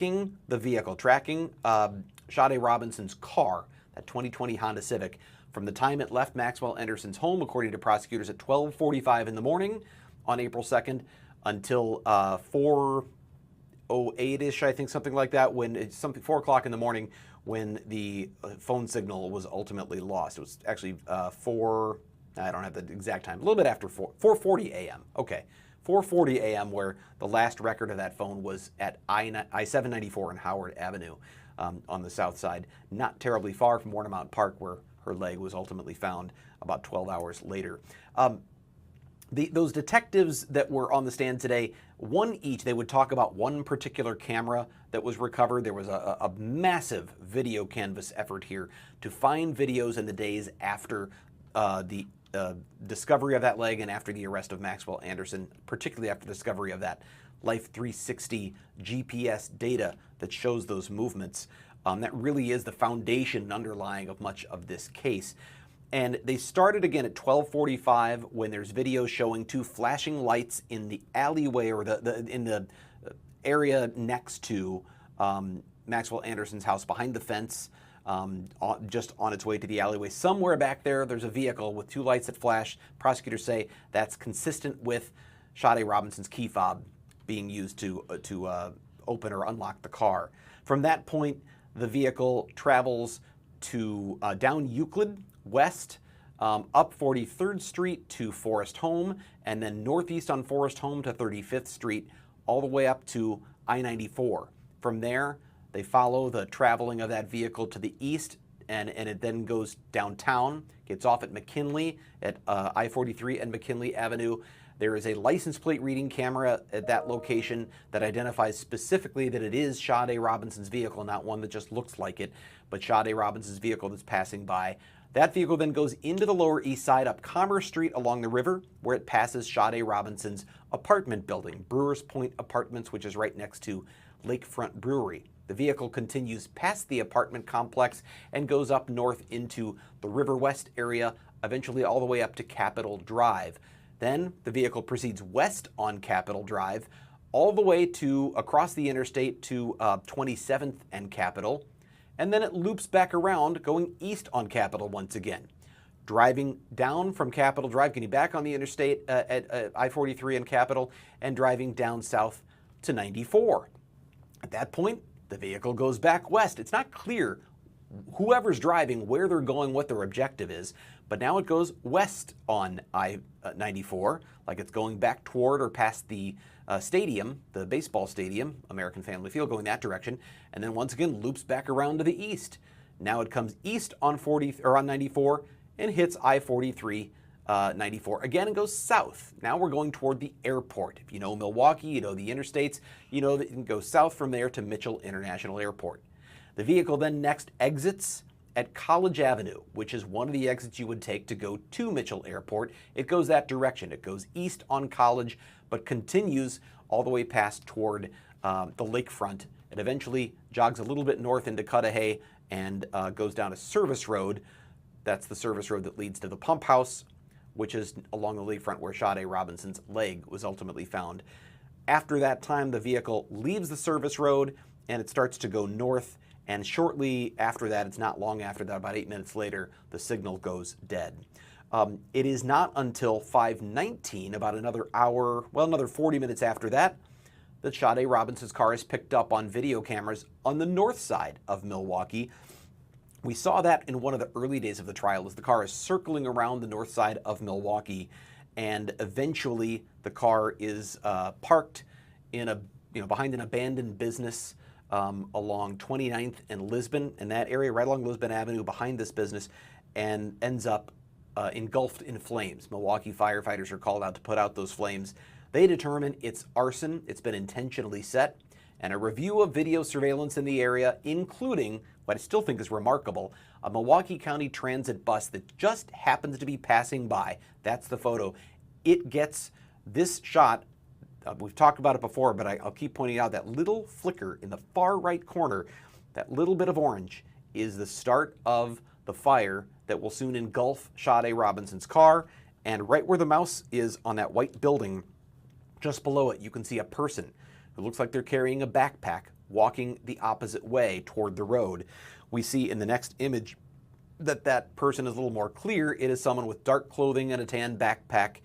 the vehicle, tracking Sade Robinson's car, that 2020 Honda Civic, from the time it left Maxwell Anderson's home, according to prosecutors, at 12:45 in the morning on April 2nd until 4:08-ish, I think, something like that, when it's 4 o'clock in the morning when the phone signal was ultimately lost. It was actually I don't have the exact time, a little bit after 4:40 a.m. Okay. 4:40 a.m. where the last record of that phone was at I-794 and Howard Avenue on the south side, not terribly far from Warnermount Park, where her leg was ultimately found about 12 hours later. Those detectives that were on the stand today, one each, they would talk about one particular camera that was recovered. There was a massive video canvas effort here to find videos in the days after the discovery of that leg and after the arrest of Maxwell Anderson, particularly after the discovery of that Life 360 GPS data that shows those movements. That really is the foundation and underlying of much of this case. And they started again at 12:45 when there's video showing two flashing lights in the alleyway or in the area next to Maxwell Anderson's house, behind the fence. Just on its way to the alleyway. Somewhere back there, there's a vehicle with two lights that flash. Prosecutors say that's consistent with Sade Robinson's key fob being used to open or unlock the car. From that point, the vehicle travels to down Euclid, west, up 43rd Street to Forest Home, and then northeast on Forest Home to 35th Street, all the way up to I-94. From there, they follow the traveling of that vehicle to the east, and it then goes downtown, gets off at McKinley, at I-43 and McKinley Avenue. There is a license plate reading camera at that location that identifies specifically that it is Sade Robinson's vehicle, not one that just looks like it, but Sade Robinson's vehicle that's passing by. That vehicle then goes into the Lower East Side up Commerce Street along the river, where it passes Sade Robinson's apartment building, Brewers Point Apartments, which is right next to Lakefront Brewery. The vehicle continues past the apartment complex and goes up north into the River West area, eventually all the way up to Capitol Drive. Then the vehicle proceeds west on Capitol Drive, all the way to across the interstate to 27th and Capitol, and then it loops back around going east on Capitol once again. Driving down from Capitol Drive, getting back on the interstate at I-43 and Capitol, and driving down south to 94. At that point, the vehicle goes back west. It's not clear whoever's driving, where they're going, what their objective is, but now it goes west on I-94, like it's going back toward or past the stadium, the baseball stadium, American Family Field, going that direction, and then once again loops back around to the east. Now it comes east on 94 and hits I-43 94 again and goes south. Now we're going toward the airport. If you know Milwaukee, you know the interstates, you know that you can go south from there to Mitchell International Airport. The vehicle then next exits at College Avenue, which is one of the exits you would take to go to Mitchell Airport. It goes that direction. It goes east on College, but continues all the way past toward the lakefront. It eventually jogs a little bit north into Cudahy and goes down a service road. That's the service road that leads to the pump house, which is along the lakefront where Sade Robinson's leg was ultimately found. After that time, the vehicle leaves the service road and it starts to go north, and shortly after that, it's not long after that, about 8 minutes later, the signal goes dead. It is not until 5:19, about another hour, well, another 40 minutes after that Sade Robinson's car is picked up on video cameras on the north side of Milwaukee. We saw that in one of the early days of the trial as the car is circling around the north side of Milwaukee, and eventually the car is parked in behind an abandoned business along 29th and Lisbon, in that area, right along Lisbon Avenue behind this business, and ends up engulfed in flames. Milwaukee firefighters are called out to put out those flames. They determine it's arson, it's been intentionally set, and a review of video surveillance in the area, including what I still think is remarkable, a Milwaukee County Transit bus that just happens to be passing by. That's the photo. It gets this shot. We've talked about it before, but I'll keep pointing out that little flicker in the far right corner, that little bit of orange, is the start of the fire that will soon engulf Sade Robinson's car. And right where the mouse is on that white building, just below it, you can see a person who looks like they're carrying a backpack walking the opposite way toward the road. We see in the next image that person is a little more clear. It is someone with dark clothing and a tan backpack.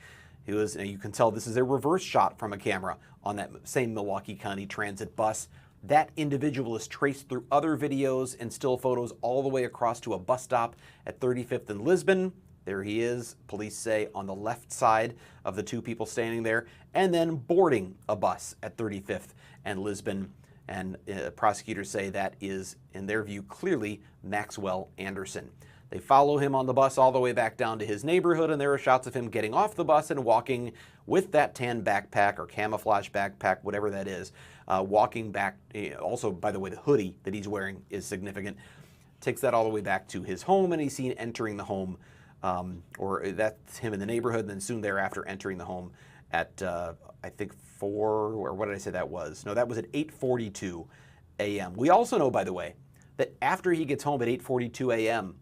You can tell this is a reverse shot from a camera on that same Milwaukee County Transit bus. That individual is traced through other videos and still photos all the way across to a bus stop at 35th and Lisbon. There he is, police say, on the left side of the two people standing there, and then boarding a bus at 35th and Lisbon. And prosecutors say that is, in their view, clearly Maxwell Anderson. They follow him on the bus all the way back down to his neighborhood, and there are shots of him getting off the bus and walking with that tan backpack or camouflage backpack, whatever that is, walking back. Also, by the way, the hoodie that he's wearing is significant. Takes that all the way back to his home, and he's seen entering the home, or that's him in the neighborhood, and then soon thereafter entering the home at, I think, 4, or what did I say that was? No, that was at 8:42 a.m. We also know, by the way, that after he gets home at 8:42 a.m.,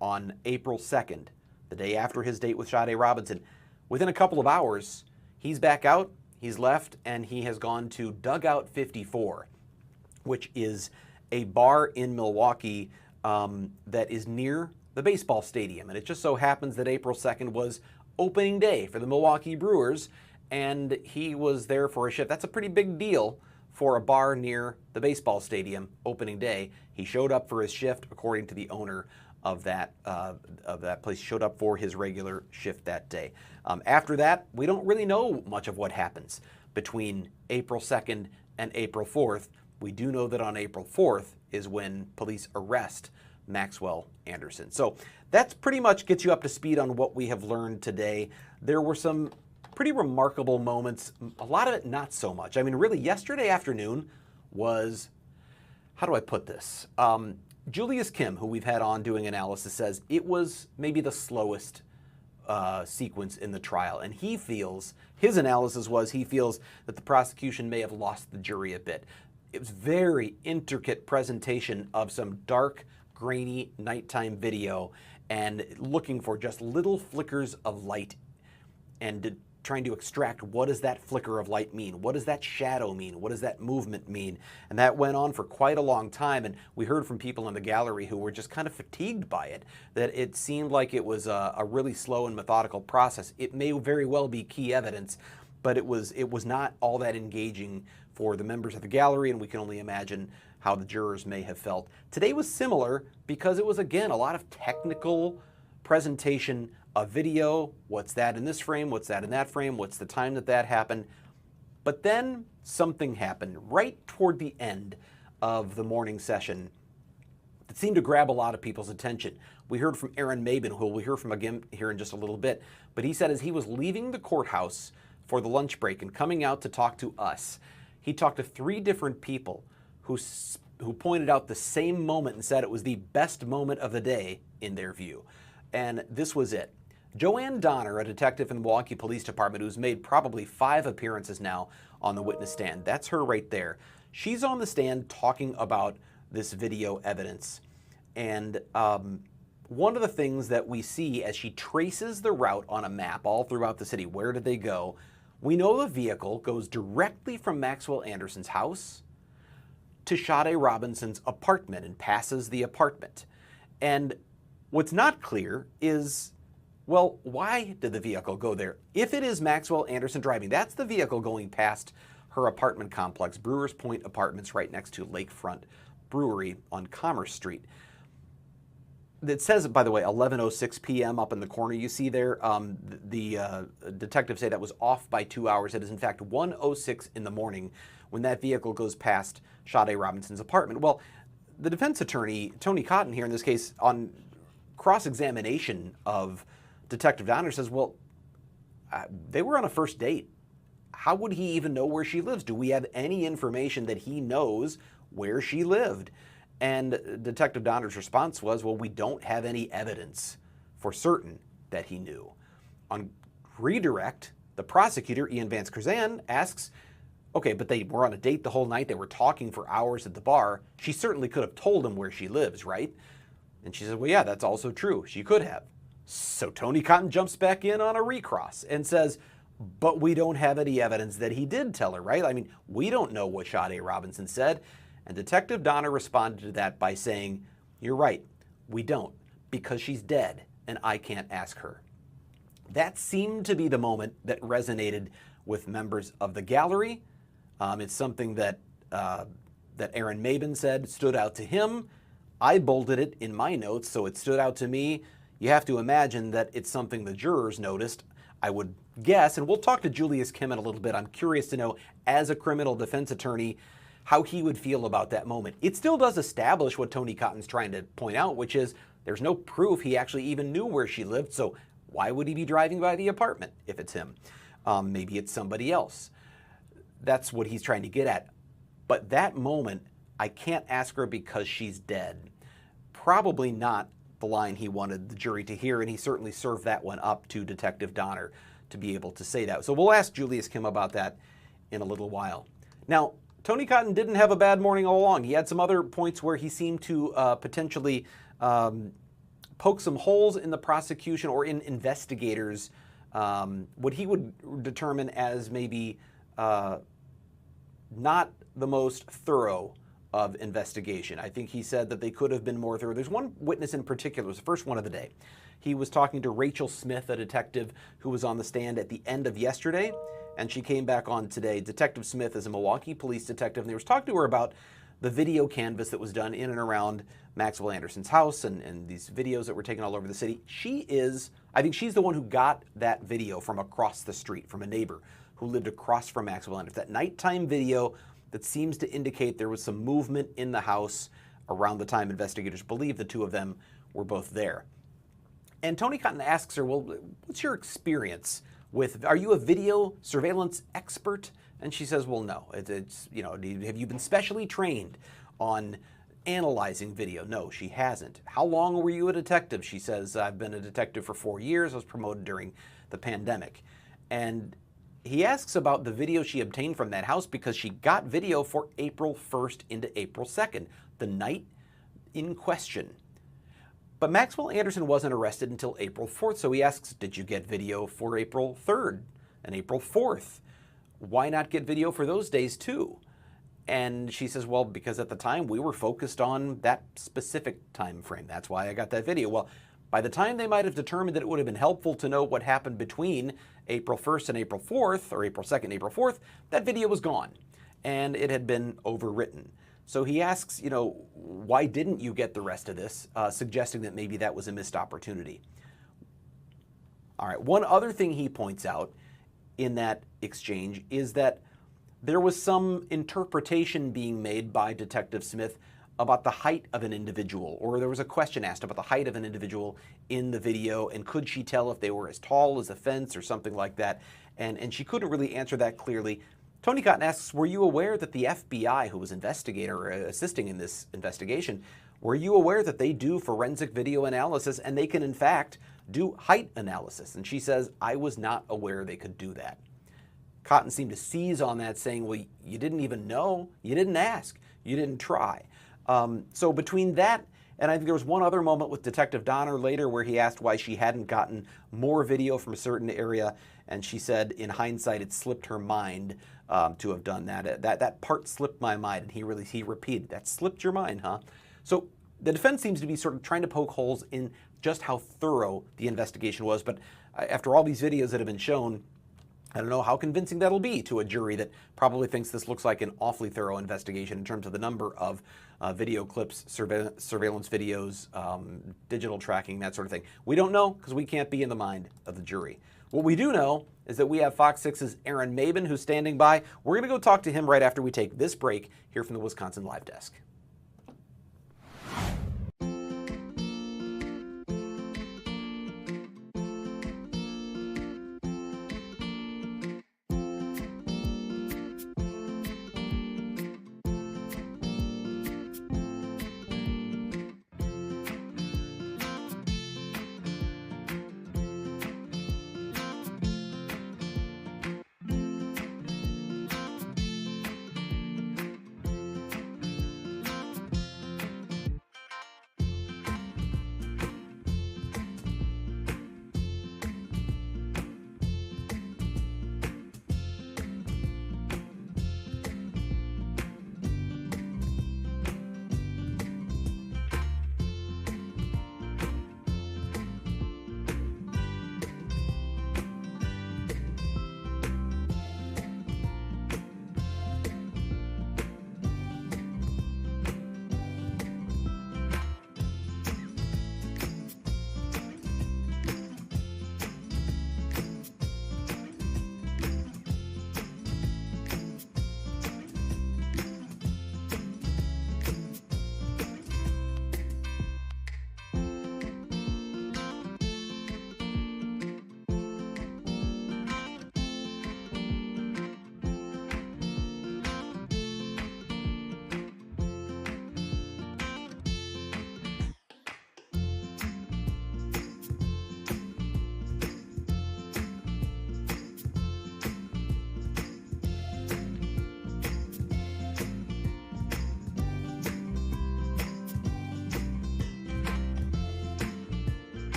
on April 2nd, the day after his date with Sade Robinson, within a couple of hours, he's back out, he's left, and he has gone to Dugout 54, which is a bar in Milwaukee that is near the baseball stadium. And it just so happens that April 2nd was opening day for the Milwaukee Brewers, and he was there for a shift. That's a pretty big deal for a bar near the baseball stadium opening day. He showed up for his shift, according to the owner of that place. Showed up for his regular shift that day. After that, we don't really know much of what happens between April 2nd and April 4th. We do know that on April 4th is when police arrest Maxwell Anderson. So that's pretty much gets you up to speed on what we have learned today. There were some pretty remarkable moments, a lot of it not so much. I mean, really, yesterday afternoon was, how do I put this? Julius Kim, who we've had on doing analysis, says it was maybe the slowest sequence in the trial. And he feels, his analysis was, he feels that the prosecution may have lost the jury a bit. It was very intricate presentation of some dark, grainy nighttime video and looking for just little flickers of light and trying to extract, what does that flicker of light mean? What does that shadow mean? What does that movement mean? And that went on for quite a long time, and we heard from people in the gallery who were just kind of fatigued by it, that it seemed like it was a really slow and methodical process. It may very well be key evidence, but it was not all that engaging for the members of the gallery, and we can only imagine how the jurors may have felt. Today was similar because it was, again, a lot of technical presentation of video. What's that in this frame? What's that in that frame? What's the time that happened? But then something happened right toward the end of the morning session that seemed to grab a lot of people's attention. We heard from Aaron Mabin, who we'll hear from again here in just a little bit, but he said as he was leaving the courthouse for the lunch break and coming out to talk to us, he talked to 3 different people who pointed out the same moment and said it was the best moment of the day in their view. And this was it. Joanne Donner, a detective in the Milwaukee Police Department who's made probably 5 appearances now on the witness stand. That's her right there. She's on the stand talking about this video evidence. And one of the things that we see as she traces the route on a map all throughout the city, where did they go? We know the vehicle goes directly from Maxwell Anderson's house to Sade Robinson's apartment and passes the apartment. And what's not clear is, well, why did the vehicle go there? If it is Maxwell Anderson driving, that's the vehicle going past her apartment complex, Brewers Point Apartments, right next to Lakefront Brewery on Commerce Street. It says, by the way, 11:06 p.m. up in the corner you see there. The detectives say that was off by 2 hours. It is, in fact, 1:06 in the morning when that vehicle goes past Sade Robinson's apartment. Well, the defense attorney, Tony Cotton, here in this case, on cross-examination of Detective Donner, says, well, they were on a first date. How would he even know where she lives? Do we have any information that he knows where she lived? And Detective Donner's response was, well, we don't have any evidence for certain that he knew. On redirect, the prosecutor, Ian Vance Curzan, asks, okay, but they were on a date the whole night. They were talking for hours at the bar. She certainly could have told him where she lives, right? And she says, well, yeah, that's also true. She could have. So Tony Cotton jumps back in on a recross and says, but we don't have any evidence that he did tell her, right? I mean, we don't know what Sade Robinson said. And Detective Donner responded to that by saying, "You're right, we don't, because she's dead and I can't ask her." That seemed to be the moment that resonated with members of the gallery. It's something that Aaron Mabin said stood out to him. I bolded it in my notes, so it stood out to me. You have to imagine that it's something the jurors noticed, I would guess, and we'll talk to Julius Kim in a little bit. I'm curious to know, as a criminal defense attorney, how he would feel about that moment. It still does establish what Tony Cotton's trying to point out, which is there's no proof he actually even knew where she lived, so why would he be driving by the apartment if it's him? Maybe it's somebody else. That's what he's trying to get at. But that moment, I can't ask her because she's dead. Probably not the line he wanted the jury to hear, and he certainly served that one up to Detective Donner to be able to say that. So we'll ask Julius Kim about that in a little while. Now, Tony Cotton didn't have a bad morning all along. He had some other points where he seemed to potentially poke some holes in the prosecution or in investigators, what he would determine as maybe not the most thorough of investigation. I think he said that they could have been more thorough. There's one witness in particular, it was the first one of the day. He was talking to Rachel Smith, a detective who was on the stand at the end of yesterday, and she came back on today. Detective Smith is a Milwaukee police detective, and they were talking to her about the video canvas that was done in and around Maxwell Anderson's house and these videos that were taken all over the city. I think she's the one who got that video from across the street, from a neighbor who lived across from Maxwell Anderson. That nighttime video that seems to indicate there was some movement in the house around the time investigators believe the two of them were both there. And Tony Cotton asks her, well, what's your experience with, are you a video surveillance expert? And she says, well, no. It's have you been specially trained on analyzing video? No, she hasn't. How long were you a detective? She says, I've been a detective for 4 years. I was promoted during the pandemic. And he asks about the video she obtained from that house because she got video for April 1st into April 2nd, the night in question. But Maxwell Anderson wasn't arrested until April 4th, so he asks, did you get video for April 3rd and April 4th? Why not get video for those days too? And she says, well, because at the time we were focused on that specific time frame. That's why I got that video. Well, by the time they might have determined that it would have been helpful to know what happened between April 1st and April 4th, or April 2nd and April 4th, that video was gone, and it had been overwritten. So he asks, why didn't you get the rest of this, suggesting that maybe that was a missed opportunity. All right, one other thing he points out in that exchange is that there was some interpretation being made by Detective Smith about the height of an individual, or there was a question asked about the height of an individual in the video, and could she tell if they were as tall as a fence or something like that, and she couldn't really answer that clearly. Tony Cotton asks, were you aware that the FBI, who was assisting in this investigation, were you aware that they do forensic video analysis and they can in fact do height analysis? And she says, I was not aware they could do that. Cotton seemed to seize on that, saying, well, you didn't even know, you didn't ask, you didn't try. So between that, and I think there was one other moment with Detective Donner later where he asked why she hadn't gotten more video from a certain area, and she said, in hindsight, it slipped her mind to have done that. That part slipped my mind, and he repeated, that slipped your mind, huh? So the defense seems to be sort of trying to poke holes in just how thorough the investigation was, but after all these videos that have been shown, I don't know how convincing that'll be to a jury that probably thinks this looks like an awfully thorough investigation in terms of the number of video clips, surveillance videos, digital tracking, that sort of thing. We don't know because we can't be in the mind of the jury. What we do know is that we have Fox 6's Aaron Mabin, who's standing by. We're going to go talk to him right after we take this break here from the Wisconsin Live Desk.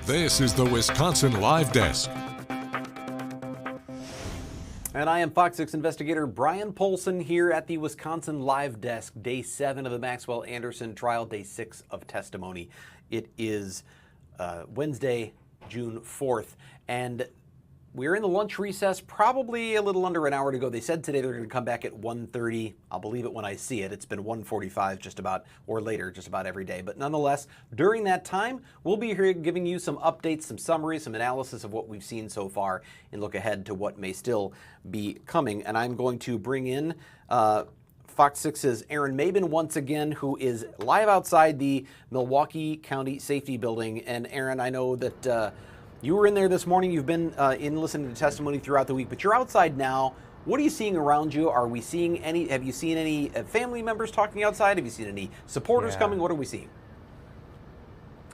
This is the Wisconsin Live Desk. And I am Fox 6 investigator Brian Polson here at the Wisconsin Live Desk, Day 7 of the Maxwell Anderson trial, Day 6 of testimony. It is Wednesday, June 4th, and we're in the lunch recess, probably a little under an hour to go. They said today they're going to come back at 1:30. I'll believe it when I see it. It's been 1:45 just about, or later, just about every day. But nonetheless, during that time, we'll be here giving you some updates, some summaries, some analysis of what we've seen so far, and look ahead to what may still be coming. And I'm going to bring in Fox 6's Aaron Mabin once again, who is live outside the Milwaukee County Safety Building. And Aaron, I know that you were in there this morning. You've been in listening to testimony throughout the week, but you're outside now. What are you seeing around you? Are we seeing any? Have you seen any family members talking outside? Have you seen any supporters coming? What are we seeing?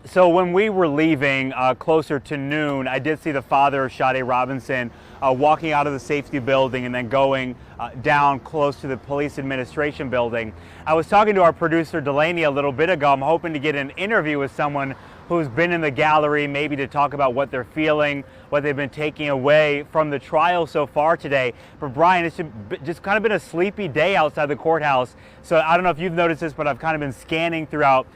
So when we were leaving closer to noon, I did see the father of Sade Robinson walking out of the safety building and then going down close to the police administration building. I was talking to our producer Delaney a little bit ago. I'm hoping to get an interview with someone who's been in the gallery, maybe to talk about what they're feeling, what they've been taking away from the trial so far today. But Brian, it's just kind of been a sleepy day outside the courthouse. So I don't know if you've noticed this, but I've kind of been scanning throughout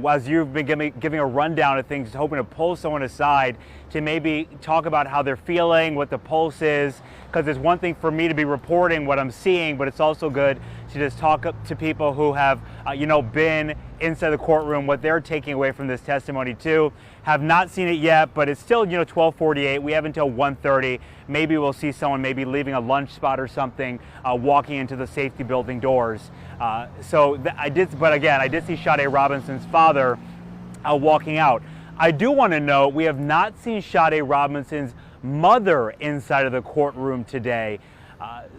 as you've been giving a rundown of things, hoping to pull someone aside to maybe talk about how they're feeling, what the pulse is, because it's one thing for me to be reporting what I'm seeing, but it's also good to just talk to people who have, been inside the courtroom, what they're taking away from this testimony too. Have not seen it yet, but it's still, 12:48. We have until 1:30. Maybe we'll see someone maybe leaving a lunch spot or something, walking into the safety building doors. I did see Sade Robinson's father walking out. I do want to note we have not seen Sade Robinson's mother inside of the courtroom today.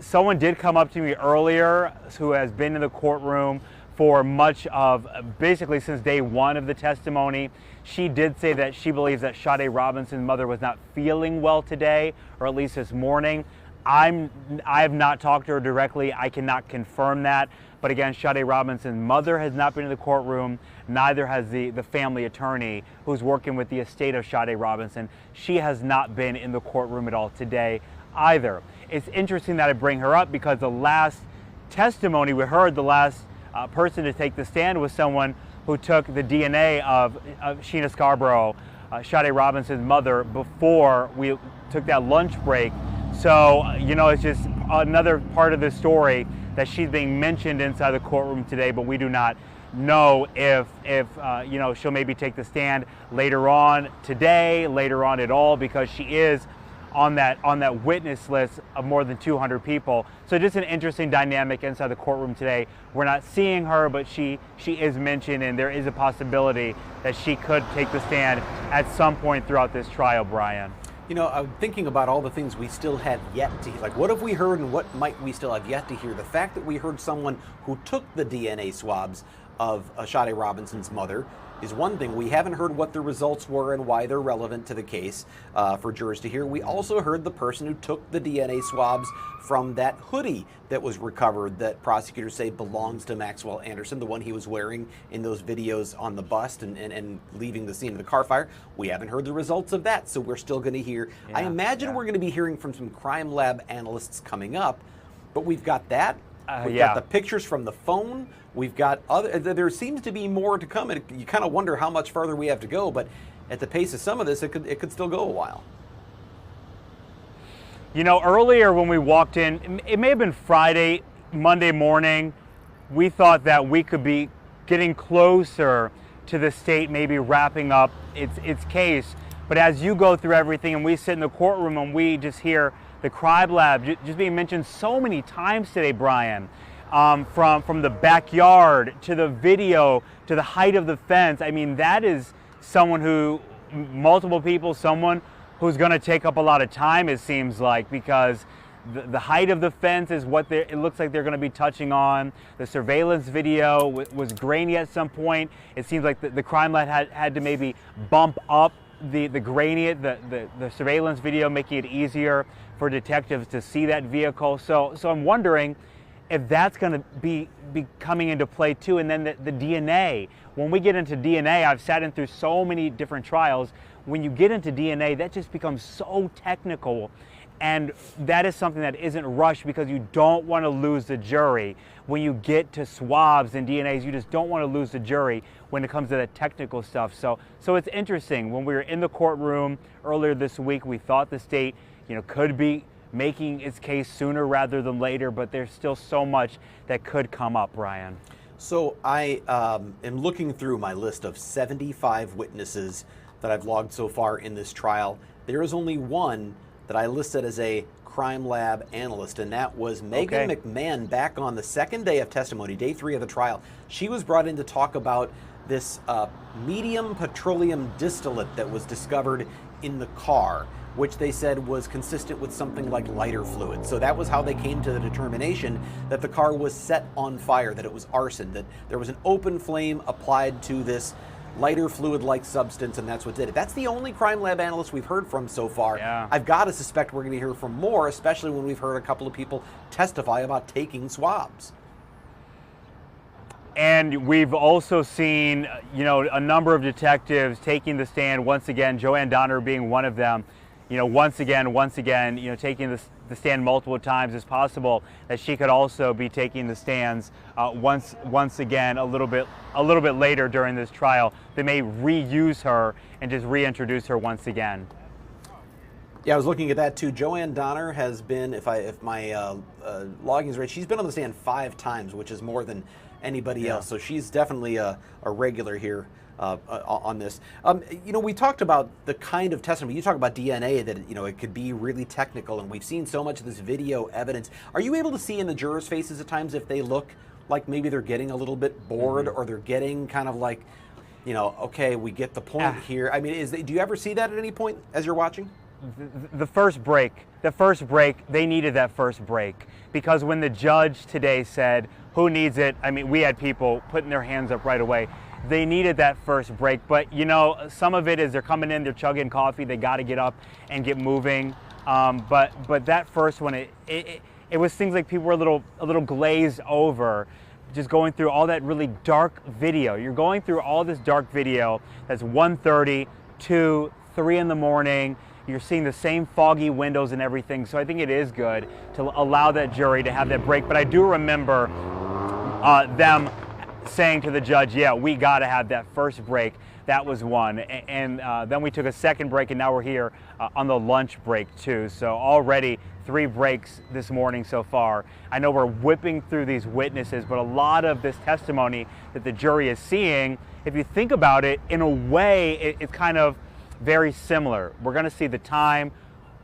Someone did come up to me earlier who has been in the courtroom for much of, basically since day one of the testimony. She did say that she believes that Sade Robinson's mother was not feeling well today, or at least this morning. I have not talked to her directly. I cannot confirm that. But again, Sade Robinson's mother has not been in the courtroom. Neither has the family attorney who's working with the estate of Sade Robinson. She has not been in the courtroom at all today either. It's interesting that I bring her up because the last testimony we heard, the last person to take the stand was someone who took the DNA of Sheena Scarborough, Sade Robinson's mother, before we took that lunch break. So, it's just another part of the story that she's being mentioned inside the courtroom today, but we do not know if she'll maybe take the stand later on today, later on at all, because she is on that witness list of more than 200 people. So just an interesting dynamic inside the courtroom today. We're not seeing her, but she is mentioned, and there is a possibility that she could take the stand at some point throughout this trial, Brian. I'm thinking about all the things we still have yet to hear. Like, what have we heard and what might we still have yet to hear? The fact that we heard someone who took the DNA swabs of Sade Robinson's mother is one thing. We haven't heard what the results were and why they're relevant to the case for jurors to hear. We also heard the person who took the DNA swabs from that hoodie that was recovered that prosecutors say belongs to Maxwell Anderson, the one he was wearing in those videos on the bus and leaving the scene of the car fire. We haven't heard the results of that, so we're still going to hear. I imagine we're going to be hearing from some crime lab analysts coming up, but we've got that. We've got the pictures from the phone. We've got other. There seems to be more to come, and you kind of wonder how much further we have to go. But at the pace of some of this, it could still go a while. Earlier when we walked in, it may have been Friday, Monday morning, we thought that we could be getting closer to the state maybe wrapping up its case. But as you go through everything, and we sit in the courtroom and we just hear the crime lab just being mentioned so many times today, Brian. From the backyard to the video to the height of the fence. I mean, that is someone multiple people, someone who's going to take up a lot of time, it seems like, because the height of the fence is what it looks like they're going to be touching on. The surveillance video was grainy at some point. It seems like the crime lab had to maybe bump up the surveillance video, making it easier for detectives to see that vehicle. So I'm wondering if that's going to be coming into play too. And then the DNA, when we get into DNA, I've sat in through so many different trials. When you get into DNA, that just becomes so technical. And that is something that isn't rushed because you don't want to lose the jury. When you get to swabs and DNAs, you just don't want to lose the jury when it comes to that technical stuff. So it's interesting. When we were in the courtroom earlier this week, we thought the state, could be making its case sooner rather than later, but there's still so much that could come up, Brian. So I am looking through my list of 75 witnesses that I've logged so far in this trial. There is only one that I listed as a crime lab analyst, and that was Megan McMahon back on the second day of testimony, day 3 of the trial. She was brought in to talk about this medium petroleum distillate that was discovered in the car, which they said was consistent with something like lighter fluid. So that was how they came to the determination that the car was set on fire, that it was arson, that there was an open flame applied to this lighter fluid-like substance, and that's what did it. That's the only crime lab analyst we've heard from so far. Yeah. I've got to suspect we're going to hear from more, especially when we've heard a couple of people testify about taking swabs. And we've also seen, a number of detectives taking the stand once again, Joanne Donner being one of them. Once again, taking the stand multiple times as possible, that she could also be taking the stands once again a little bit later during this trial. They may reuse her and just reintroduce her once again. Yeah, I was looking at that too. Joanne Donner has been, if my logging is right, she's been on the stand 5 times, which is more than anybody else. So she's definitely a regular here on this. We talked about the kind of testimony. You talk about DNA, that it could be really technical, and we've seen so much of this video evidence. Are you able to see in the jurors' faces at times if they look like maybe they're getting a little bit bored, or they're getting kind of like, okay, we get the point here? I mean, do you ever see that at any point as you're watching? The first break, they needed that first break, because when the judge today said, who needs it? I mean, we had people putting their hands up right away. They needed that first break, but some of it is they're coming in, they're chugging coffee, they got to get up and get moving. But that first one, it was things like people were a little glazed over, just going through all that really dark video. You're going through all this dark video that's 1:30, 2, 3 in the morning. You're seeing the same foggy windows and everything. So I think it is good to allow that jury to have that break. But I do remember them saying to the judge, yeah, we got to have that first break. That was one. And then we took a second break, and now we're here on the lunch break too. So already 3 breaks this morning so far. I know we're whipping through these witnesses, but a lot of this testimony that the jury is seeing, if you think about it, in a way, it's kind of very similar. We're going to see the time,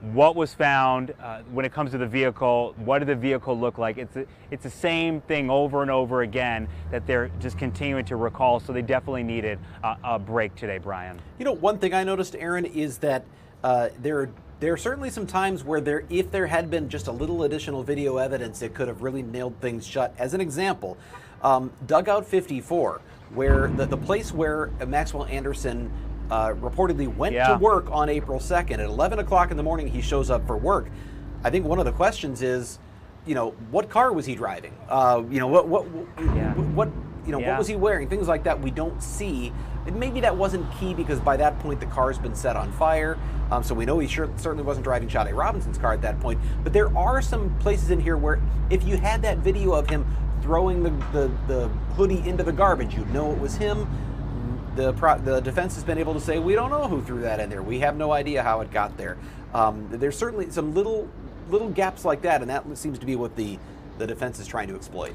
what was found when it comes to the vehicle, what did the vehicle look like. It's the same thing over and over again that they're just continuing to recall, so they definitely needed a break today, Brian. One thing I noticed, Aaron, is that there are certainly some times where if there had been just a little additional video evidence, it could have really nailed things shut. As an example, Dugout 54, where the place where Maxwell Anderson reportedly went to work on April 2nd. At 11 o'clock in the morning, he shows up for work. I think one of the questions is, what car was he driving? What was he wearing? Things like that we don't see. And maybe that wasn't key because by that point the car's been set on fire. So we know he certainly wasn't driving Sade Robinson's car at that point. But there are some places in here where if you had that video of him throwing the hoodie into the garbage, you'd know it was him. The defense has been able to say, we don't know who threw that in there. We have no idea how it got there. There's certainly some little gaps like that, and that seems to be what the defense is trying to exploit.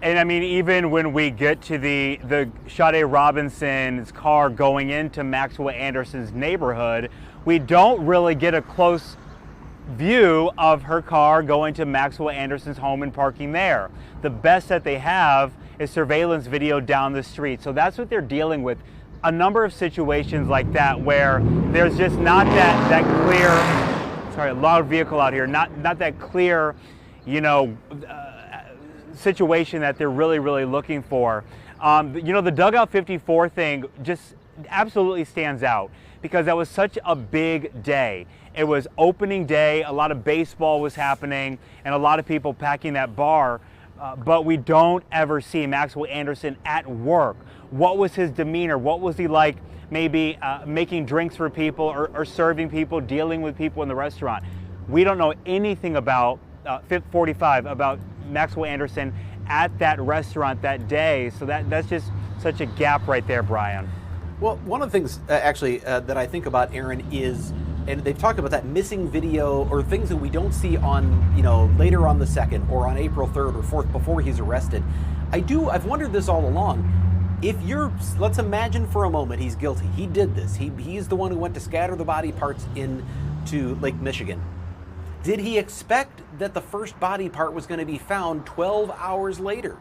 And I mean, even when we get to the Sade Robinson's car going into Maxwell Anderson's neighborhood, we don't really get a close view of her car going to Maxwell Anderson's home and parking there. The best that they have is surveillance video down the street. So that's what they're dealing with. A number of situations like that where there's just not that clear, sorry, loud vehicle out here, not that clear, situation that they're really looking for. The Dugout 54 thing just absolutely stands out because that was such a big day. It was opening day, a lot of baseball was happening, and a lot of people packing that bar, but we don't ever see Maxwell Anderson at work. What was his demeanor? What was he like maybe making drinks for people or serving people, dealing with people in the restaurant? We don't know anything about 45 about Maxwell Anderson at that restaurant that day, so that's just such a gap right there, Brian. Well, one of the things actually that I think about, Aaron, is, and they've talked about that missing video or things that we don't see on, later on the 2nd or on April 3rd or 4th before he's arrested. I've wondered this all along. Let's imagine for a moment he's guilty. He did this. He's the one who went to scatter the body parts into Lake Michigan. Did he expect that the first body part was going to be found 12 hours later?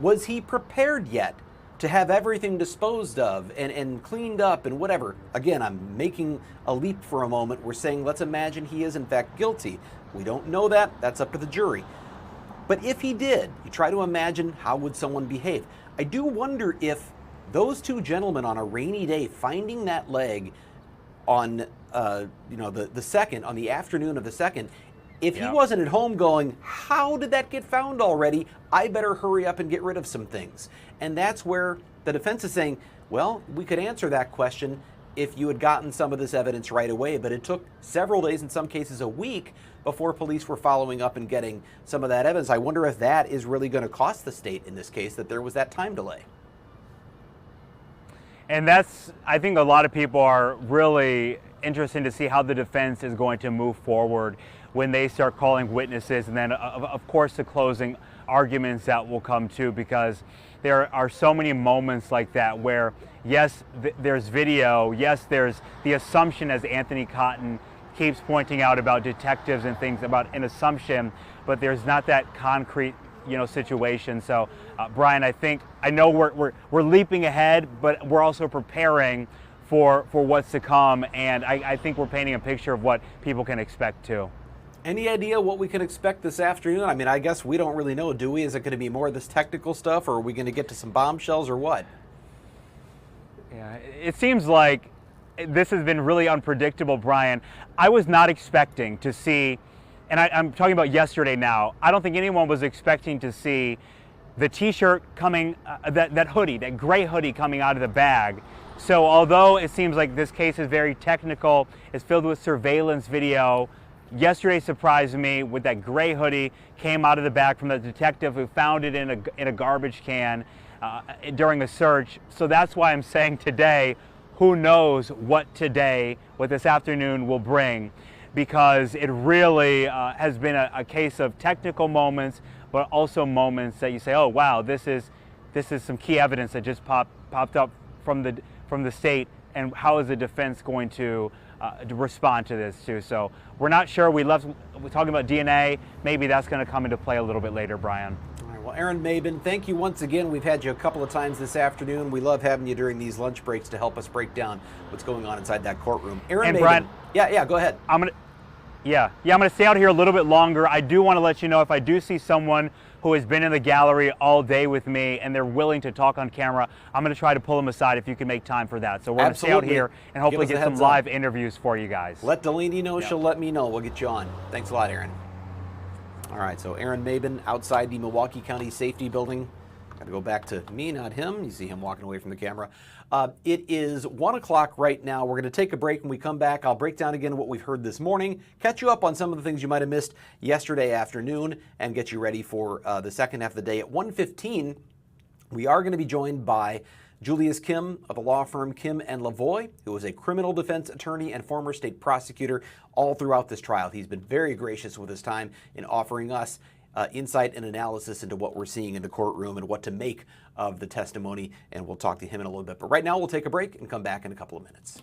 Was he prepared yet to have everything disposed of and cleaned up and whatever? Again, I'm making a leap for a moment. We're saying let's imagine he is in fact guilty. We don't know that. That's up to the jury. But if he did, you try to imagine how would someone behave. I do wonder if those two gentlemen on a rainy day finding that leg on the 2nd, on the afternoon of the 2nd, if he wasn't at home going, how did that get found already? I better hurry up and get rid of some things. And that's where the defense is saying, well, we could answer that question if you had gotten some of this evidence right away, but it took several days, in some cases a week, before police were following up and getting some of that evidence. I wonder if that is really going to cost the state in this case, that there was that time delay. And I think a lot of people are really interested to see how the defense is going to move forward when they start calling witnesses, and then of course the closing arguments that will come too, because there are so many moments like that where yes, there's video, yes, there's the assumption, as Anthony Cotton keeps pointing out about detectives and things, about an assumption, but there's not that concrete situation. So Brian, I know we're leaping ahead, but we're also preparing for what's to come, and I think we're painting a picture of what people can expect too. Any idea what we can expect this afternoon? I mean, I guess we don't really know, do we? Is it going to be more of this technical stuff, or are we going to get to some bombshells, or what? Yeah, it seems like this has been really unpredictable, Brian. I was not expecting to see, and I'm talking about yesterday now, I don't think anyone was expecting to see the T-shirt coming, that hoodie, that gray hoodie coming out of the bag. So although it seems like this case is very technical, it's filled with surveillance video, yesterday surprised me with that gray hoodie came out of the bag from the detective who found it in a garbage can during a search. So that's why I'm saying today, who knows what this afternoon will bring, because it really has been a case of technical moments, but also moments that you say, oh wow, this is some key evidence that just popped up from the state, and how is the defense going to respond to this too? So we're not sure. We're talking about DNA. Maybe that's going to come into play a little bit later, Brian. All right, well, Aaron Mabin, thank you once again. We've had you a couple of times this afternoon. We love having you during these lunch breaks to help us break down what's going on inside that courtroom. Aaron Mabin, Brian, yeah, go ahead. I'm gonna stay out here a little bit longer. I do want to let you know if I do see someone who has been in the gallery all day with me and they're willing to talk on camera, I'm going to try to pull them aside if you can make time for that. So we're going to stay out here and hopefully get some live interviews for you guys. Let Delaney know. She'll let me know. We'll get you on. Thanks a lot, Aaron. All right, so Aaron Mabin outside the Milwaukee County Safety Building. Got to go back to me, not him. You see him walking away from the camera. It is 1 o'clock right now. We're going to take a break. When we come back, I'll break down again what we've heard this morning, catch you up on some of the things you might have missed yesterday afternoon, and get you ready for the second half of the day. At 1:15, we are going to be joined by Julius Kim of the law firm Kim and Lavoie, who is a criminal defense attorney and former state prosecutor all throughout this trial. He's been very gracious with his time in offering us insight and analysis into what we're seeing in the courtroom and what to make of the testimony, and we'll talk to him in a little bit. But right now, we'll take a break and come back in a couple of minutes.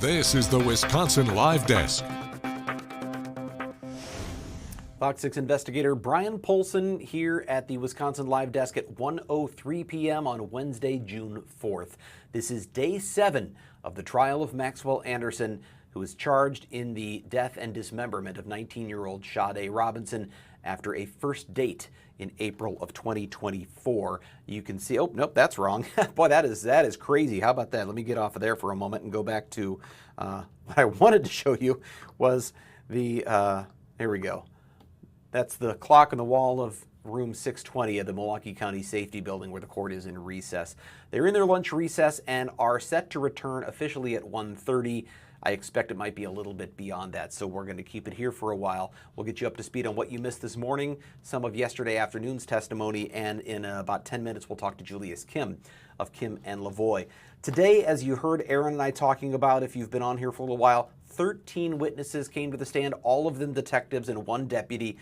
This is the Wisconsin Live Desk. Fox 6 investigator Brian Polson here at the Wisconsin Live Desk at 1:03 p.m. on Wednesday, June 4th. This is day 7 of the trial of Maxwell Anderson, who was charged in the death and dismemberment of 19-year-old Sade Robinson after a first date in April of 2024. You can see, oh, nope, that's wrong. Boy, that is crazy. How about that? Let me get off of there for a moment and go back to what I wanted to show you was the, there we go. That's the clock on the wall of room 620 of the Milwaukee County Safety Building where the court is in recess. They're in their lunch recess and are set to return officially at 1:30. I expect it might be a little bit beyond that, so we're going to keep it here for a while. We'll get you up to speed on what you missed this morning, some of yesterday afternoon's testimony, and in about 10 minutes we'll talk to Julius Kim of Kim and Lavoie. Today, as you heard Aaron and I talking about, if you've been on here for a little while, 13 witnesses came to the stand, all of them detectives and one deputy,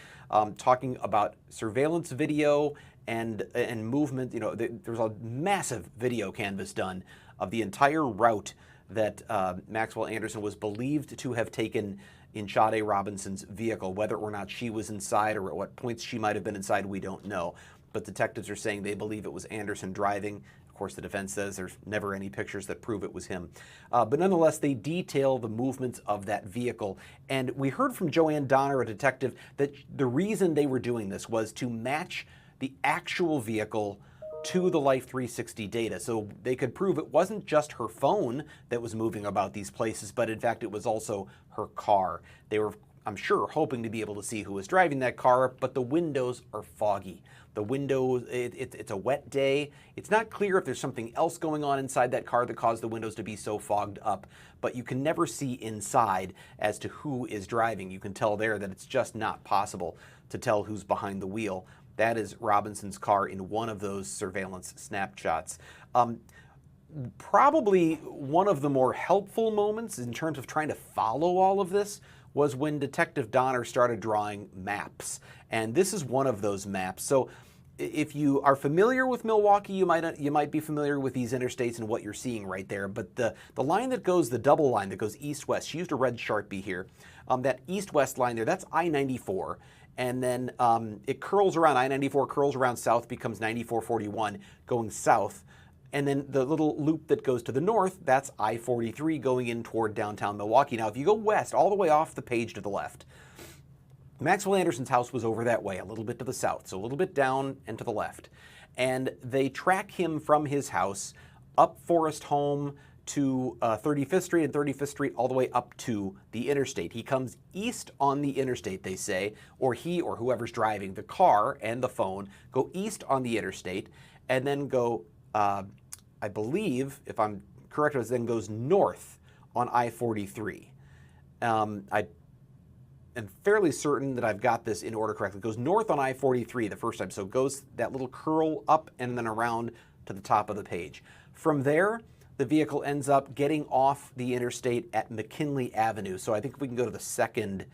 talking about surveillance video and movement. You know, there's a massive video canvas done of the entire route that Maxwell Anderson was believed to have taken in Sade Robinson's vehicle. Whether or not she was inside or at what points she might have been inside, we don't know. But detectives are saying they believe it was Anderson driving. Of course, the defense says there's never any pictures that prove it was him. But nonetheless, they detail the movements of that vehicle. And we heard from Joanne Donner, a detective, that the reason they were doing this was to match the actual vehicle to the Life 360 data. So they could prove it wasn't just her phone that was moving about these places, but in fact, it was also her car. They were, I'm sure, hoping to be able to see who was driving that car, but the windows are foggy. The windows, it's a wet day. It's not clear if there's something else going on inside that car that caused the windows to be so fogged up, but you can never see inside as to who is driving. You can tell there that it's just not possible to tell who's behind the wheel. That is Robinson's car in one of those surveillance snapshots. Probably one of the more helpful moments in terms of trying to follow all of this was when Detective Donner started drawing maps. And this is one of those maps. So if you are familiar with Milwaukee, you might be familiar with these interstates and what you're seeing right there. But the line that goes, the double line that goes east-west, she used a red Sharpie here. That east-west line there, that's I-94. And then it curls around, I-94 curls around south, becomes 9441 going south. And then the little loop that goes to the north, that's I-43 going in toward downtown Milwaukee. Now, if you go west, all the way off the page to the left, Maxwell Anderson's house was over that way, a little bit to the south, so a little bit down and to the left. And they track him from his house up Forest Home to 35th Street and 35th Street all the way up to the interstate. He comes east on the interstate, they say, or he or whoever's driving the car and the phone go east on the interstate and then go, I believe, if I'm correct, it then goes north on I-43. I am fairly certain that I've got this in order correctly. It goes north on I-43 the first time, so it goes that little curl up and then around to the top of the page. From there, the vehicle ends up getting off the interstate at McKinley Avenue. So I think we can go to the second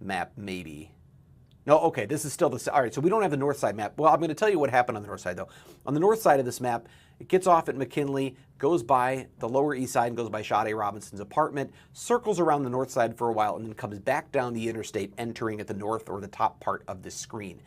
map, maybe. No, okay, this is still the, all right, so we don't have the north side map. Well, I'm going to tell you what happened on the north side, though. On the north side of this map, it gets off at McKinley, goes by the Lower East Side and goes by Sade Robinson's apartment, circles around the north side for a while, and then comes back down the interstate, entering at the north or the top part of this screen.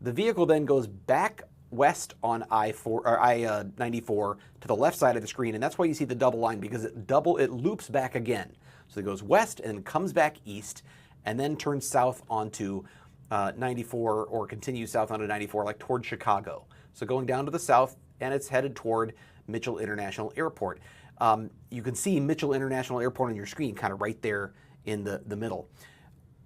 The vehicle then goes back west on I-94 to the left side of the screen, and that's why you see the double line, because it loops back again. So it goes west and comes back east, and then turns south onto 94, or continues south onto 94, like toward Chicago. So going down to the south, and it's headed toward Mitchell International Airport. You can see Mitchell International Airport on your screen, kind of right there in the middle.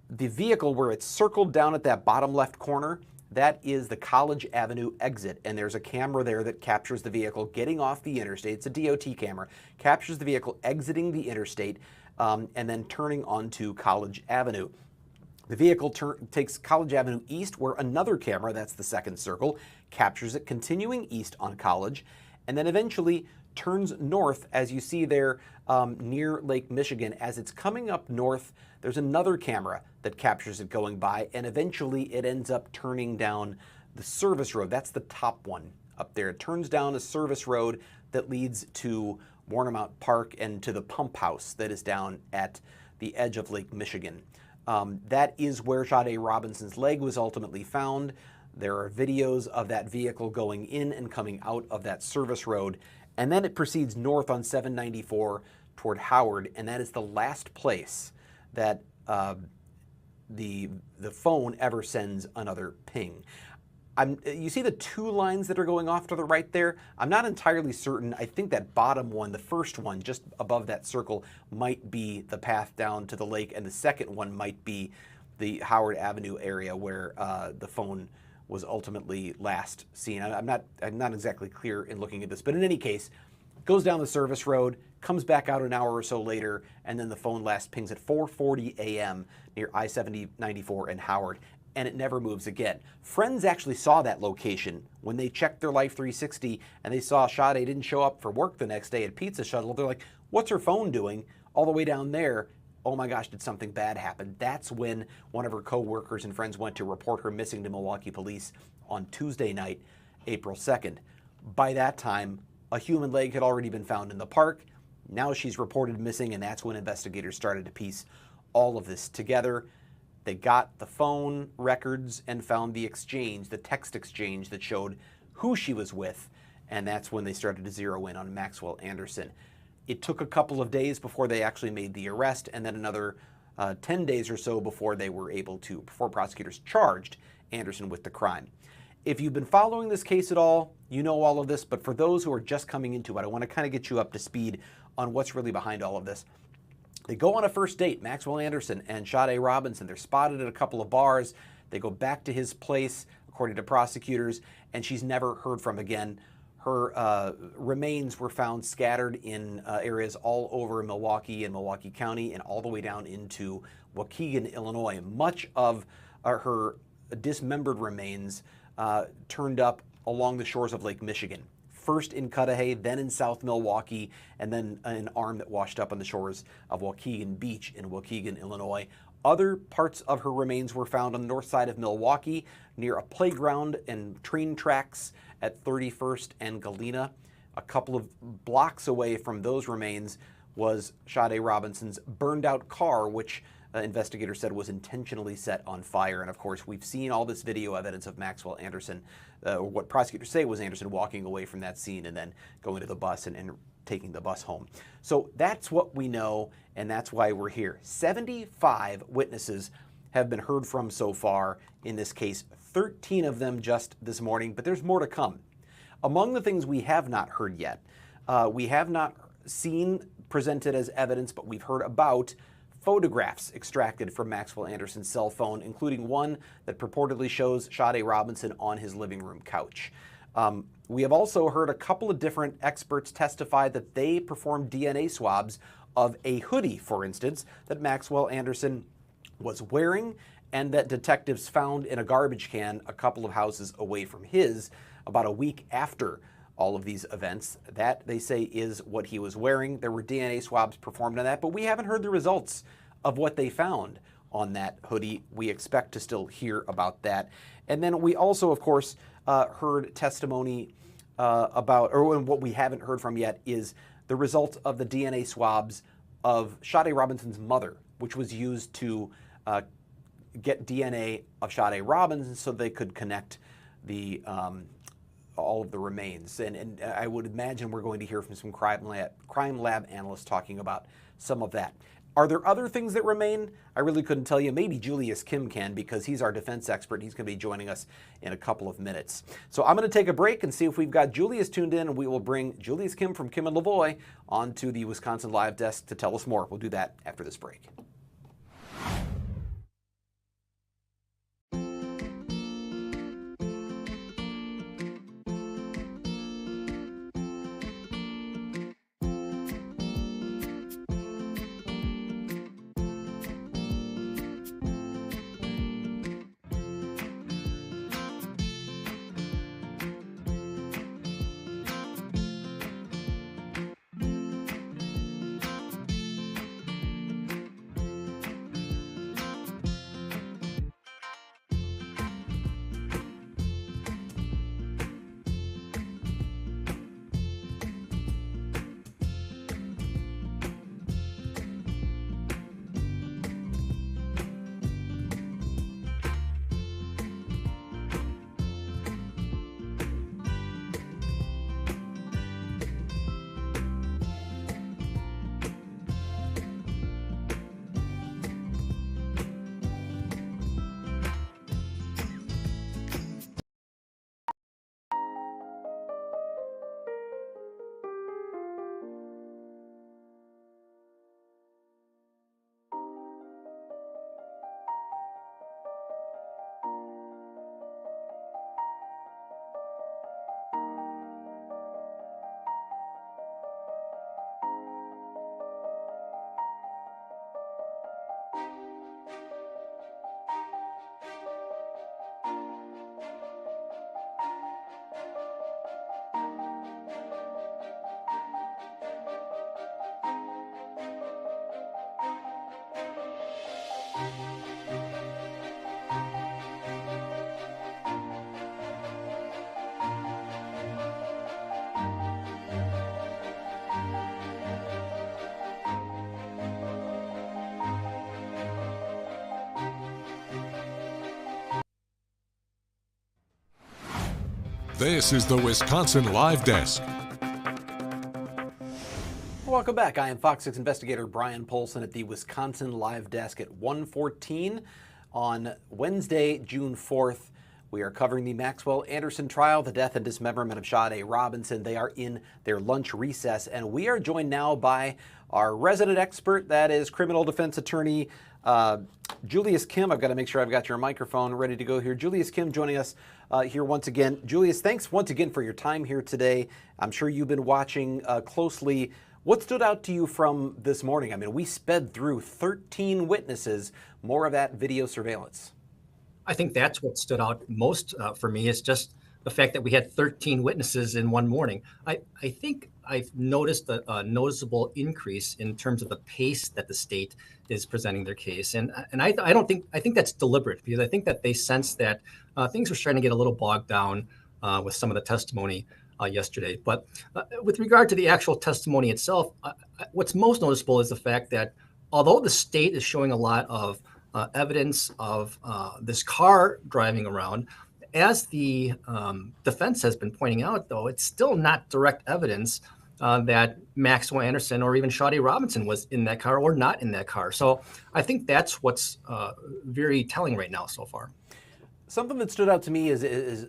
The vehicle where it's circled down at that bottom left corner, that is the College Avenue exit, and there's a camera there that captures the vehicle getting off the interstate. It's a DOT camera, captures the vehicle exiting the interstate and then turning onto College Avenue. The vehicle takes College Avenue east, where another camera, that's the second circle, captures it continuing east on College, and then eventually turns north, as you see there near Lake Michigan. As it's coming up north, there's another camera that captures it going by, and eventually it ends up turning down the service road. That's the top one up there. It turns down a service road that leads to Warnermount Park and to the pump house that is down at the edge of Lake Michigan. That is where Sade Robinson's leg was ultimately found. There are videos of that vehicle going in and coming out of that service road, and then it proceeds north on 794 toward Howard, and that is the last place that the phone ever sends another ping. You see the two lines that are going off to the right there? I'm not entirely certain. I think that bottom one, the first one just above that circle, might be the path down to the lake, and the second one might be the Howard Avenue area where the phone was ultimately last seen. I'm not exactly clear in looking at this, but in any case, goes down the service road, comes back out an hour or so later, and then the phone last pings at 4:40 a.m. near I-94 and Howard, and it never moves again. Friends actually saw that location when they checked their Life 360 and they saw Sade didn't show up for work the next day at Pizza Shuttle. They're like, what's her phone doing all the way down there? Oh my gosh, did something bad happen? That's when one of her co-workers and friends went to report her missing to Milwaukee police on Tuesday night, April 2nd. By that time, a human leg had already been found in the park. Now she's reported missing, and that's when investigators started to piece all of this together. They got the phone records and found the exchange, the text exchange that showed who she was with, and that's when they started to zero in on Maxwell Anderson. It took a couple of days before they actually made the arrest, and then another 10 days or so before prosecutors charged Anderson with the crime. If you've been following this case at all, you know all of this, but for those who are just coming into it, I want to kind of get you up to speed on what's really behind all of this. They go on a first date, Maxwell Anderson and Sade Robinson. They're spotted at a couple of bars. They go back to his place, according to prosecutors, and she's never heard from again. Her remains were found scattered in areas all over Milwaukee and Milwaukee County and all the way down into Waukegan, Illinois. Much of her dismembered remains turned up along the shores of Lake Michigan. First in Cudahy, then in South Milwaukee, and then an arm that washed up on the shores of Waukegan Beach in Waukegan, Illinois. Other parts of her remains were found on the north side of Milwaukee near a playground and train tracks at 31st and Galena. A couple of blocks away from those remains was Sade Robinson's burned out car, which investigators said was intentionally set on fire. And of course, we've seen all this video evidence of Maxwell Anderson, or what prosecutors say was Anderson, walking away from that scene and then going to the bus and taking the bus home. So that's what we know, and that's why we're here. 75 witnesses have been heard from so far in this case, 13 of them just this morning, but there's more to come. Among the things we have not heard yet, we have not seen presented as evidence, but we've heard about photographs extracted from Maxwell Anderson's cell phone, including one that purportedly shows Sade Robinson on his living room couch. We have also heard a couple of different experts testify that they performed DNA swabs of a hoodie, for instance, that Maxwell Anderson was wearing and that detectives found in a garbage can a couple of houses away from his about a week after all of these events. That, they say, is what he was wearing. There were DNA swabs performed on that, but we haven't heard the results of what they found on that hoodie. We expect to still hear about that. And then we also, of course, heard testimony about, or what we haven't heard from yet, is the result of the DNA swabs of Sade Robinson's mother, which was used to get DNA of Sade Robinson so they could connect the all of the remains. And I would imagine we're going to hear from some crime lab analysts talking about some of that. Are there other things that remain? I really couldn't tell you. Maybe Julius Kim can, because he's our defense expert. He's going to be joining us in a couple of minutes. So I'm going to take a break and see if we've got Julius tuned in, and we will bring Julius Kim from Kim and Lavoie onto the Wisconsin Live Desk to tell us more. We'll do that after this break. This is the Wisconsin Live Desk. Welcome back. I am Fox 6 investigator Brian Polson at the Wisconsin Live Desk at 1:14 on Wednesday, June 4th. We are covering the Maxwell Anderson trial, the death and dismemberment of Sade Robinson. They are in their lunch recess, and we are joined now by our resident expert, that is criminal defense attorney Julius Kim. I've got to make sure I've got your microphone ready to go here. Julius Kim joining us here once again. Julius, thanks once again for your time here today. I'm sure you've been watching closely. What stood out to you from this morning? I mean, we sped through 13 witnesses, more of that video surveillance. I think that's what stood out most for me is just the fact that we had 13 witnesses in one morning. I think I've noticed a noticeable increase in terms of the pace that the state is presenting their case. And I think that's deliberate, because I think that they sense that things were starting to get a little bogged down with some of the testimony yesterday. But with regard to the actual testimony itself, what's most noticeable is the fact that although the state is showing a lot of evidence of this car driving around, as the defense has been pointing out, though, it's still not direct evidence that Maxwell Anderson or even Sade Robinson was in that car or not in that car. So I think that's what's very telling right now so far. Something that stood out to me is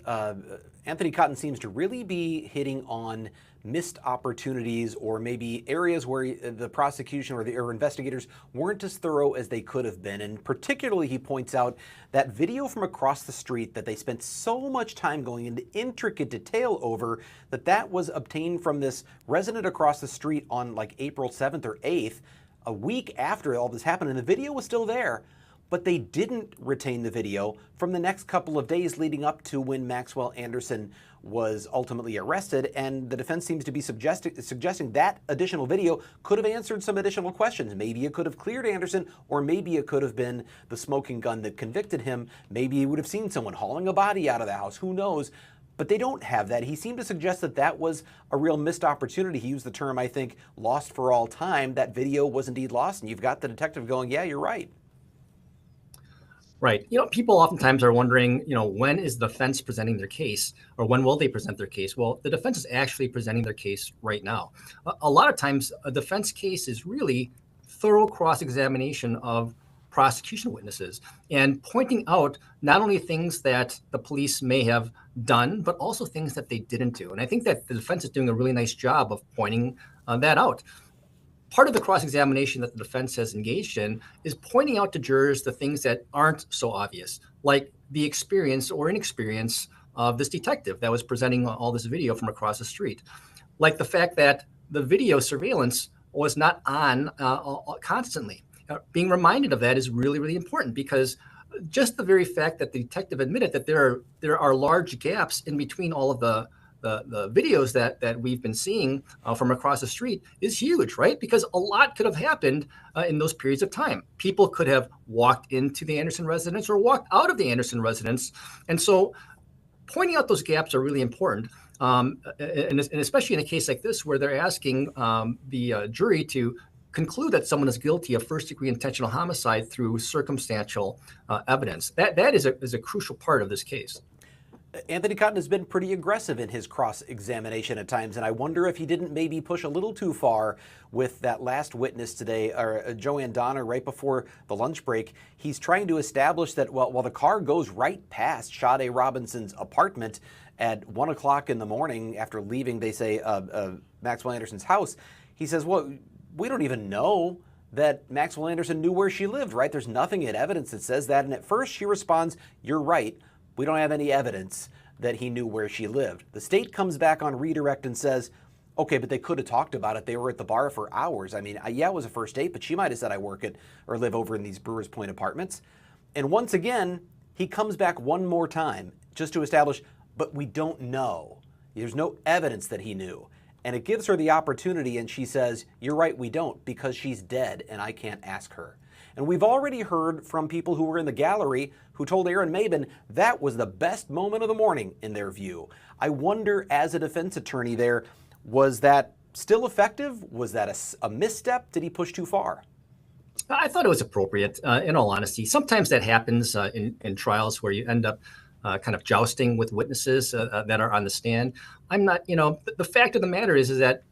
Anthony Cotton seems to really be hitting on missed opportunities, or maybe areas where the prosecution or investigators weren't as thorough as they could have been. And particularly, he points out that video from across the street that they spent so much time going into intricate detail over, that was obtained from this resident across the street on like April 7th or 8th, a week after all this happened, and the video was still there. But they didn't retain the video from the next couple of days leading up to when Maxwell Anderson was ultimately arrested. And the defense seems to be suggesting that additional video could have answered some additional questions. Maybe it could have cleared Anderson, or maybe it could have been the smoking gun that convicted him. Maybe he would have seen someone hauling a body out of the house. Who knows? But they don't have that. He seemed to suggest that was a real missed opportunity. He used the term, I think, lost for all time. That video was indeed lost. And you've got the detective going, yeah, you're right. Right. People oftentimes are wondering, when is the defense presenting their case, or when will they present their case? Well, the defense is actually presenting their case right now. A lot of times, a defense case is really thorough cross-examination of prosecution witnesses and pointing out not only things that the police may have done, but also things that they didn't do. And I think that the defense is doing a really nice job of pointing that out. Part of the cross-examination that the defense has engaged in is pointing out to jurors the things that aren't so obvious, like the experience or inexperience of this detective that was presenting all this video from across the street, like the fact that the video surveillance was not on constantly. Being reminded of that is really, really important, because just the very fact that the detective admitted that there are large gaps in between all of the videos that we've been seeing from across the street is huge, right? Because a lot could have happened in those periods of time. People could have walked into the Anderson residence or walked out of the Anderson residence. And so pointing out those gaps are really important. And especially in a case like this, where they're asking the jury to conclude that someone is guilty of first-degree intentional homicide through circumstantial evidence. That is a crucial part of this case. Anthony Cotton has been pretty aggressive in his cross-examination at times, and I wonder if he didn't maybe push a little too far with that last witness today, or Joanne Donner, right before the lunch break. He's trying to establish that, while the car goes right past Sade Robinson's apartment at 1 o'clock in the morning after leaving, they say, Maxwell Anderson's house, he says, well, we don't even know that Maxwell Anderson knew where she lived, right? There's nothing in evidence that says that. And at first she responds, you're right. We don't have any evidence that he knew where she lived. The state comes back on redirect and says, okay, but they could have talked about it. They were at the bar for hours. I mean, yeah, it was a first date, but she might have said I work at or live over in these Brewers Point apartments. And once again, he comes back one more time just to establish, but we don't know. There's no evidence that he knew. And it gives her the opportunity, and she says, you're right, we don't, because she's dead and I can't ask her. And we've already heard from people who were in the gallery who told Aaron Mabin that was the best moment of the morning in their view. I wonder, as a defense attorney there, was that still effective? Was that a misstep? Did he push too far? I thought it was appropriate, in all honesty. Sometimes that happens in trials where you end up kind of jousting with witnesses that are on the stand. I'm not, the fact of the matter is that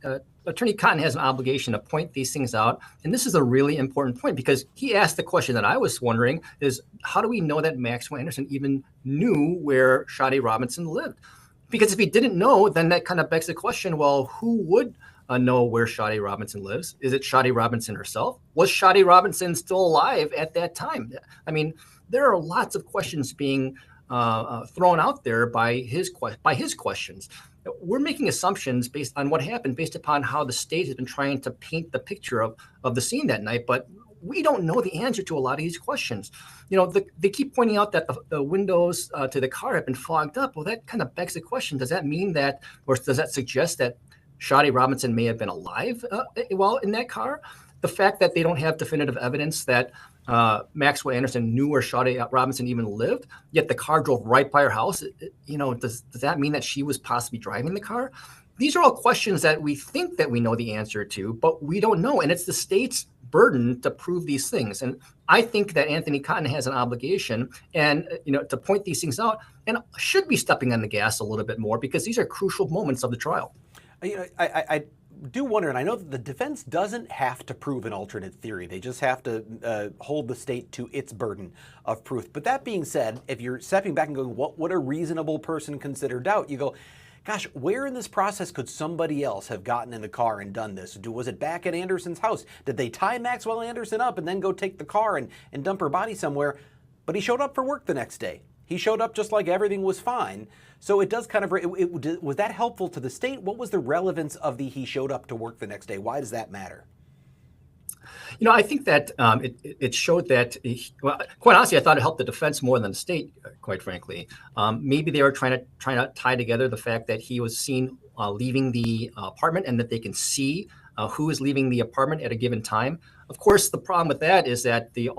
Attorney Cotton has an obligation to point these things out. And this is a really important point because he asked the question that I was wondering is, how do we know that Maxwell Anderson even knew where Sade Robinson lived? Because if he didn't know, then that kind of begs the question, well, who would know where Sade Robinson lives? Is it Sade Robinson herself? Was Sade Robinson still alive at that time? I mean, there are lots of questions being thrown out there by his questions. We're making assumptions based on what happened, based upon how the state has been trying to paint the picture of the scene that night. But we don't know the answer to a lot of these questions. They keep pointing out that the windows to the car have been fogged up. Well, that kind of begs the question: does that mean that, or does that suggest that Sade Robinson may have been alive while in that car? The fact that they don't have definitive evidence that Maxwell Anderson knew where Sade Robinson even lived, yet the car drove right by her house. Does that mean that she was possibly driving the car? These are all questions that we think that we know the answer to, but we don't know. And it's the state's burden to prove these things. And I think that Anthony Cotton has an obligation and, to point these things out and should be stepping on the gas a little bit more because these are crucial moments of the trial. I do wonder, and I know that the defense doesn't have to prove an alternate theory. They just have to hold the state to its burden of proof. But that being said, if you're stepping back and going, what would a reasonable person consider doubt? You go, gosh, where in this process could somebody else have gotten in the car and done this? Was it back at Anderson's house? Did they tie Maxwell Anderson up and then go take the car and dump her body somewhere? But he showed up for work the next day. He showed up just like everything was fine. So it does kind of, was that helpful to the state? What was the relevance of he showed up to work the next day? Why does that matter? I think that it showed that, quite honestly, I thought it helped the defense more than the state, quite frankly. Maybe they were trying to tie together the fact that he was seen leaving the apartment and that they can see who is leaving the apartment at a given time. Of course, the problem with that is that the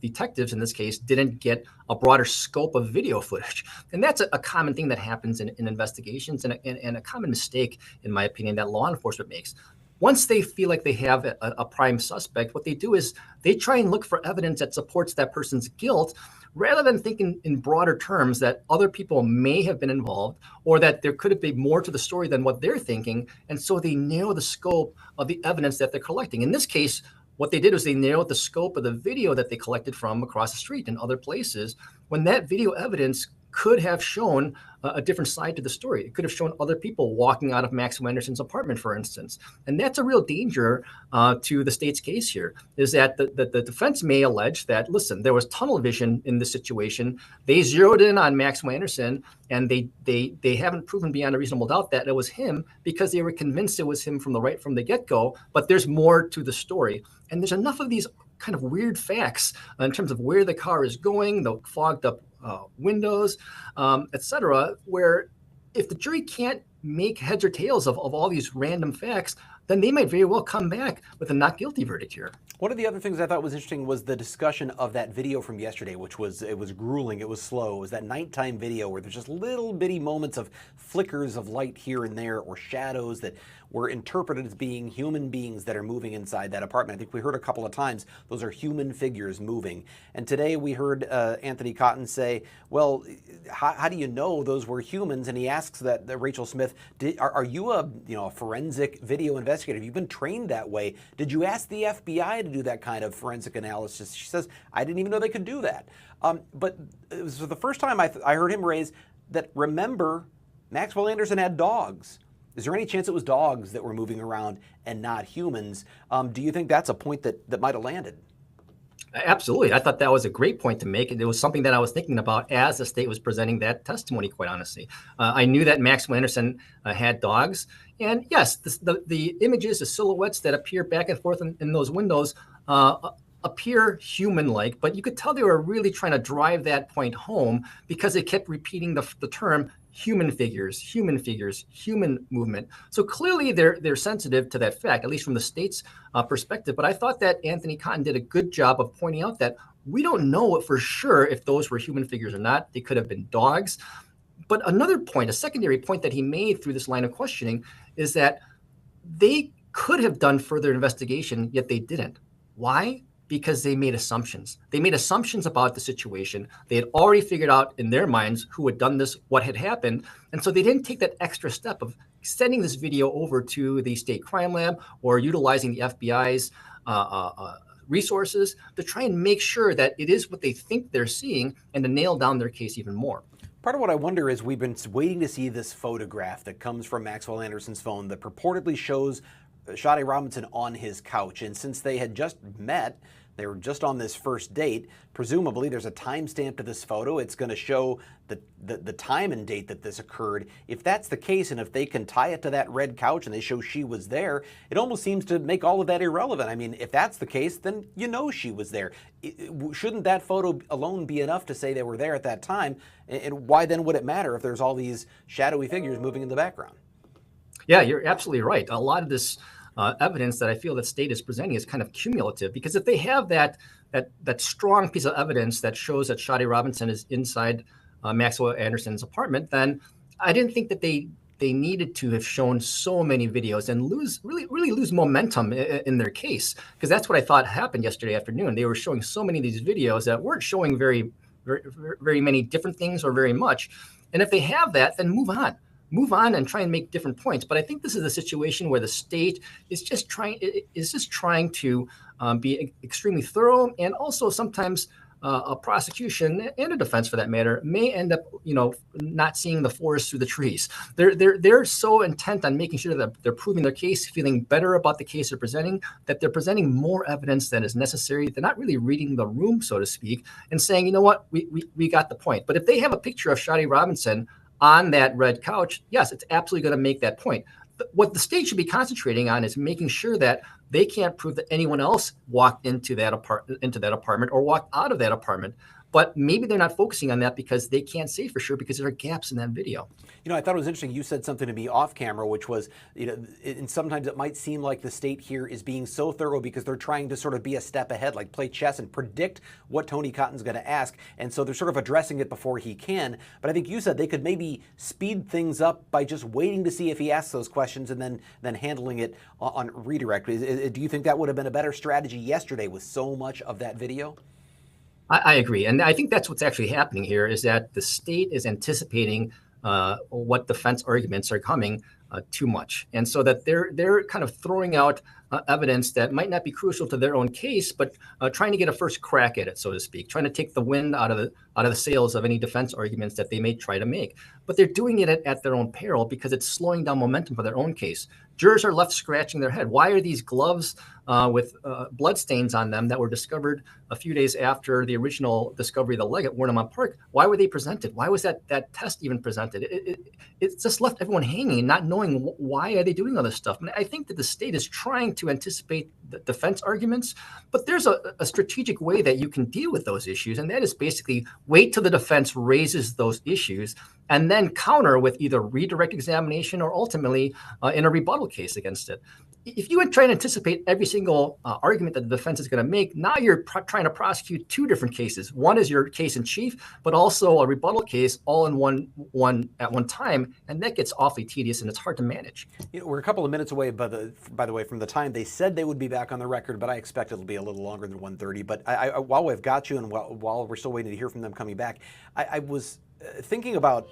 detectives in this case didn't get a broader scope of video footage. And that's a common thing that happens in investigations and a common mistake, in my opinion, that law enforcement makes. Once they feel like they have a prime suspect, what they do is they try and look for evidence that supports that person's guilt rather than thinking in broader terms that other people may have been involved or that there could have been more to the story than what they're thinking. And so they narrow the scope of the evidence that they're collecting. In this case, what they did was they narrowed the scope of the video that they collected from across the street and other places when that video evidence could have shown a different side to the story. It could have shown other people walking out of Maxwell Anderson's apartment, for instance. And that's a real danger to the state's case here, is that the defense may allege that, listen, there was tunnel vision in this situation. They zeroed in on Maxwell Anderson, and they haven't proven beyond a reasonable doubt that it was him because they were convinced it was him from the get-go. But there's more to the story. And there's enough of these kind of weird facts in terms of where the car is going, the fogged up windows, etc., where if the jury can't make heads or tails of all these random facts, then they might very well come back with a not guilty verdict here. One of the other things I thought was interesting was the discussion of that video from yesterday, which was, it was grueling, it was slow. It was that nighttime video where there's just little bitty moments of flickers of light here and there or shadows that were interpreted as being human beings that are moving inside that apartment. I think we heard a couple of times those are human figures moving. And today we heard Anthony Cotton say, well, how do you know those were humans? And he asks that Rachel Smith, are you a forensic video investigator? Have you been trained that way? Did you ask the FBI to do that kind of forensic analysis? She says, I didn't even know they could do that. But it was the first time I heard him raise that, remember, Maxwell Anderson had dogs. Is there any chance it was dogs that were moving around and not humans? Do you think that's a point that might have landed? Absolutely. I thought that was a great point to make. It was something that I was thinking about as the state was presenting that testimony, quite honestly. I knew that Maxwell Anderson had dogs. And yes, the images, the silhouettes that appear back and forth in those windows appear human-like, but you could tell they were really trying to drive that point home because they kept repeating the term human figures, human movement. So clearly they're sensitive to that fact, at least from the state's perspective. But I thought that Anthony Cotton did a good job of pointing out that we don't know for sure if those were human figures or not. They could have been dogs. But another point, a secondary point that he made through this line of questioning is that they could have done further investigation, yet they didn't. Why? because they made assumptions. They made assumptions about the situation. They had already figured out in their minds who had done this, what had happened. And so they didn't take that extra step of sending this video over to the state crime lab or utilizing the FBI's resources to try and make sure that it is what they think they're seeing and to nail down their case even more. Part of what I wonder is we've been waiting to see this photograph that comes from Maxwell Anderson's phone that purportedly shows Sade Robinson on his couch. And since they had just met, they were just on this first date, presumably there's a timestamp to this photo. It's going to show the time and date that this occurred. If that's the case, and if they can tie it to that red couch and they show she was there, it almost seems to make all of that irrelevant. I mean, if that's the case, then you know she was there. Shouldn't that photo alone be enough to say they were there at that time? And why then would it matter if there's all these shadowy figures moving in the background? Yeah, you're absolutely right. A lot of this evidence that I feel that state is presenting is kind of cumulative, because if they have that strong piece of evidence that shows that Sade Robinson is inside Maxwell Anderson's apartment, then I didn't think that they needed to have shown so many videos and really lose momentum in their case, because that's what I thought happened yesterday afternoon. They were showing so many of these videos that weren't showing very many different things or very much. And if they have that, then move on and try and make different points. But I think this is a situation where the state is just trying to be extremely thorough, and also sometimes a prosecution and a defense, for that matter, may end up, not seeing the forest through the trees. They're so intent on making sure that they're proving their case, feeling better about the case they're presenting, that they're presenting more evidence than is necessary. They're not really reading the room, so to speak, and saying, you know what, we got the point. But if they have a picture of Sade Robinson on that red couch, yes, it's absolutely going to make that point. What the state should be concentrating on is making sure that they can't prove that anyone else walked into that apartment or walked out of that apartment. But maybe they're not focusing on that because they can't say for sure, because there are gaps in that video. I thought it was interesting. You said something to me off camera, which was, and sometimes it might seem like the state here is being so thorough because they're trying to sort of be a step ahead, like play chess and predict what Tony Cotton's going to ask. And so they're sort of addressing it before he can. But I think you said they could maybe speed things up by just waiting to see if he asks those questions and then handling it on redirect. Do you think that would have been a better strategy yesterday with so much of that video? I agree. And I think that's what's actually happening here, is that the state is anticipating what defense arguments are coming too much. And so that they're kind of throwing out evidence that might not be crucial to their own case, but trying to get a first crack at it, so to speak, trying to take the wind out of the sails of any defense arguments that they may try to make. But they're doing it at their own peril, because it's slowing down momentum for their own case. Jurors are left scratching their head. Why are these gloves with blood stains on them that were discovered a few days after the original discovery of the leg at Warnemont Park? Why were they presented? Why was that test even presented? It's just left everyone hanging, not knowing why are they doing all this stuff. And I think that the state is trying to anticipate the defense arguments, but there's a strategic way that you can deal with those issues, and that is basically wait till the defense raises those issues and then counter with either redirect examination or ultimately in a rebuttal case against it. If you would try and anticipate every single argument that the defense is going to make, now you're trying to prosecute two different cases. One is your case in chief, but also a rebuttal case all in one at one time, and that gets awfully tedious and it's hard to manage. We're a couple of minutes away, by the way, from the time they said they would be back on the record, but I expect it'll be a little longer than 1:30. But while we've got you, and while we're still waiting to hear from them coming back, I was thinking about,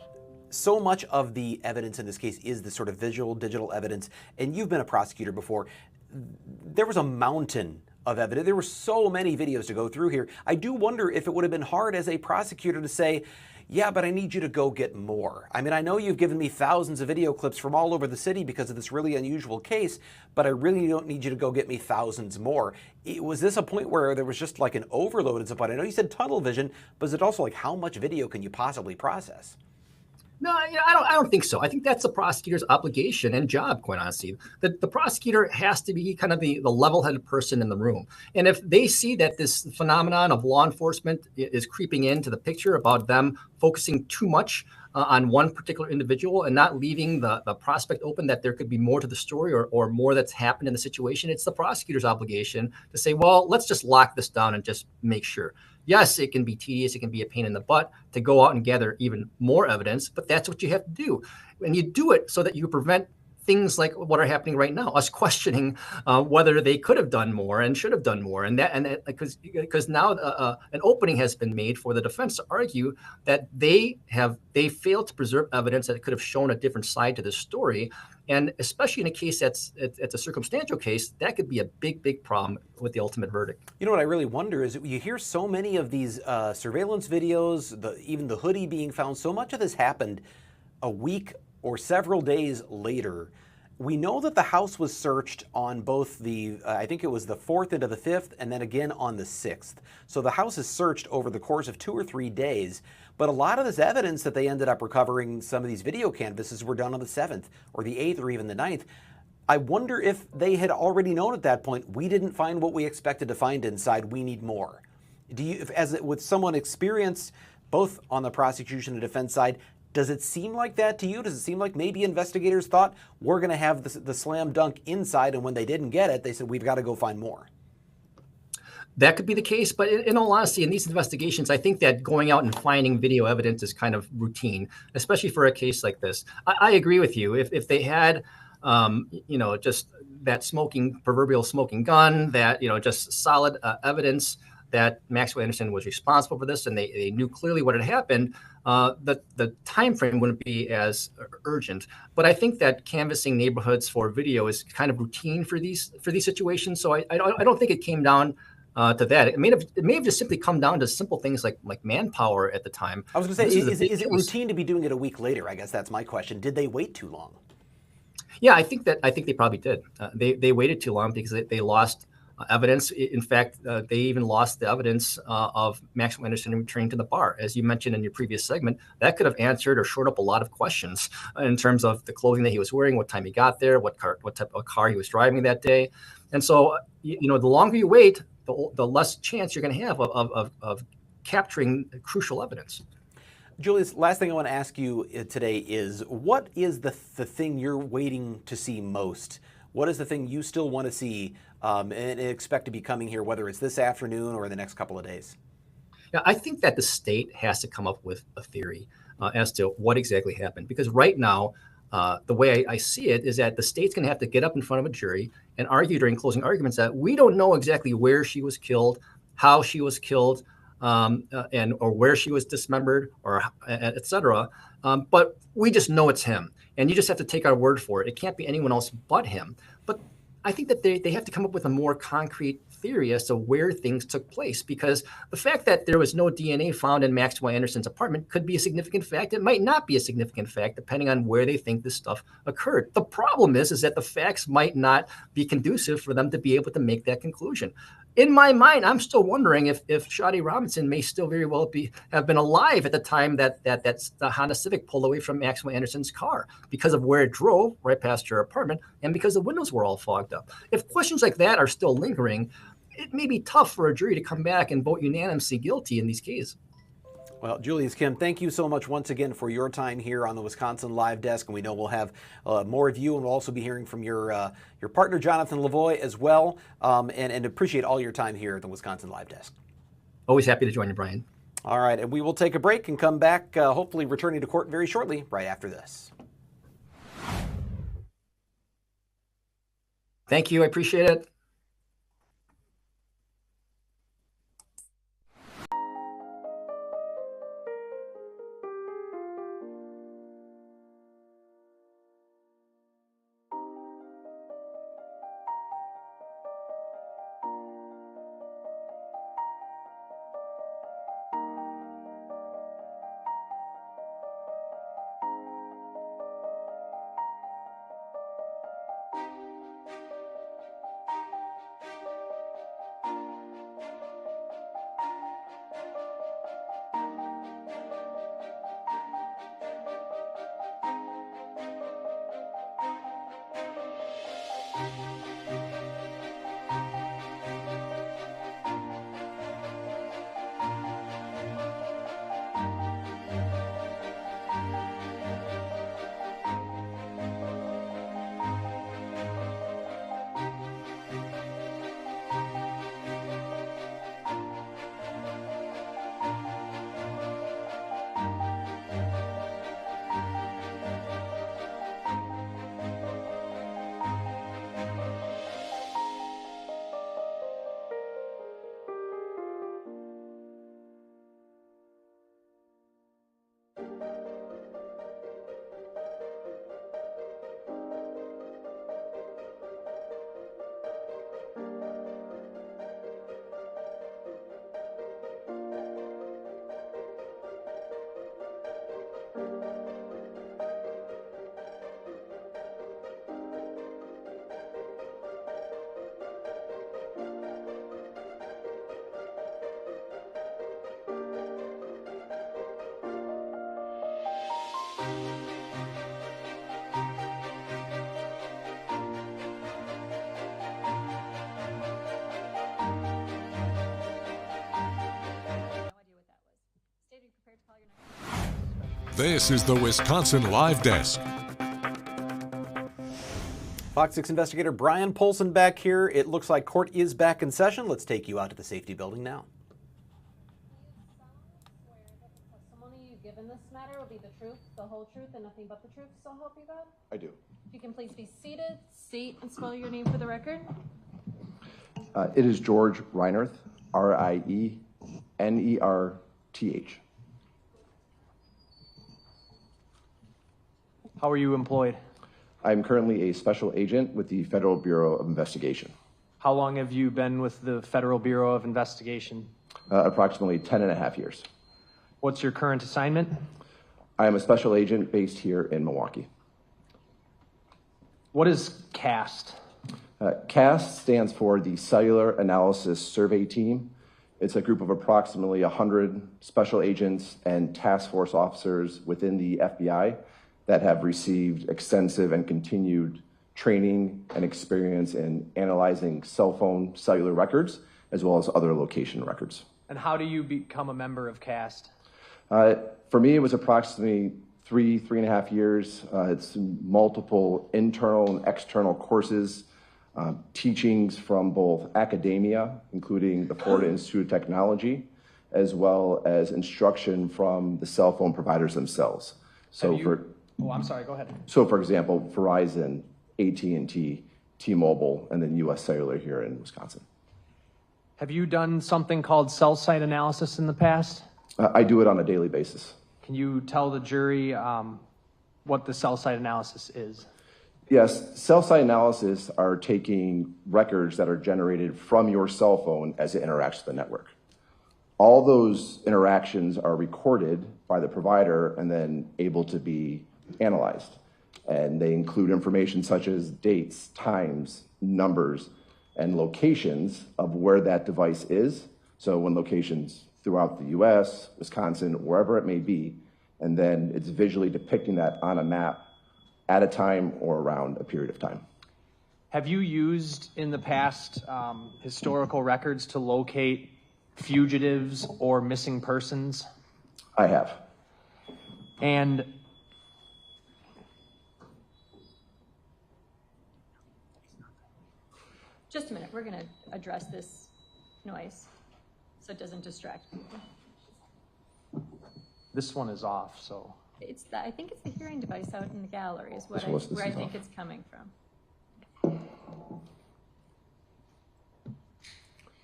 so much of the evidence in this case is the sort of visual, digital evidence, and you've been a prosecutor before. There was a mountain of evidence. There were so many videos to go through here. I do wonder if it would have been hard as a prosecutor to say, yeah, but I need you to go get more. I mean, I know you've given me thousands of video clips from all over the city because of this really unusual case, but I really don't need you to go get me thousands more. Was this a point where there was just like an overload at some point? I know you said tunnel vision, but is it also like how much video can you possibly process? No, I don't think so. I think that's the prosecutor's obligation and job, quite honestly. The prosecutor has to be kind of the level-headed person in the room. And if they see that this phenomenon of law enforcement is creeping into the picture about them focusing too much on one particular individual and not leaving the prospect open that there could be more to the story or more that's happened in the situation, it's the prosecutor's obligation to say, well, let's just lock this down and just make sure. Yes, it can be tedious. It can be a pain in the butt to go out and gather even more evidence, but that's what you have to do. And you do it so that you prevent things like what are happening right now, us questioning whether they could have done more and should have done more, and because now an opening has been made for the defense to argue that they failed to preserve evidence that could have shown a different side to the story, and especially in a case that's a circumstantial case, that could be a big problem with the ultimate verdict. You know what I really wonder is you hear so many of these surveillance videos, even the hoodie being found. So much of this happened a week or several days later. We know that the house was searched on both the, I think it was the 4th into the 5th, and then again on the 6th. So the house is searched over the course of 2 or 3 days. But a lot of this evidence that they ended up recovering, some of these video canvases, were done on the 7th or the 8th or even the 9th. I wonder if they had already known at that point, we didn't find what we expected to find inside, we need more. Do you, with someone experienced both on the prosecution and defense side, does it seem like that to you? Does it seem like maybe investigators thought we're going to have the slam dunk inside, and when they didn't get it, they said we've got to go find more? That could be the case, but in all honesty, in these investigations, I think that going out and finding video evidence is kind of routine, especially for a case like this. I agree with you. If they had, just that proverbial smoking gun, that just solid evidence that Maxwell Anderson was responsible for this, and they knew clearly what had happened, the time frame wouldn't be as urgent. But I think that canvassing neighborhoods for video is kind of routine for these situations. So I don't think it came down to that. It may have just simply come down to simple things like manpower at the time. I was going to say, is it routine to be doing it a week later? I guess that's my question. Did they wait too long? Yeah, I think they probably did. They waited too long because they lost evidence. In fact, they even lost the evidence of Maxwell Anderson returning to the bar. As you mentioned in your previous segment, that could have answered or shored up a lot of questions in terms of the clothing that he was wearing, what time he got there, what type of car he was driving that day. And so, the longer you wait, the less chance you're going to have of capturing crucial evidence. Julius, last thing I want to ask you today is, what is the thing you're waiting to see most? What is the thing you still want to see and expect to be coming here, whether it's this afternoon or in the next couple of days? Yeah, I think that the state has to come up with a theory as to what exactly happened. Because right now, the way I see it is that the state's going to have to get up in front of a jury and argue during closing arguments that we don't know exactly where she was killed, how she was killed, or where she was dismembered, or et cetera. But we just know it's him. And you just have to take our word for it. It can't be anyone else but him. But I think that they have to come up with a more concrete theory as to where things took place, because the fact that there was no DNA found in Maxwell Anderson's apartment could be a significant fact. It might not be a significant fact, depending on where they think this stuff occurred. The problem is that the facts might not be conducive for them to be able to make that conclusion. In my mind, I'm still wondering if Shadi Robinson may still very well have been alive at the time that the Honda Civic pulled away from Maxwell Anderson's car, because of where it drove right past her apartment and because the windows were all fogged up. If questions like that are still lingering, it may be tough for a jury to come back and vote unanimously guilty in these cases. Well, Julius Kim, thank you so much once again for your time here on the Wisconsin Live Desk, and we know we'll have more of you, and we'll also be hearing from your partner, Jonathan Lavoie, as well, and appreciate all your time here at the Wisconsin Live Desk. Always happy to join you, Brian. All right, and we will take a break and come back, hopefully returning to court very shortly, right after this. Thank you. I appreciate it. This is the Wisconsin Live Desk. Fox 6 investigator Brian Polson back here. It looks like court is back in session. Let's take you out to the safety building now. The testimony you give in this matter will be the truth, the whole truth, and nothing but the truth, so help you God? I do. If you can please be seated, seat, and spell your name for the record. It is George Reinerth, Rienerth. How are you employed? I'm currently a special agent with the Federal Bureau of Investigation. How long have you been with the Federal Bureau of Investigation? Approximately 10.5 years. What's your current assignment? I am a special agent based here in Milwaukee. What is CAST? CAST stands for the Cellular Analysis Survey Team. It's a group of approximately 100 special agents and task force officers within the FBI that have received extensive and continued training and experience in analyzing cell phone cellular records, as well as other location records. And how do you become a member of CAST? For me, it was approximately 3.5 years. It's multiple internal and external courses, teachings from both academia, including the Florida Institute of Technology, as well as instruction from the cell phone providers themselves. I'm sorry, go ahead. So for example, Verizon, AT&T, T-Mobile, and then US Cellular here in Wisconsin. Have you done something called cell site analysis in the past? I do it on a daily basis. Can you tell the jury what the cell site analysis is? Yes, cell site analysis are taking records that are generated from your cell phone as it interacts with the network. All those interactions are recorded by the provider and then able to be analyzed. And they include information such as dates, times, numbers, and locations of where that device is. So when locations throughout the US, Wisconsin, wherever it may be, and then it's visually depicting that on a map at a time or around a period of time. Have you used in the past historical records to locate fugitives or missing persons? I have. And Just a minute, we're gonna address this noise so it doesn't distract people. this one is off, so. I think it's the hearing device out in the gallery is where I think it's coming from.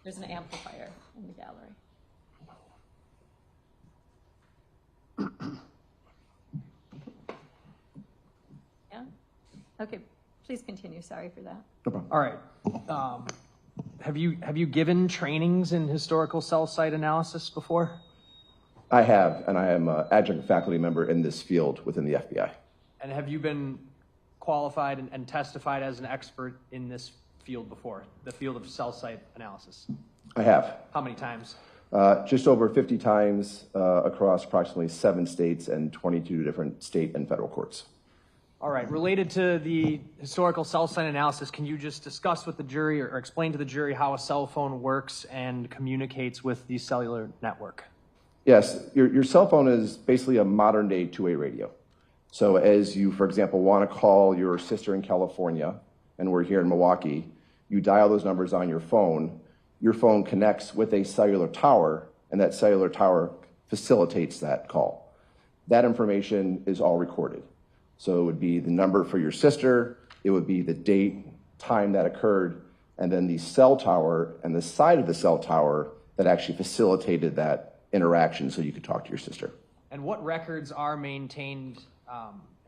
There's an amplifier in the gallery. Yeah? Okay, please continue, sorry for that. No problem. All right. Have you given trainings in historical cell site analysis before? I have, and I am an adjunct faculty member in this field within the FBI. And have you been qualified and testified as an expert in this field before, the field of cell site analysis? I have. How many times? Just over 50 times across approximately 7 states and 22 different state and federal courts. All right. Related to the historical cell site analysis, can you just discuss with the jury or explain to the jury how a cell phone works and communicates with the cellular network? Yes, your cell phone is basically a modern day two-way radio. So as you, for example, want to call your sister in California, and we're here in Milwaukee, you dial those numbers on your phone connects with a cellular tower, and that cellular tower facilitates that call. That information is all recorded. So it would be the number for your sister, it would be the date, time that occurred, and then the cell tower and the side of the cell tower that actually facilitated that interaction so you could talk to your sister. And what records are maintained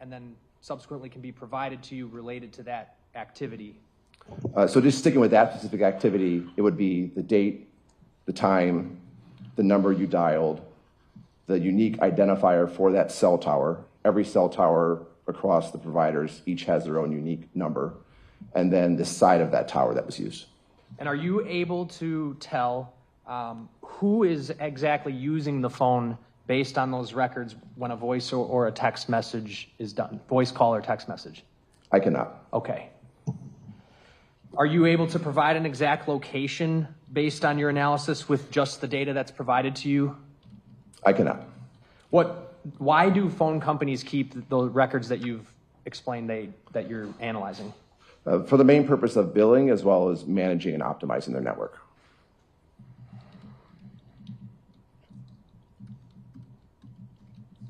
and then subsequently can be provided to you related to that activity? So just sticking with that specific activity, it would be the date, the time, the number you dialed, the unique identifier for that cell tower. Every cell tower across the providers each has their own unique number, and then the side of that tower that was used. And are you able to tell who is exactly using the phone based on those records when a voice or a text message is done, voice call or text message? I cannot. Okay. Are you able to provide an exact location based on your analysis with just the data that's provided to you? I cannot. What why do phone companies keep the records that you've explained that you're analyzing? For the main purpose of billing as well as managing and optimizing their network.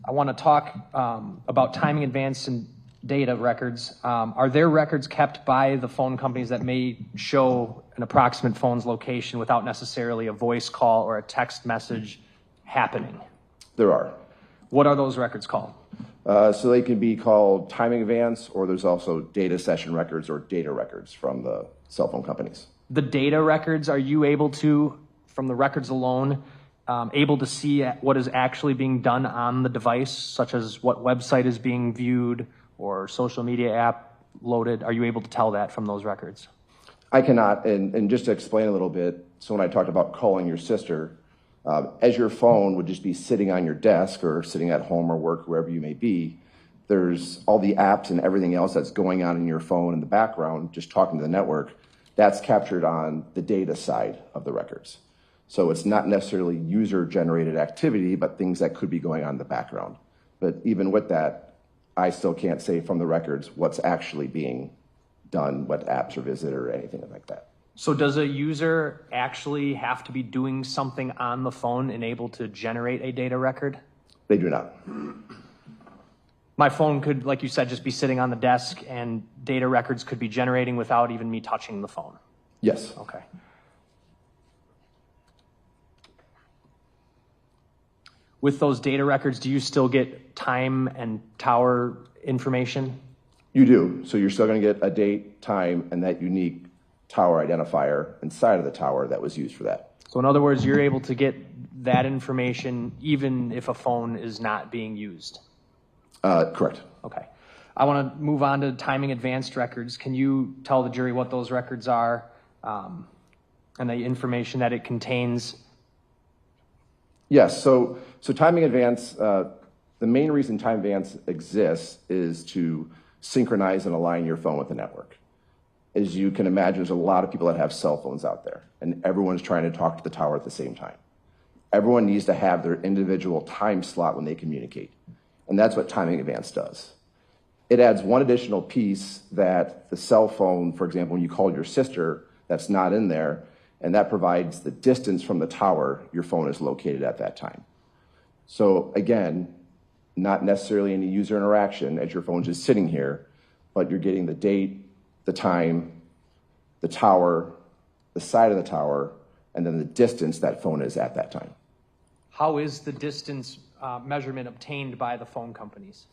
I want to talk about timing advanced and data records. Are there records kept by the phone companies that may show an approximate phone's location without necessarily a voice call or a text message happening? There are. What are those records called? So they can be called timing advance, or there's also data session records or data records from the cell phone companies. The data records, are you able to, from the records alone, able to see what is actually being done on the device, such as what website is being viewed or social media app loaded? Are you able to tell that from those records? I cannot, and just to explain a little bit, so when I talked about calling your sister, as your phone would just be sitting on your desk or sitting at home or work, wherever you may be, there's all the apps and everything else that's going on in your phone in the background, just talking to the network, that's captured on the data side of the records. So it's not necessarily user-generated activity, but things that could be going on in the background. But even with that, I still can't say from the records what's actually being done, what apps are visited or anything like that. So does a user actually have to be doing something on the phone and able to generate a data record? They do not. My phone could, like you said, just be sitting on the desk and data records could be generating without even me touching the phone? Yes. Okay. With those data records, do you still get time and tower information? You do. So you're still going to get a date, time, and that unique tower identifier inside of the tower that was used for that. So in other words, you're able to get that information even if a phone is not being used? Correct. Okay. I want to move on to timing advanced records. Can you tell the jury what those records are and the information that it contains? Yes. So timing advance, the main reason time advance exists is to synchronize and align your phone with the network. As you can imagine, there's a lot of people that have cell phones out there, and everyone's trying to talk to the tower at the same time. Everyone needs to have their individual time slot when they communicate, and that's what timing advance does. It adds one additional piece that the cell phone, for example, when you call your sister, that's not in there, and that provides the distance from the tower your phone is located at that time. So again, not necessarily any user interaction as your phone's just sitting here, but you're getting the date, the time, the tower, the side of the tower, and then the distance that phone is at that time. How is the distance measurement obtained by the phone companies?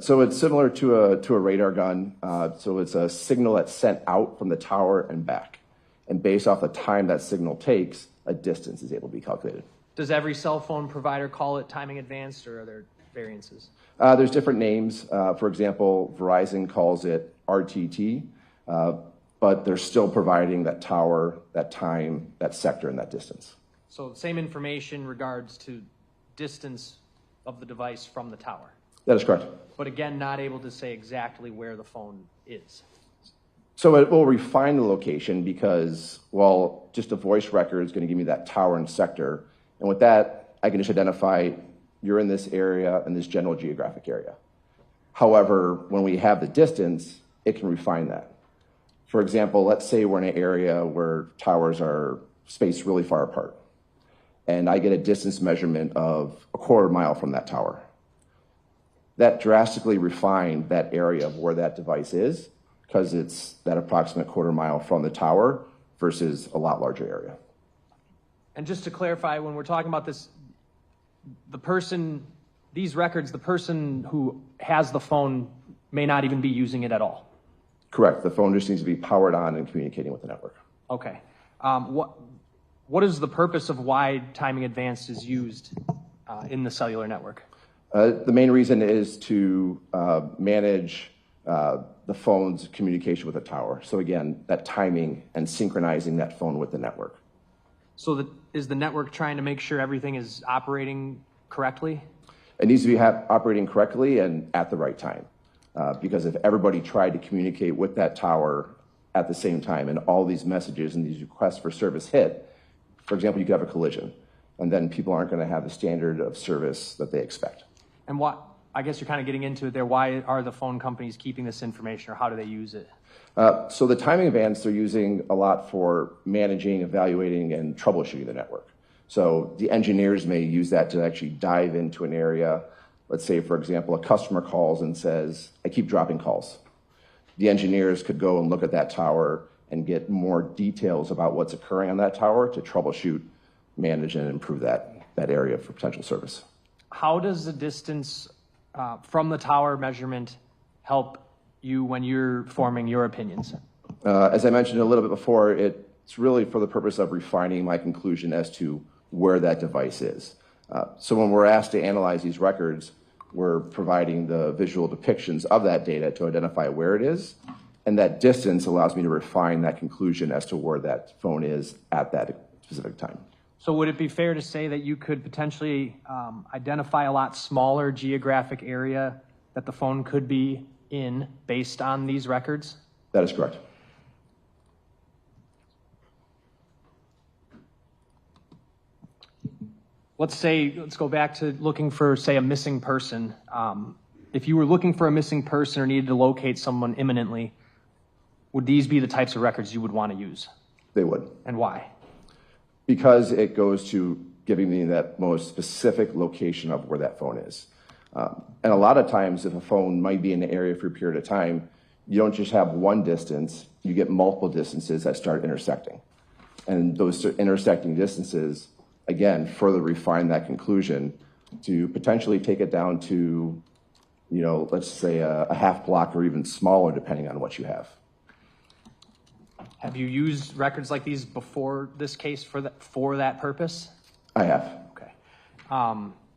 So it's similar to a radar gun. So it's a signal that's sent out from the tower and back. And based off the time that signal takes, a distance is able to be calculated. Does every cell phone provider call it timing advanced, or are there variances? There's different names. For example, Verizon calls it RTT, but they're still providing that tower, that time, that sector, and that distance. So same information in regards to distance of the device from the tower? That is correct. But again, not able to say exactly where the phone is. So it will refine the location because, well, just a voice record is going to give me that tower and sector. And with that, I can just identify you're in this area, in this general geographic area. However, when we have the distance, it can refine that. For example, let's say we're in an area where towers are spaced really far apart, and I get a distance measurement of a quarter mile from that tower. That drastically refined that area of where that device is because it's that approximate quarter mile from the tower versus a lot larger area. And just to clarify, when we're talking about this, these records, the person who has the phone may not even be using it at all. Correct. The phone just needs to be powered on and communicating with the network. Okay. What is the purpose of why timing advanced is used in the cellular network? The main reason is to manage the phone's communication with the tower. So again, that timing and synchronizing that phone with the network. So is the network trying to make sure everything is operating correctly? It needs to be operating correctly and at the right time. Because if everybody tried to communicate with that tower at the same time and all these messages and these requests for service hit, for example, you could have a collision, and then people aren't going to have the standard of service that they expect. And what, I guess you're kind of getting into it there, why are the phone companies keeping this information, or how do they use it? So the timing events they're using a lot for managing, evaluating, and troubleshooting the network. So the engineers may use that to actually dive into an area. Let's say, for example, a customer calls and says, I keep dropping calls. The engineers could go and look at that tower and get more details about what's occurring on that tower to troubleshoot, manage, and improve that area for potential service. How does the distance from the tower measurement help you when you're forming your opinions? As I mentioned a little bit before, it's really for the purpose of refining my conclusion as to where that device is. So when we're asked to analyze these records, we're providing the visual depictions of that data to identify where it is, and that distance allows me to refine that conclusion as to where that phone is at that specific time. So would it be fair to say that you could potentially identify a lot smaller geographic area that the phone could be in based on these records? That is correct. Let's go back to looking for, say, a missing person. If you were looking for a missing person or needed to locate someone imminently, would these be the types of records you would want to use? They would. And why? Because it goes to giving me that most specific location of where that phone is. And a lot of times, if a phone might be in the area for a period of time, you don't just have one distance, you get multiple distances that start intersecting. And those intersecting distances, again, further refine that conclusion to potentially take it down to, let's say a half block or even smaller, depending on what you have. Have you used records like these before this case for that purpose? I have. Okay.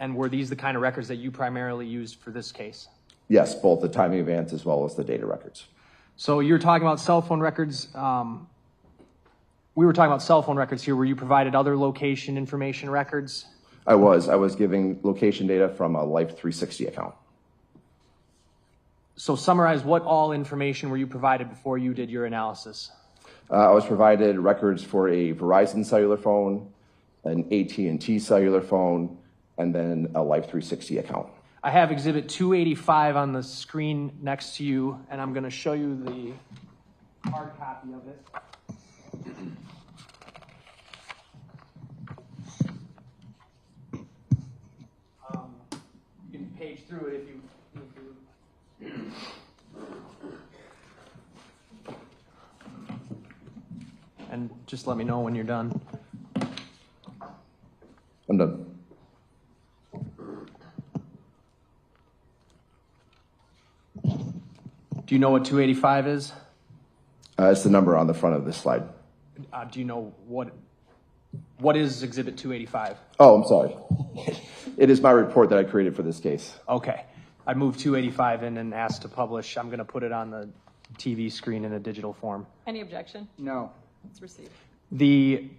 And were these the kind of records that you primarily used for this case? Yes, both the timing events as well as the data records. So you're talking about cell phone records. We were talking about cell phone records here, where you provided other location information records? I was giving location data from a Life 360 account. So summarize, what all information were you provided before you did your analysis? I was provided records for a Verizon cellular phone, an AT&T cellular phone, and then a Life 360 account. I have Exhibit 285 on the screen next to you, and I'm going to show you the hard copy of it. You can page through it if you need to. And just let me know when you're done. I'm done. Do you know what 285 is? It's the number on the front of this slide. Do you know what is Exhibit 285? Oh, I'm sorry. It is my report that I created for this case. Okay. I moved 285 in and asked to publish. I'm going to put it on the TV screen in a digital form. Any objection? No. It's received. The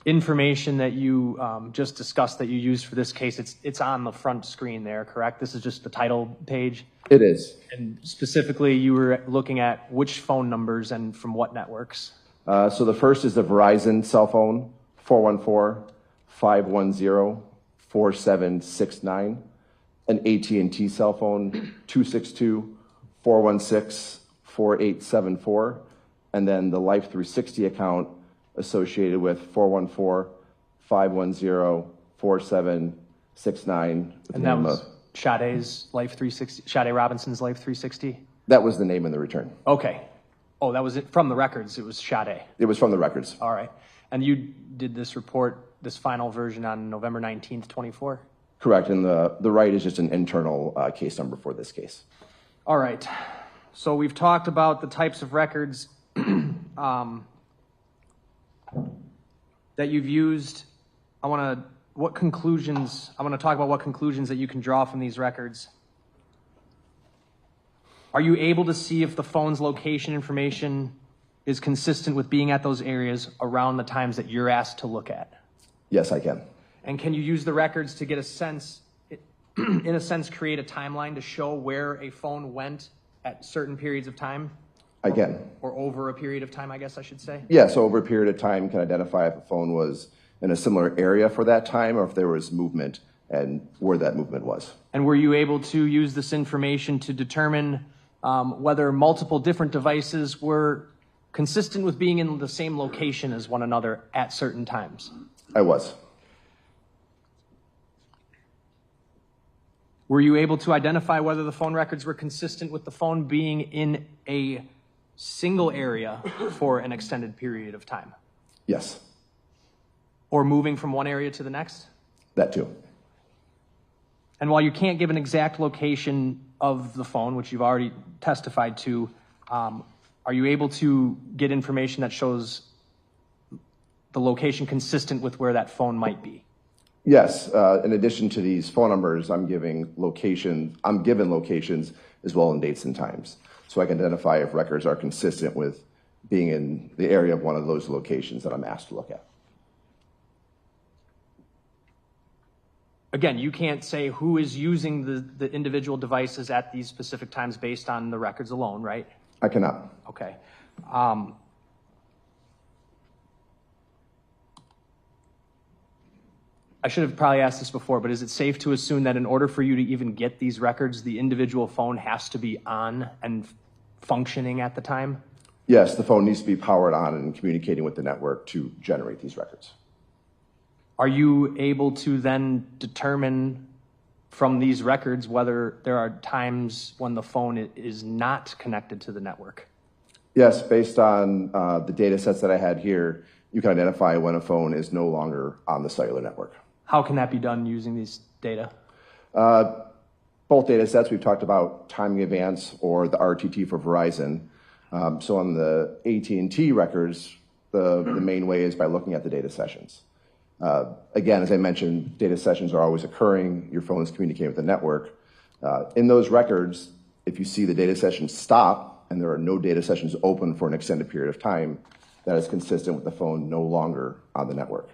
information that you just discussed that you used for this case, it's on the front screen there, correct? This is just the title page? It is. And specifically, you were looking at which phone numbers and from what networks? So the first is the Verizon cell phone, 414-510-4769. An AT&T cell phone, 262-416-4874. And then the Life 360 account associated with 414-510-4769. And that was Sade's Life 360, Sade Robinson's Life 360? That was the name in the return. Okay. Oh, that was it from the records. It was Sade. It was from the records. All right. And you did this report, this final version, on November 19th, 24? Correct. And the right is just an internal case number for this case. All right. So we've talked about the types of records that you've used. I want to talk about what conclusions that you can draw from these records. Are you able to see if the phone's location information is consistent with being at those areas around the times that you're asked to look at? Yes, I can. And can you use the records to get a sense, in a sense, create a timeline to show where a phone went at certain periods of time? I can. Or over a period of time, I guess I should say? Yeah, so over a period of time, can identify if a phone was in a similar area for that time or if there was movement and where that movement was. And were you able to use this information to determine whether multiple different devices were consistent with being in the same location as one another at certain times? I was. Were you able to identify whether the phone records were consistent with the phone being in a single area for an extended period of time? Yes. Or moving from one area to the next? That too. And while you can't give an exact location of the phone, which you've already testified to, are you able to get information that shows the location consistent with where that phone might be? Yes. In addition to these phone numbers, I'm given locations as well in dates and times, so I can identify if records are consistent with being in the area of one of those locations that I'm asked to look at. Again, you can't say who is using the individual devices at these specific times based on the records alone, right? I cannot. Okay. I should have probably asked this before, but is it safe to assume that in order for you to even get these records, the individual phone has to be on and functioning at the time? Yes, the phone needs to be powered on and communicating with the network to generate these records. Are you able to then determine from these records whether there are times when the phone is not connected to the network? Yes, based on the data sets that I had here, you can identify when a phone is no longer on the cellular network. How can that be done using these data? Both data sets, we've talked about timing advance or the RTT for Verizon. So on the AT&T records, the main way is by looking at the data sessions. Again, as I mentioned, data sessions are always occurring. Your phone is communicating with the network. In those records, if you see the data sessions stop and there are no data sessions open for an extended period of time, that is consistent with the phone no longer on the network.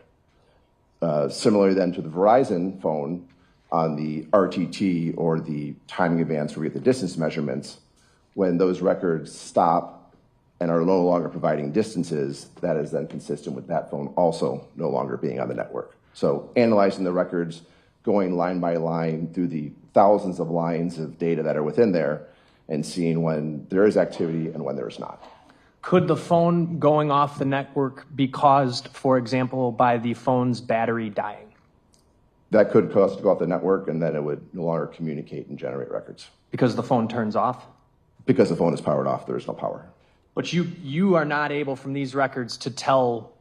Similarly then to the Verizon phone, on the RTT or the timing advance where we get the distance measurements, when those records stop and are no longer providing distances, that is then consistent with that phone also no longer being on the network. So analyzing the records, going line by line through the thousands of lines of data that are within there and seeing when there is activity and when there is not. Could the phone going off the network be caused, for example, by the phone's battery dying? That could cause it to go off the network, and then it would no longer communicate and generate records. Because the phone turns off? Because the phone is powered off, there is no power. But you are not able from these records to tell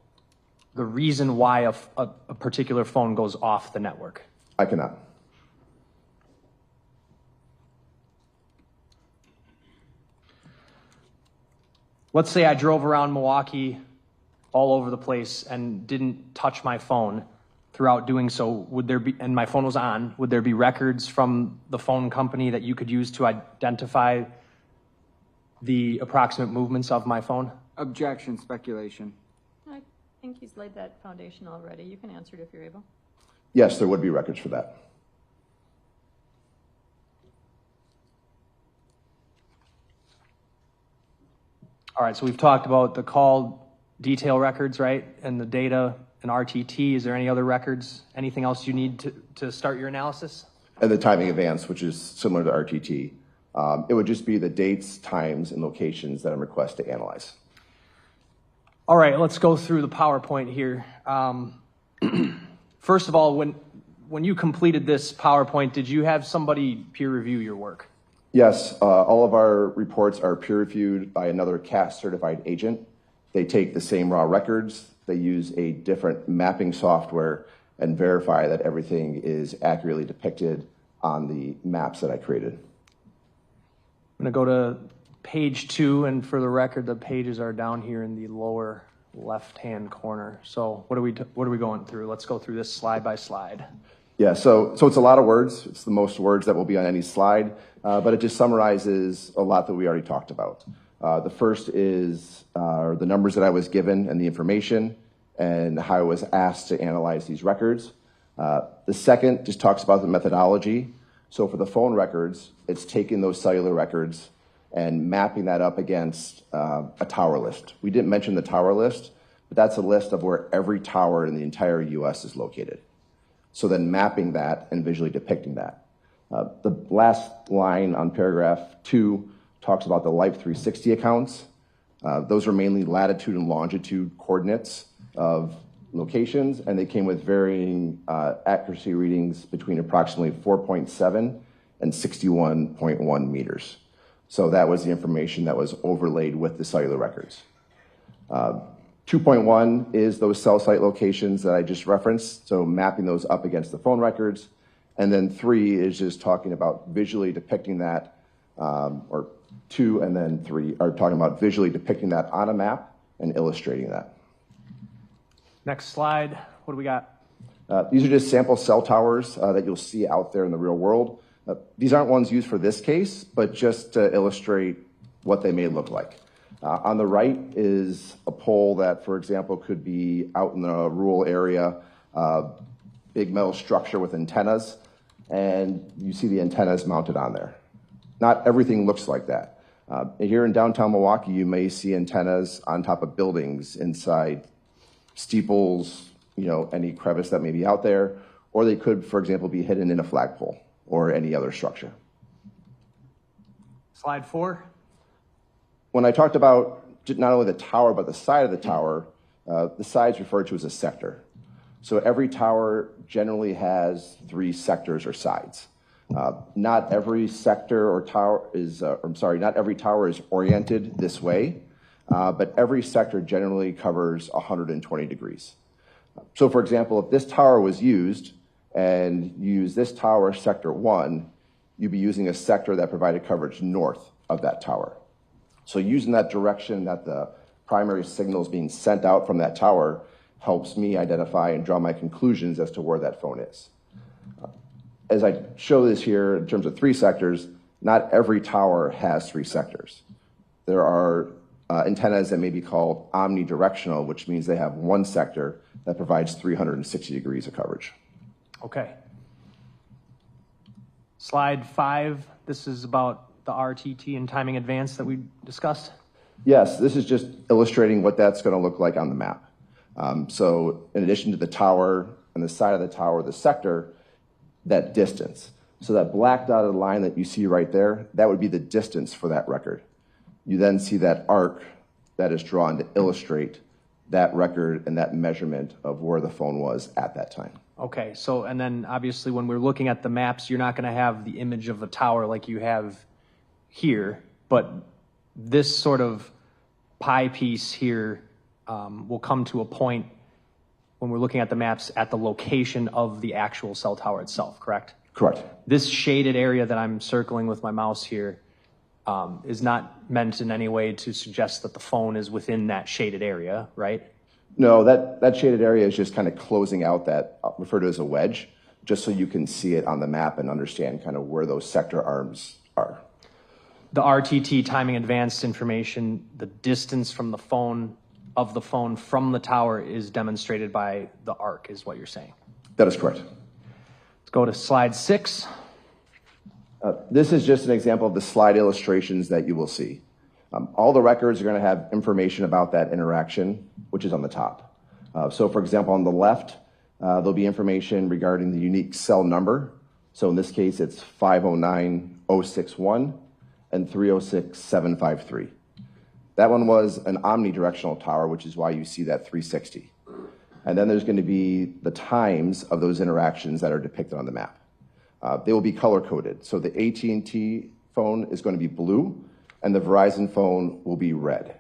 the reason why a particular phone goes off the network? I cannot. Let's say I drove around Milwaukee all over the place and didn't touch my phone throughout doing so. Would there be, and my phone was on, would there be records from the phone company that you could use to identify the approximate movements of my phone? Objection, speculation. I think he's laid that foundation already. You can answer it if you're able. Yes, there would be records for that. All right, so we've talked about the call detail records, right? And the data and RTT. Is there any other records? Anything else you need to start your analysis? And the timing advance, which is similar to RTT. It would just be the dates, times, and locations that I'm requested to analyze. All right, let's go through the PowerPoint here. First of all, when you completed this PowerPoint, did you have somebody peer review your work? Yes, all of our reports are peer-reviewed by another CAS-certified agent. They take the same raw records, they use a different mapping software, and verify that everything is accurately depicted on the maps that I created. I'm going to go to page 2, and for the record, the pages are down here in the lower left-hand corner. So what are we going through? Let's go through this slide by slide. Yeah, so it's a lot of words. It's the most words that will be on any slide, but it just summarizes a lot that we already talked about. The first is the numbers that I was given and the information and how I was asked to analyze these records. The second just talks about the methodology. So for the phone records, it's taking those cellular records and mapping that up against a tower list. We didn't mention the tower list, but that's a list of where every tower in the entire U.S. is located. So then mapping that and visually depicting that. The last line on paragraph 2 talks about the Life 360 accounts. Those are mainly latitude and longitude coordinates of locations, and they came with varying accuracy readings between approximately 4.7 and 61.1 meters. So that was the information that was overlaid with the cellular records. 2.1 is those cell site locations that I just referenced, so mapping those up against the phone records. And then 3 is just talking about visually depicting that, or 2 and then 3 are talking about visually depicting that on a map and illustrating that. Next slide. What do we got? These are just sample cell towers that you'll see out there in the real world. These aren't ones used for this case, but just to illustrate what they may look like. On the right is a pole that, for example, could be out in a rural area, big metal structure with antennas, and you see the antennas mounted on there. Not everything looks like that. Here in downtown Milwaukee, you may see antennas on top of buildings, inside steeples, any crevice that may be out there, or they could, for example, be hidden in a flagpole or any other structure. Slide 4. When I talked about not only the tower, but the side of the tower, the side is referred to as a sector. So every tower generally has 3 sectors or sides. Not every sector or tower is, not every tower is oriented this way, but every sector generally covers 120 degrees. So for example, if this tower was used and you use this tower, sector 1, you'd be using a sector that provided coverage north of that tower. So using that direction that the primary signal is being sent out from that tower helps me identify and draw my conclusions as to where that phone is. As I show this here in terms of 3 sectors, not every tower has 3 sectors. There are antennas that may be called omnidirectional, which means they have one sector that provides 360 degrees of coverage. Okay. Slide 5, this is about the RTT and timing advance that we discussed? Yes, this is just illustrating what that's going to look like on the map. So in addition to the tower and the side of the tower, the sector, that distance. So that black dotted line that you see right there, that would be the distance for that record. You then see that arc that is drawn to illustrate that record and that measurement of where the phone was at that time. Okay, so and then obviously when we're looking at the maps, you're not going to have the image of a tower like you have here, but this sort of pie piece here will come to a point when we're looking at the maps at the location of the actual cell tower itself, correct? Correct. This shaded area that I'm circling with my mouse here is not meant in any way to suggest that the phone is within that shaded area, right? No, that shaded area is just kind of closing out that, referred to as a wedge, just so you can see it on the map and understand kind of where those sector arms are. The RTT timing advanced information, the distance from the phone, of the phone from the tower is demonstrated by the arc, is what you're saying? That is correct. Let's go to slide 6. This is just an example of the slide illustrations that you will see. All the records are going to have information about that interaction, which is on the top. So for example, on the left, there'll be information regarding the unique cell number. So in this case, it's 509061 and 306753. That one was an omnidirectional tower, which is why you see that 360. And then there's going to be the times of those interactions that are depicted on the map. They will be color-coded. So the AT&T phone is going to be blue, and the Verizon phone will be red.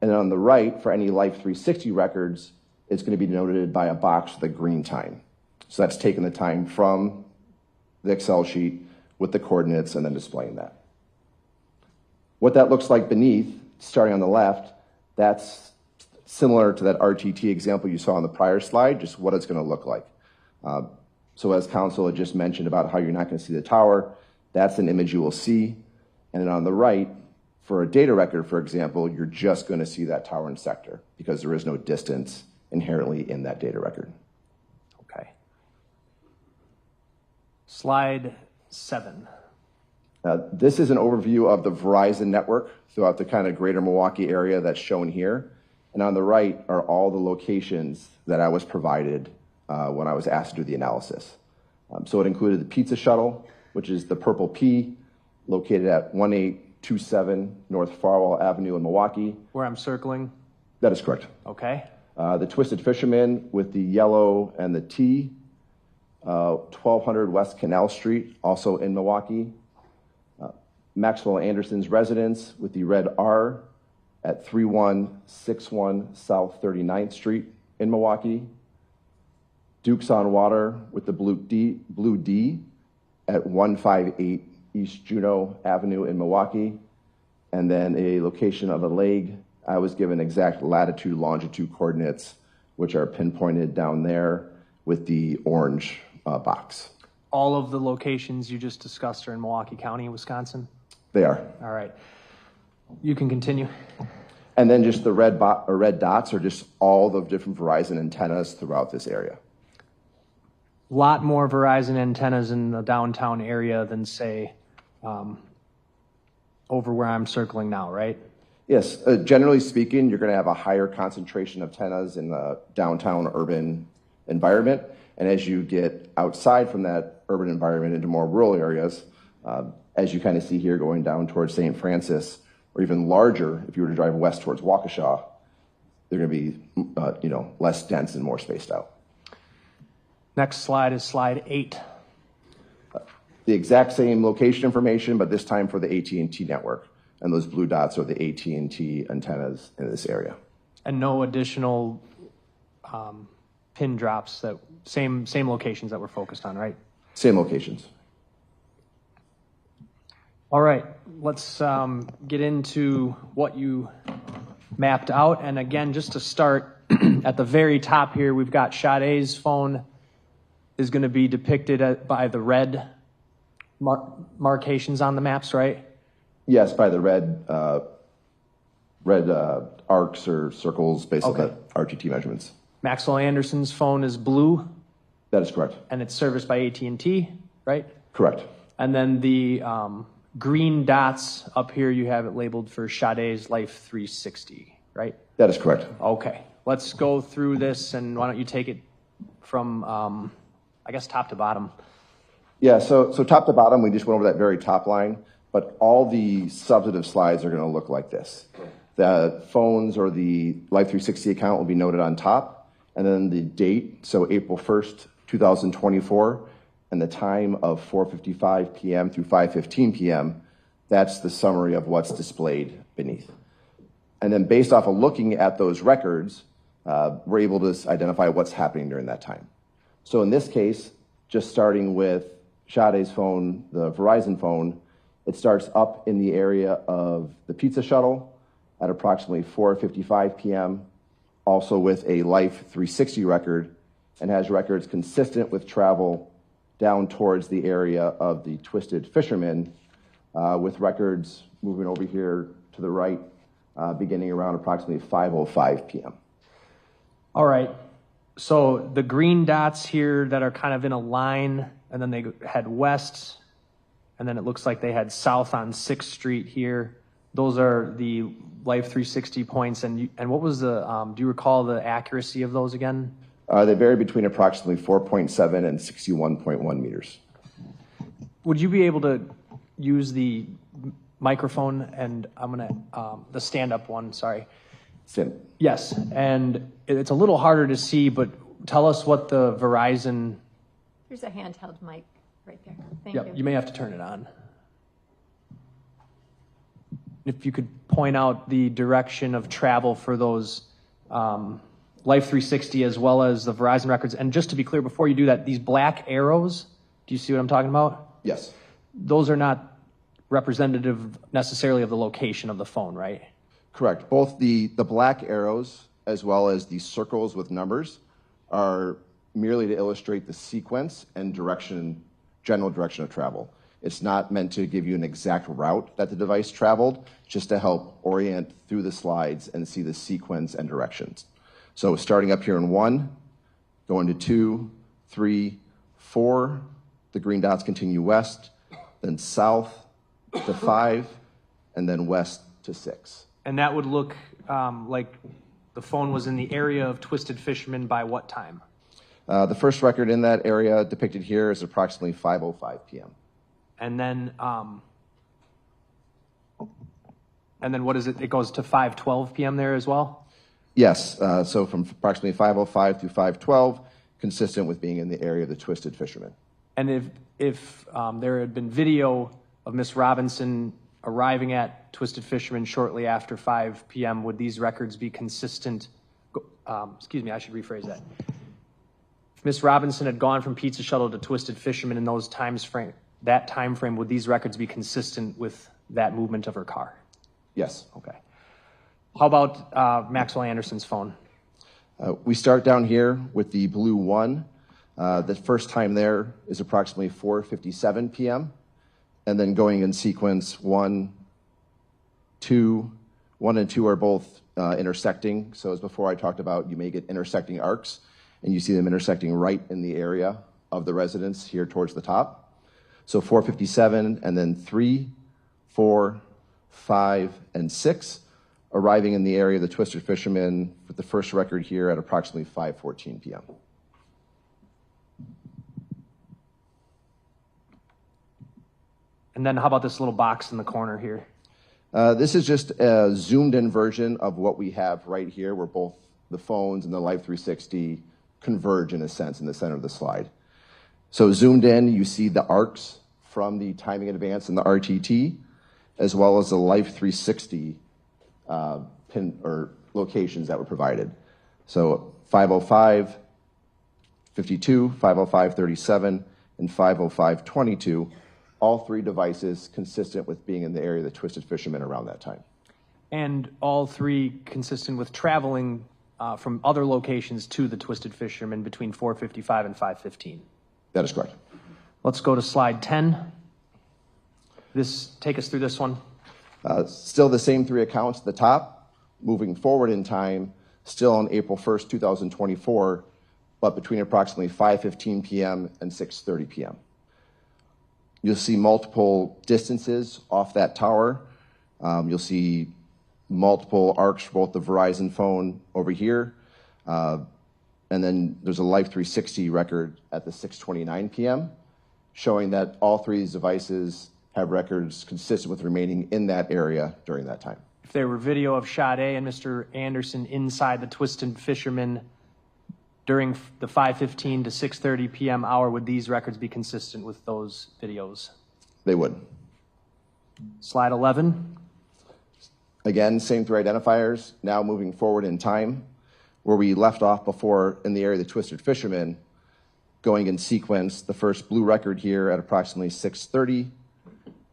And then on the right, for any Life 360 records, it's going to be denoted by a box with a green time. So that's taking the time from the Excel sheet with the coordinates and then displaying that. What that looks like beneath, starting on the left, that's similar to that RTT example you saw on the prior slide, just what it's going to look like. So as Council had just mentioned about how you're not going to see the tower, that's an image you will see. And then on the right, for a data record, for example, you're just going to see that tower and sector because there is no distance inherently in that data record. Okay. Slide 7. This is an overview of the Verizon network throughout the kind of greater Milwaukee area that's shown here. And on the right are all the locations that I was provided when I was asked to do the analysis. So it included the pizza shuttle, which is the purple P, located at 1827 North Farwell Avenue in Milwaukee. Where I'm circling? That is correct. Okay. The Twisted Fisherman with the yellow and the T, 1200 West Canal Street, also in Milwaukee. Maxwell Anderson's residence with the red R at 3161 South 39th Street in Milwaukee. Duke's on Water with the blue D at 158 East Juneau Avenue in Milwaukee. And then a location of a leg. I was given exact latitude, longitude coordinates, which are pinpointed down there with the orange box. All of the locations you just discussed are in Milwaukee County, Wisconsin? They are. All right. You can continue. And then just the red dots are just all the different Verizon antennas throughout this area. A lot more Verizon antennas in the downtown area than, say, over where I'm circling now, right? Yes. Generally speaking, you're going to have a higher concentration of antennas in the downtown urban environment. And as you get outside from that urban environment into more rural areas, as you kind of see here going down towards St. Francis, or even larger, if you were to drive west towards Waukesha, they're going to be less dense and more spaced out. Next slide is slide 8. The exact same location information, but this time for the AT&T network. And those blue dots are the AT&T antennas in this area. And no additional pin drops, that same locations that we're focused on, right? Same locations. All right, let's get into what you mapped out. And again, just to start, at the very top here, we've got Sade's phone is going to be depicted by the red markations on the maps, right? Yes, by the red arcs or circles based on the RTT measurements. Maxwell Anderson's phone is blue. That is correct. And it's serviced by AT&T, right? Correct. And then the green dots up here, you have it labeled for Sade's Life 360, right? That is correct. Okay, let's go through this, and why don't you take it from, I guess, top to bottom. Yeah, so top to bottom, we just went over that very top line, but all the substantive slides are going to look like this. The phones or the Life 360 account will be noted on top, and then the date, so April 1st, 2024, and the time of 4:55 p.m. through 5:15 p.m., that's the summary of what's displayed beneath. And then based off of looking at those records, we're able to identify what's happening during that time. So in this case, just starting with Sade's phone, the Verizon phone, it starts up in the area of the pizza shuttle at approximately 4:55 p.m., also with a Life 360 record, and has records consistent with travel down towards the area of the Twisted Fisherman, with records moving over here to the right, beginning around approximately 5:05 p.m. All right, so the green dots here that are kind of in a line, and then they head west, and then it looks like they head south on 6th Street here. Those are the Life 360 points, and what was the, do you recall the accuracy of those again? They vary between approximately 4.7 and 61.1 meters. Would you be able to use the microphone, and I'm going to, the stand-up one, sorry. Yes, and it's a little harder to see, but tell us what the Verizon... Here's a handheld mic right there. Thank Yep, you. you may have to turn it on. If you could point out the direction of travel for those Life 360 as well as the Verizon records. And just to be clear, before you do that, these black arrows, do you see what I'm talking about? Yes. Those are not representative necessarily of the location of the phone, right? Correct. Both the black arrows as well as the circles with numbers are merely to illustrate the sequence and general direction of travel. It's not meant to give you an exact route that the device traveled, just to help orient through the slides and see the sequence and directions. So starting up here in 1, going to 2, 3, 4, the green dots continue west, then south to 5, and then west to 6. And that would look like the phone was in the area of Twisted Fisherman by what time? The first record in that area depicted here is approximately 5:05 p.m. And then what is it? It goes to 5:12 p.m. there as well? Yes, so from approximately 5:05 through 5:12, consistent with being in the area of the Twisted Fisherman. And if there had been video of Miss Robinson arriving at Twisted Fisherman shortly after 5 p.m., would these records be consistent? Excuse me, I should rephrase that. If Miss Robinson had gone from Pizza Shuttle to Twisted Fisherman in those that time frame, would these records be consistent with that movement of her car? Yes. Okay. How about Maxwell Anderson's phone? We start down here with the blue 1. The first time there is approximately 4:57 p.m. And then going in sequence 1, 2, 1 and 2 are both intersecting. So as before I talked about, you may get intersecting arcs, and you see them intersecting right in the area of the residence here towards the top. So 4:57 and then 3, 4, 5, and 6, arriving in the area of the Twisted Fisherman with the first record here at approximately 5:14 p.m. And then how about this little box in the corner here? This is just a zoomed in version of what we have right here, where both the phones and the Life 360 converge in a sense in the center of the slide. So zoomed in, you see the arcs from the timing advance and the RTT, as well as the Life 360 pin or locations that were provided. So 5:05, 52, 5:05, 37, and 5:05, 22. All 3 devices consistent with being in the area of the Twisted Fisherman around that time. And all 3 consistent with traveling from other locations to the Twisted Fisherman between 4:55 and 5:15. That is correct. Let's go to slide 10. Take us through this one. Still the same 3 accounts at the top, moving forward in time, still on April 1st, 2024, but between approximately 5:15 p.m. and 6:30 p.m. You'll see multiple distances off that tower. You'll see multiple arcs for both the Verizon phone over here, and then there's a Life 360 record at the 6:29 p.m., showing that all 3 of these devices have records consistent with remaining in that area during that time. If there were video of Sade and Mr. Anderson inside the Twisted Fisherman during the 5:15 to 6:30 p.m. hour, would these records be consistent with those videos? They would. Slide 11. Again, same 3 identifiers, now moving forward in time, where we left off before in the area of the Twisted Fisherman, going in sequence, the first blue record here at approximately 6:30,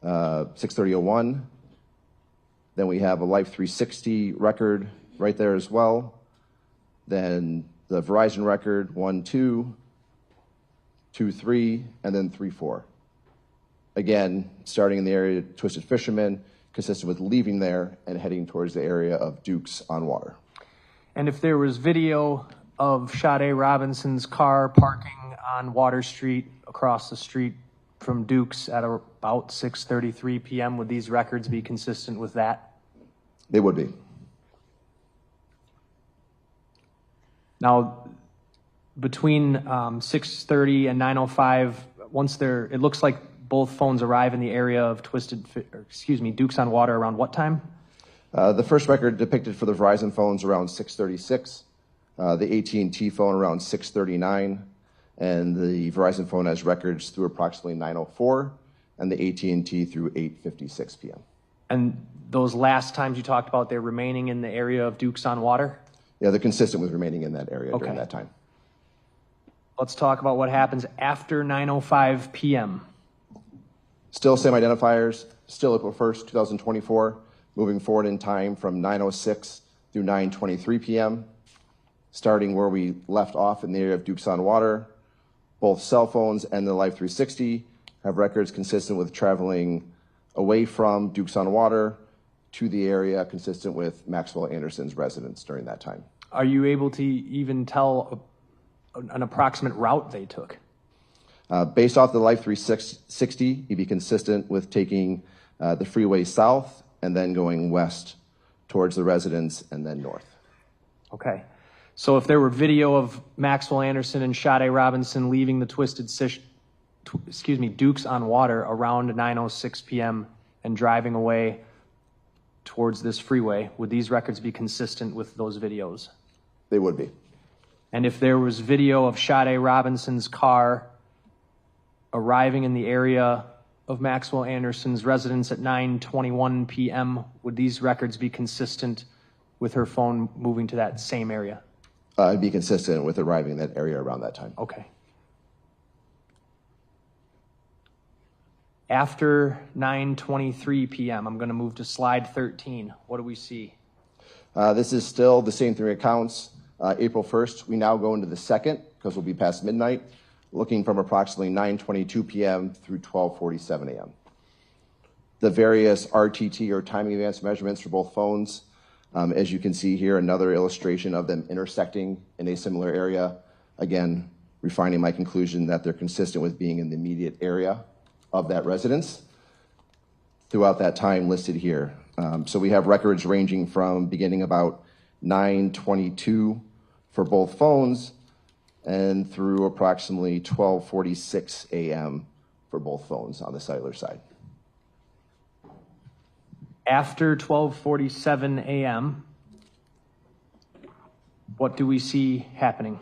6:30:01. Then we have a Life 360 record right there as well. Then the Verizon record, 1, 2, 2, 3, and then 3, 4. Again, starting in the area of Twisted Fisherman, consistent with leaving there and heading towards the area of Dukes on Water. And if there was video of Sade Robinson's car parking on Water Street across the street from Dukes at about 6:33 p.m., would these records be consistent with that? They would be. Now, between 6:30 and 9:05, it looks like both phones arrive in the area of Dukes on Water around what time? The first record depicted for the Verizon phones around 6:36, the AT&T phone around 6:39, and the Verizon phone has records through approximately 9:04, and the AT&T through 8:56 p.m. And those last times you talked about, they're remaining in the area of Dukes on Water? Yeah, they're consistent with remaining in that area during that time. Let's talk about what happens after 9:05 p.m. Still same identifiers, still April 1st, 2024, moving forward in time from 9:06 through 9:23 p.m., starting where we left off in the area of Dukes on Water. Both cell phones and the Life 360 have records consistent with traveling away from Dukes on Water to the area consistent with Maxwell Anderson's residence during that time. Are you able to even tell an approximate route they took? Based off the Life 360, you'd be consistent with taking the freeway south and then going west towards the residence and then north. Okay. So if there were video of Maxwell Anderson and Sade Robinson leaving the Dukes on Water around 9:06 p.m. and driving away towards this freeway, would these records be consistent with those videos? They would be. And if there was video of Sade Robinson's car arriving in the area of Maxwell Anderson's residence at 9:21 p.m., would these records be consistent with her phone moving to that same area? It'd be consistent with arriving in that area around that time. Okay. After 9:23 p.m., I'm going to move to slide 13. What do we see? This is still the same three accounts. April 1st, we now go into the second because we'll be past midnight, looking from approximately 9:22 p.m. through 12:47 a.m. The various RTT or timing advance measurements for both phones, as you can see here, another illustration of them intersecting in a similar area. Again, refining my conclusion that they're consistent with being in the immediate area of that residence throughout that time listed here. So we have records ranging from beginning about 9:22 for both phones and through approximately 12:46 a.m. for both phones on the cellular side. After 12:47 a.m., what do we see happening?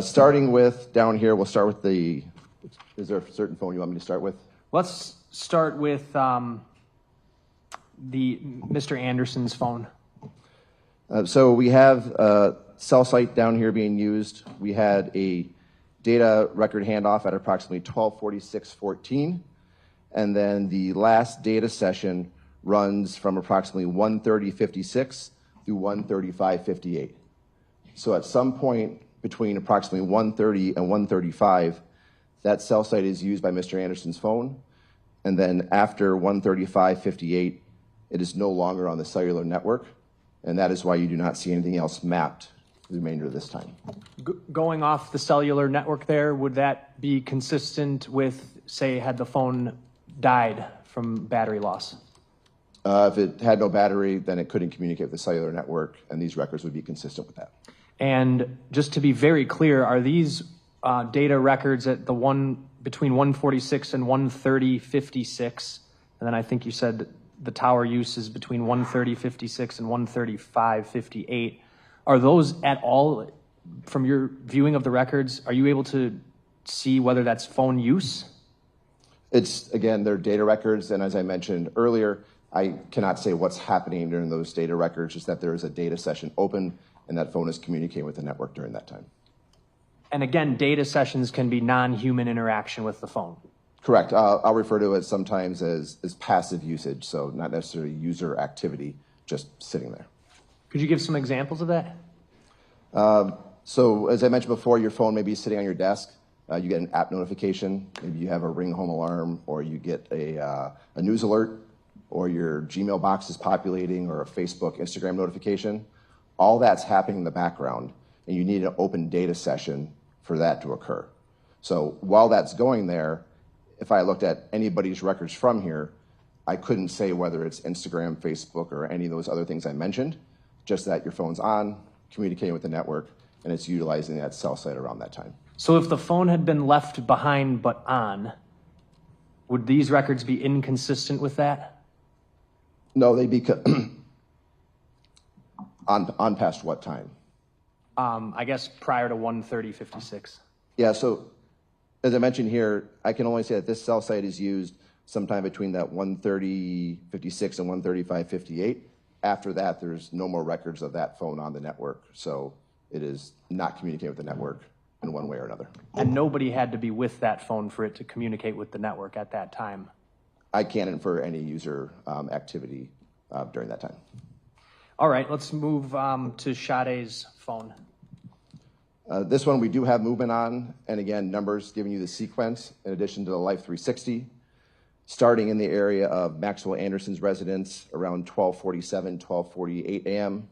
Starting with down here, we'll start with is there a certain phone you want me to start with? Let's start with Mr. Anderson's phone. So we have a cell site down here being used. We had a data record handoff at approximately 12:46:14, and then the last data session runs from approximately 1:30:56 through 1:35:58. So at some point between approximately 1:30 and 1:35, that cell site is used by Mr. Anderson's phone, and then after 1:35:58, it is no longer on the cellular network, and that is why you do not see anything else mapped the remainder of this time. Going off the cellular network there, would that be consistent with, say, had the phone died from battery loss? If it had no battery, then it couldn't communicate with the cellular network, and these records would be consistent with that. And just to be very clear, are these data records at the one between 1:46 and 1:30:56? And then I think you said the tower use is between 1:30:56 and 1:35:58. Are those at all, from your viewing of the records, are you able to see whether that's phone use? It's, again, they're data records, and as I mentioned earlier, I cannot say what's happening during those data records, just that there is a data session open and that phone is communicating with the network during that time. And again, data sessions can be non-human interaction with the phone. Correct. I'll refer to it sometimes as passive usage, so not necessarily user activity, just sitting there. Could you give some examples of that? So as I mentioned before, your phone may be sitting on your desk. You get an app notification. Maybe you have a Ring home alarm, or you get a news alert, or your Gmail box is populating, or a Facebook, Instagram notification. All that's happening in the background, and you need an open data session for that to occur. So while that's going there, if I looked at anybody's records from here, I couldn't say whether it's Instagram, Facebook, or any of those other things I mentioned, just that your phone's on, communicating with the network, and it's utilizing that cell site around that time. So if the phone had been left behind but on, would these records be inconsistent with that? No, they'd be on past what time? I guess prior to 1:30:56. Yeah, so as I mentioned here, I can only say that this cell site is used sometime between that 1:30:56 and 1:35:58. After that, there's no more records of that phone on the network, so it is not communicating with the network in one way or another. And nobody had to be with that phone for it to communicate with the network at that time? I can't infer any user activity during that time. All right, let's move to Sade's phone. This one we do have movement on, and again, numbers giving you the sequence in addition to the Life 360, starting in the area of Maxwell Anderson's residence around 12:47, 12:48 a.m.,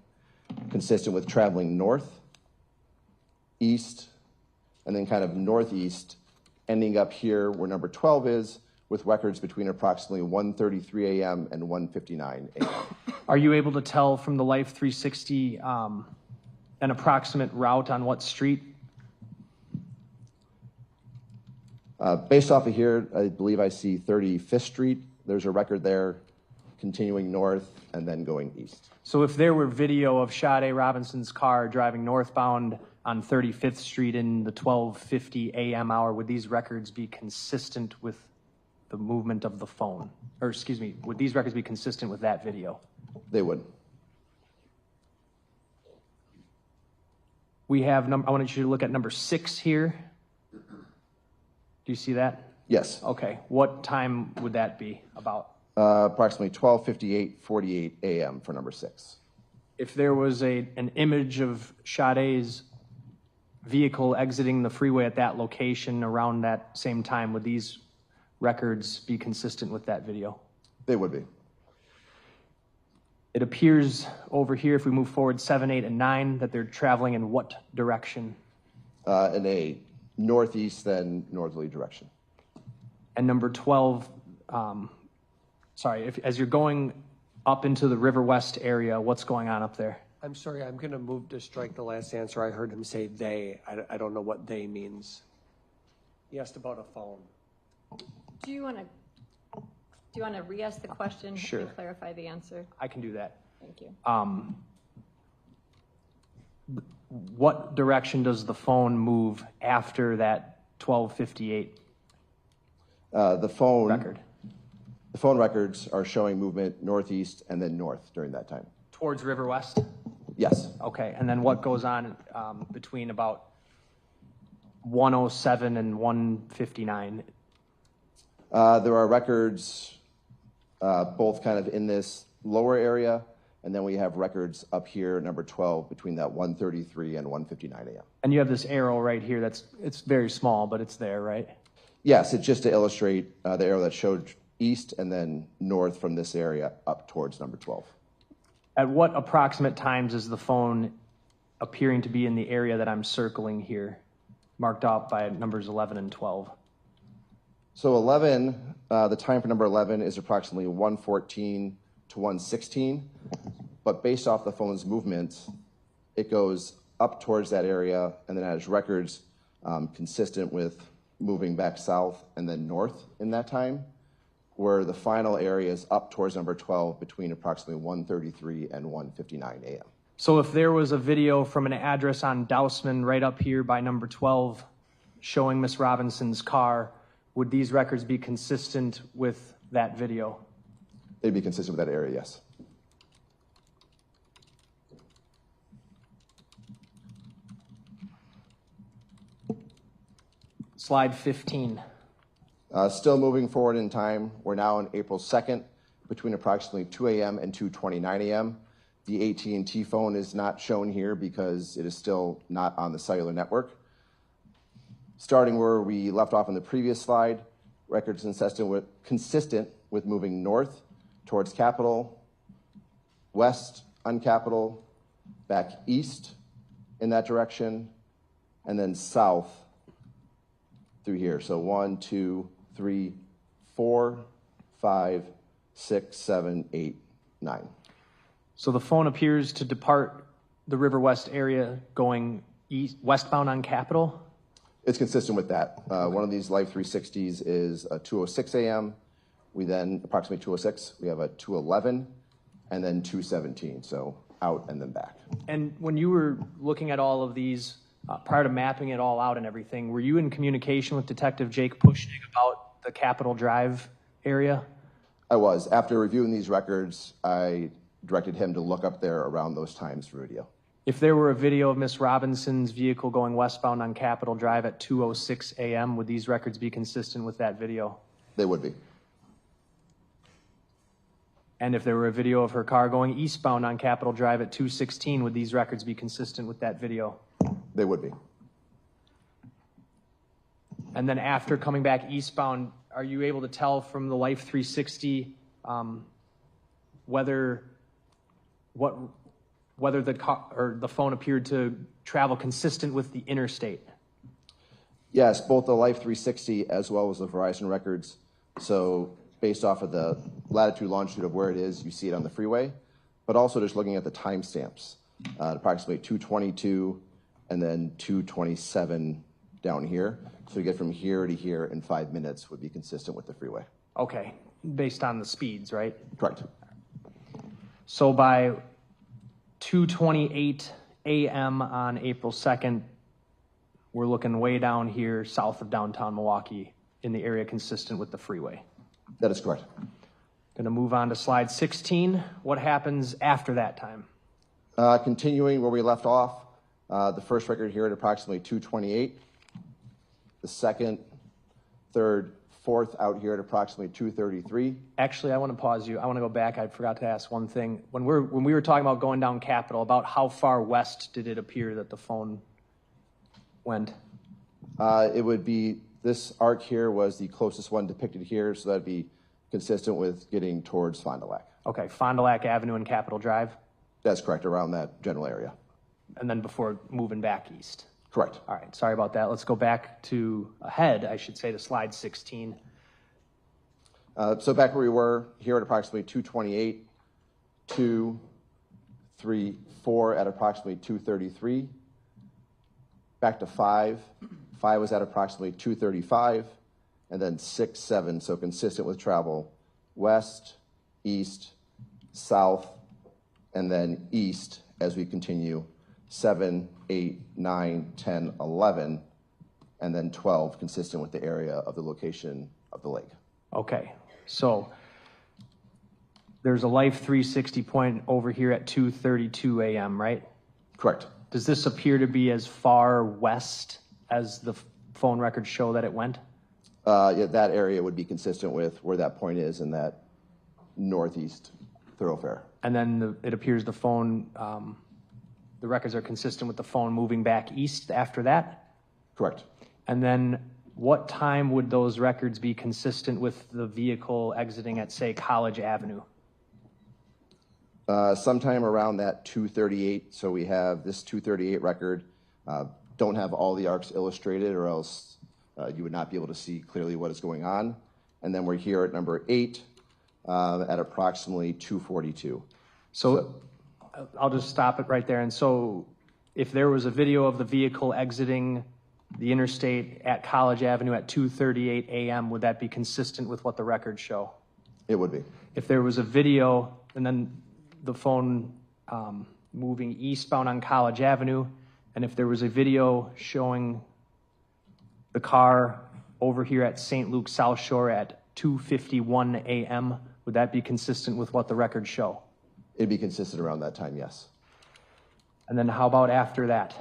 consistent with traveling north, east, and then kind of northeast, ending up here where number 12 is, with records between approximately 1:33 a.m. and 1:59 a.m. Are you able to tell from the Life 360 an approximate route on what street? Based off of here, I believe I see 35th Street. There's a record there continuing north and then going east. So if there were video of Sade Robinson's car driving northbound on 35th Street in the 12:50 a.m. hour, would these records be consistent with the movement of the phone? Or excuse me, would these records be consistent with that video? They would. We have, I wanted you to look at number 6 here. Do you see that? Yes. Okay, what time would that be about? Approximately 12:58:48 a.m. for number 6. If there was an image of Sade's vehicle exiting the freeway at that location around that same time, would these records be consistent with that video? They would be. It appears over here, if we move forward 7, 8, and 9, that they're traveling in what direction? In a northeast then northerly direction. And number 12, as you're going up into the River West area, what's going on up there? I'm sorry, I'm going to move to strike the last answer. I heard him say they. I don't know what they means. He asked about a phone. Do you want to re-ask the question? Sure. And clarify the answer? I can do that. Thank you. What direction does the phone move after that 12:58 The phone record? The phone records are showing movement northeast and then north during that time. Towards River West? Yes. Okay, and then what goes on between about 1:07 and 1:59? There are records both kind of in this lower area, and then we have records up here, number 12, between that 1:33 and 1:59 a.m. And you have this arrow right here it's very small, but it's there, right? Yes, it's just to illustrate the arrow that showed east and then north from this area up towards number 12. At what approximate times is the phone appearing to be in the area that I'm circling here, marked off by numbers 11 and 12? So 11, the time for number 11 is approximately 1:14 to 1:16, but based off the phone's movement, it goes up towards that area and then has records consistent with moving back south and then north in that time, where the final area is up towards number 12 between approximately 1:33 and 1:59 a.m. So if there was a video from an address on Dousman right up here by number 12 showing Miss Robinson's car, would these records be consistent with that video? They'd be consistent with that area, yes. Slide 15. Still moving forward in time, we're now on April 2nd, between approximately 2 a.m. and 2:29 a.m. The AT&T phone is not shown here because it is still not on the cellular network. Starting where we left off on the previous slide, records consistent with moving north towards Capitol, west on Capitol, back east in that direction, and then south through here. So 1, 2, 3, 4, 5, 6, 7, 8, 9. So the phone appears to depart the River West area going westbound on Capitol? It's consistent with that. One of these Life 360s is a 2:06 a.m. We then, approximately 2:06, we have a 2:11 and then 2:17. So out and then back. And when you were looking at all of these, prior to mapping it all out and everything, were you in communication with Detective Jake Pushnig about the Capitol Drive area? I was. After reviewing these records, I directed him to look up there around those times for video. If there were a video of Miss Robinson's vehicle going westbound on Capitol Drive at 2:06 a.m., would these records be consistent with that video? They would be. And if there were a video of her car going eastbound on Capitol Drive at 2:16, would these records be consistent with that video? They would be. And then after coming back eastbound, are you able to tell from the Life 360 whether the car or the phone appeared to travel consistent with the interstate? Yes, both the Life 360 as well as the Verizon records. So based off of the latitude, longitude of where it is, you see it on the freeway, but also just looking at the timestamps. at approximately 2:22, and then 2:27 down here. So we get from here to here in 5 minutes would be consistent with the freeway. Okay, based on the speeds, right? Correct. So by 2:28 a.m. on April 2nd, we're looking way down here south of downtown Milwaukee in the area consistent with the freeway. That is correct. Going to move on to slide 16. What happens after that time? Continuing where we left off, the first record here at approximately 2:28. The second, third, fourth out here at approximately 2:33. Actually, I want to pause you. I want to go back. I forgot to ask one thing. When we were talking about going down Capitol, about how far west did it appear that the phone went? It would be, this arc here was the closest one depicted here, so that'd be consistent with getting towards Fond du Lac. Okay, Fond du Lac Avenue and Capitol Drive? That's correct, around that general area. And then before moving back east? Correct. All right, sorry about that. Let's go back to ahead, I should say, to slide 16. So back where we were, here at approximately 2:28, 2, 3, 4 at approximately 2:33. Back to 5. 5 was at approximately 2:35, and then 6, 7, so consistent with travel west, east, south, and then east as we continue 7, 8, 9, 10, 11, and then 12, consistent with the area of the location of the lake. Okay, so there's a Life 360 point over here at 2:32 a.m., right? Correct. Does this appear to be as far west as the phone records show that it went? Yeah, that area would be consistent with where that point is in that northeast thoroughfare. And then it appears the phone, the records are consistent with the phone moving back east after that? Correct. And then what time would those records be consistent with the vehicle exiting at, say, College Avenue? Sometime around that 2:38, so we have this 2:38 record. Don't have all the arcs illustrated, or else you would not be able to see clearly what is going on. And then we're here at number 8 at approximately 2:42. So I'll just stop it right there. And so if there was a video of the vehicle exiting the interstate at College Avenue at 2:38 a.m., would that be consistent with what the records show? It would be. If there was a video and then the phone moving eastbound on College Avenue, and if there was a video showing the car over here at St. Luke South Shore at 2:51 a.m., would that be consistent with what the records show? It'd be consistent around that time, yes. And then how about after that?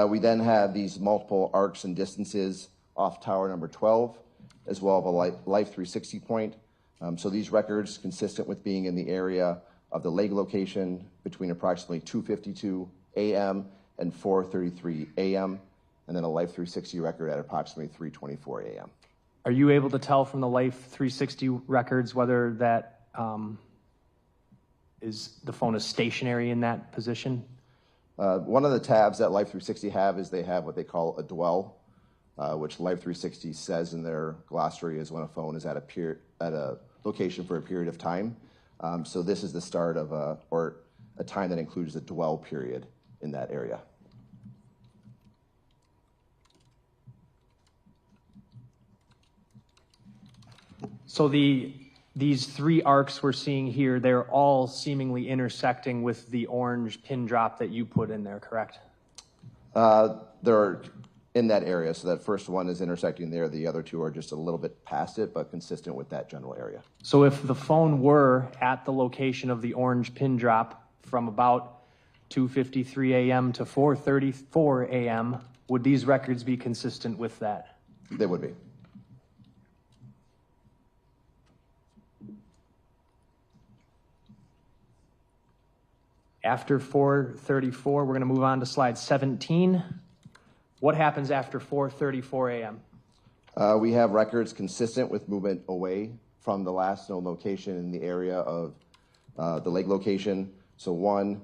We then have these multiple arcs and distances off tower number 12, as well as a Life 360 point. So these records consistent with being in the area of the lake location between approximately 2:52 a.m. and 4:33 a.m., and then a Life 360 record at approximately 3:24 a.m. Are you able to tell from the Life 360 records whether that the phone is stationary in that position? One of the tabs that Life 360 have is they have what they call a dwell, which Life 360 says in their glossary is when a phone is at a location for a period of time. So this is the start of a time that includes a dwell period in that area. So these three arcs we're seeing here, they're all seemingly intersecting with the orange pin drop that you put in there, correct? They're in that area, so that first one is intersecting there. The other two are just a little bit past it, but consistent with that general area. So if the phone were at the location of the orange pin drop from about 2:53 a.m. to 4:34 a.m., would these records be consistent with that? They would be. After 4:34, we're going to move on to slide 17. What happens after 4:34 a.m.? We have records consistent with movement away from the last known location in the area of the lake location. So 1,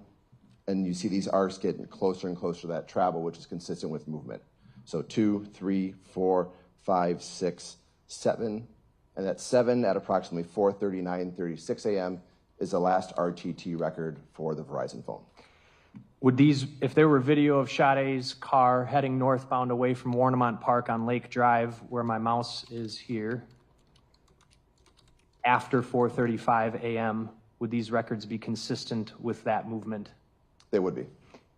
and you see these arcs getting closer and closer to that travel, which is consistent with movement. So 2, 3, 4, 5, 6, 7, and at 7 at approximately 4:39:36 a.m. is the last RTT record for the Verizon phone. Would these, if there were video of Sade's car heading northbound away from Warnemont Park on Lake Drive, where my mouse is here, after 4:35 a.m., would these records be consistent with that movement? They would be.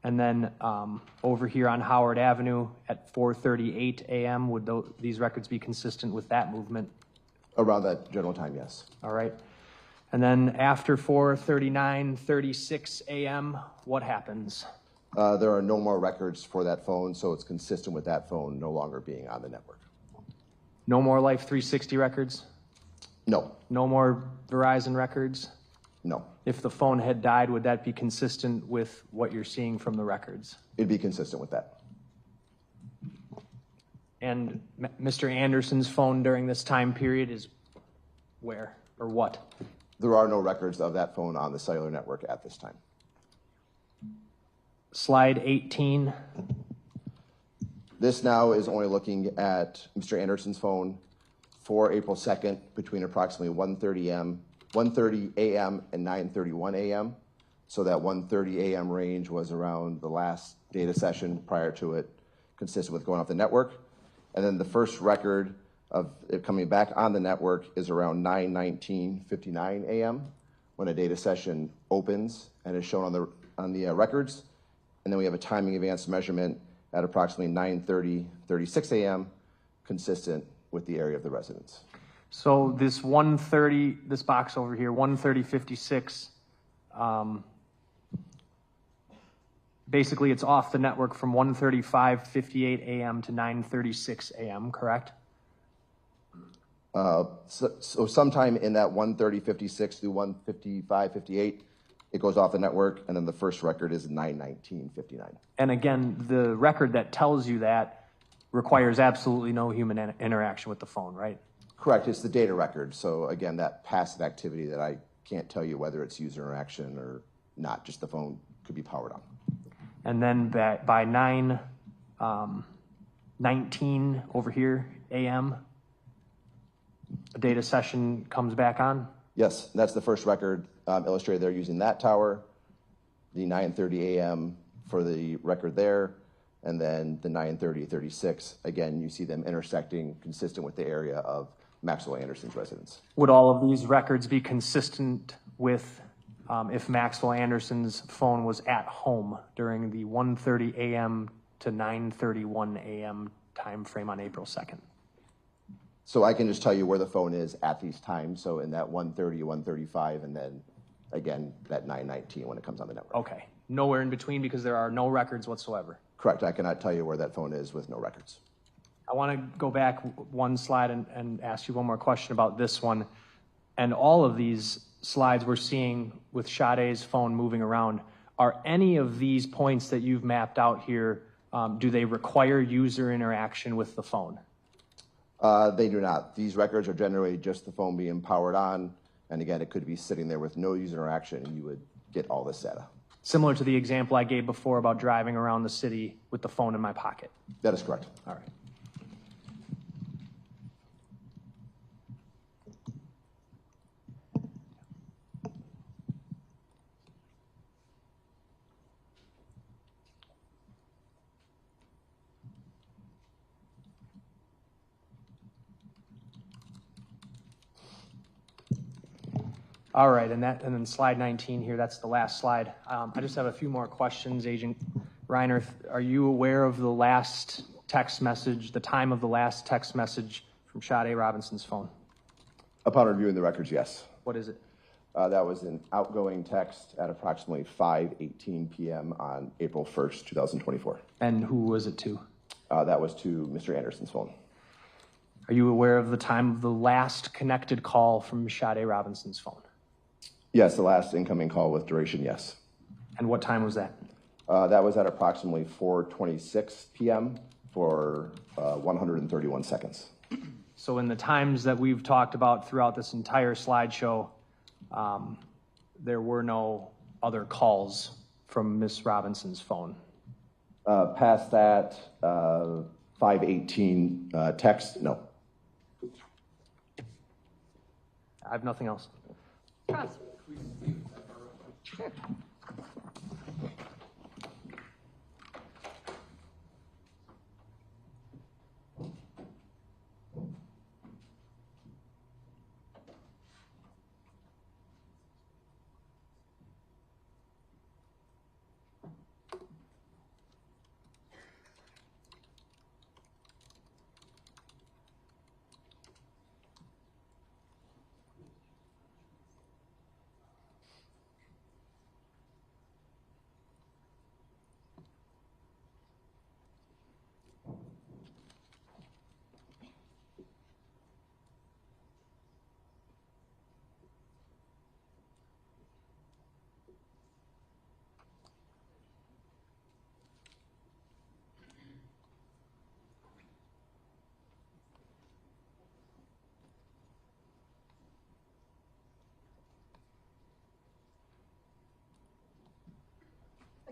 And then over here on Howard Avenue at 4:38 a.m., would these records be consistent with that movement? Around that general time, yes. All right. And then after 4:36 a.m., what happens? There are no more records for that phone, so it's consistent with that phone no longer being on the network. No more Life 360 records? No. No more Verizon records? No. If the phone had died, would that be consistent with what you're seeing from the records? It'd be consistent with that. And Mr. Anderson's phone during this time period is where or what? There are no records of that phone on the cellular network at this time. Slide 18. This now is only looking at Mr. Anderson's phone for April 2nd between approximately 1:30 a.m. and 9:31 a.m. So that 1:30 a.m. range was around the last data session prior to it, consistent with going off the network. And then the first record of it coming back on the network is around 9:59 a.m. when a data session opens and is shown on the records. And then we have a timing advanced measurement at approximately 9:36 a.m. consistent with the area of the residence. So this 1:30, this box over here, 1:30:56, basically it's off the network from 1:35:58 a.m. to 9:36 a.m., correct? So sometime in that 1:30:56 through 1:55:58, it goes off the network, and then the first record is 9:19:59. And again, the record that tells you that requires absolutely no human interaction with the phone, right? Correct. It's the data record. So again, that passive activity that I can't tell you whether it's user interaction or not, just the phone could be powered on. And then by 9:19 over here a.m., a data session comes back on? Yes, that's the first record illustrated there using that tower, the 9:30 a.m. for the record there, and then the 9:30:36. Again, you see them intersecting consistent with the area of Maxwell Anderson's residence. Would all of these records be consistent with if Maxwell Anderson's phone was at home during the 1:30 a.m. to 9:31 a.m. time frame on April 2nd? So I can just tell you where the phone is at these times. So in that 1:30, 1:35, and then again, that 9:19 when it comes on the network. Okay. Nowhere in between because there are no records whatsoever. Correct. I cannot tell you where that phone is with no records. I want to go back one slide and ask you one more question about this one. And all of these slides we're seeing with Sade's phone moving around, are any of these points that you've mapped out here, do they require user interaction with the phone? They do not. These records are generally just the phone being powered on. And again, it could be sitting there with no user interaction and you would get all this data. Similar to the example I gave before about driving around the city with the phone in my pocket. That is correct. All right. All right, and then slide 19 here, that's the last slide. I just have a few more questions. Agent Reiner, are you aware of the last text message, the time of the last text message from Sade Robinson's phone? Upon reviewing the records, yes. What is it? That was an outgoing text at approximately 5:18 p.m. on April 1st, 2024. And who was it to? That was to Mr. Anderson's phone. Are you aware of the time of the last connected call from Sade Robinson's phone? Yes, the last incoming call with duration, yes. And what time was that? That was at approximately 4:26 p.m. for 131 seconds. So in the times that we've talked about throughout this entire slideshow, there were no other calls from Ms. Robinson's phone? Past that 5:18 text, no. I have nothing else.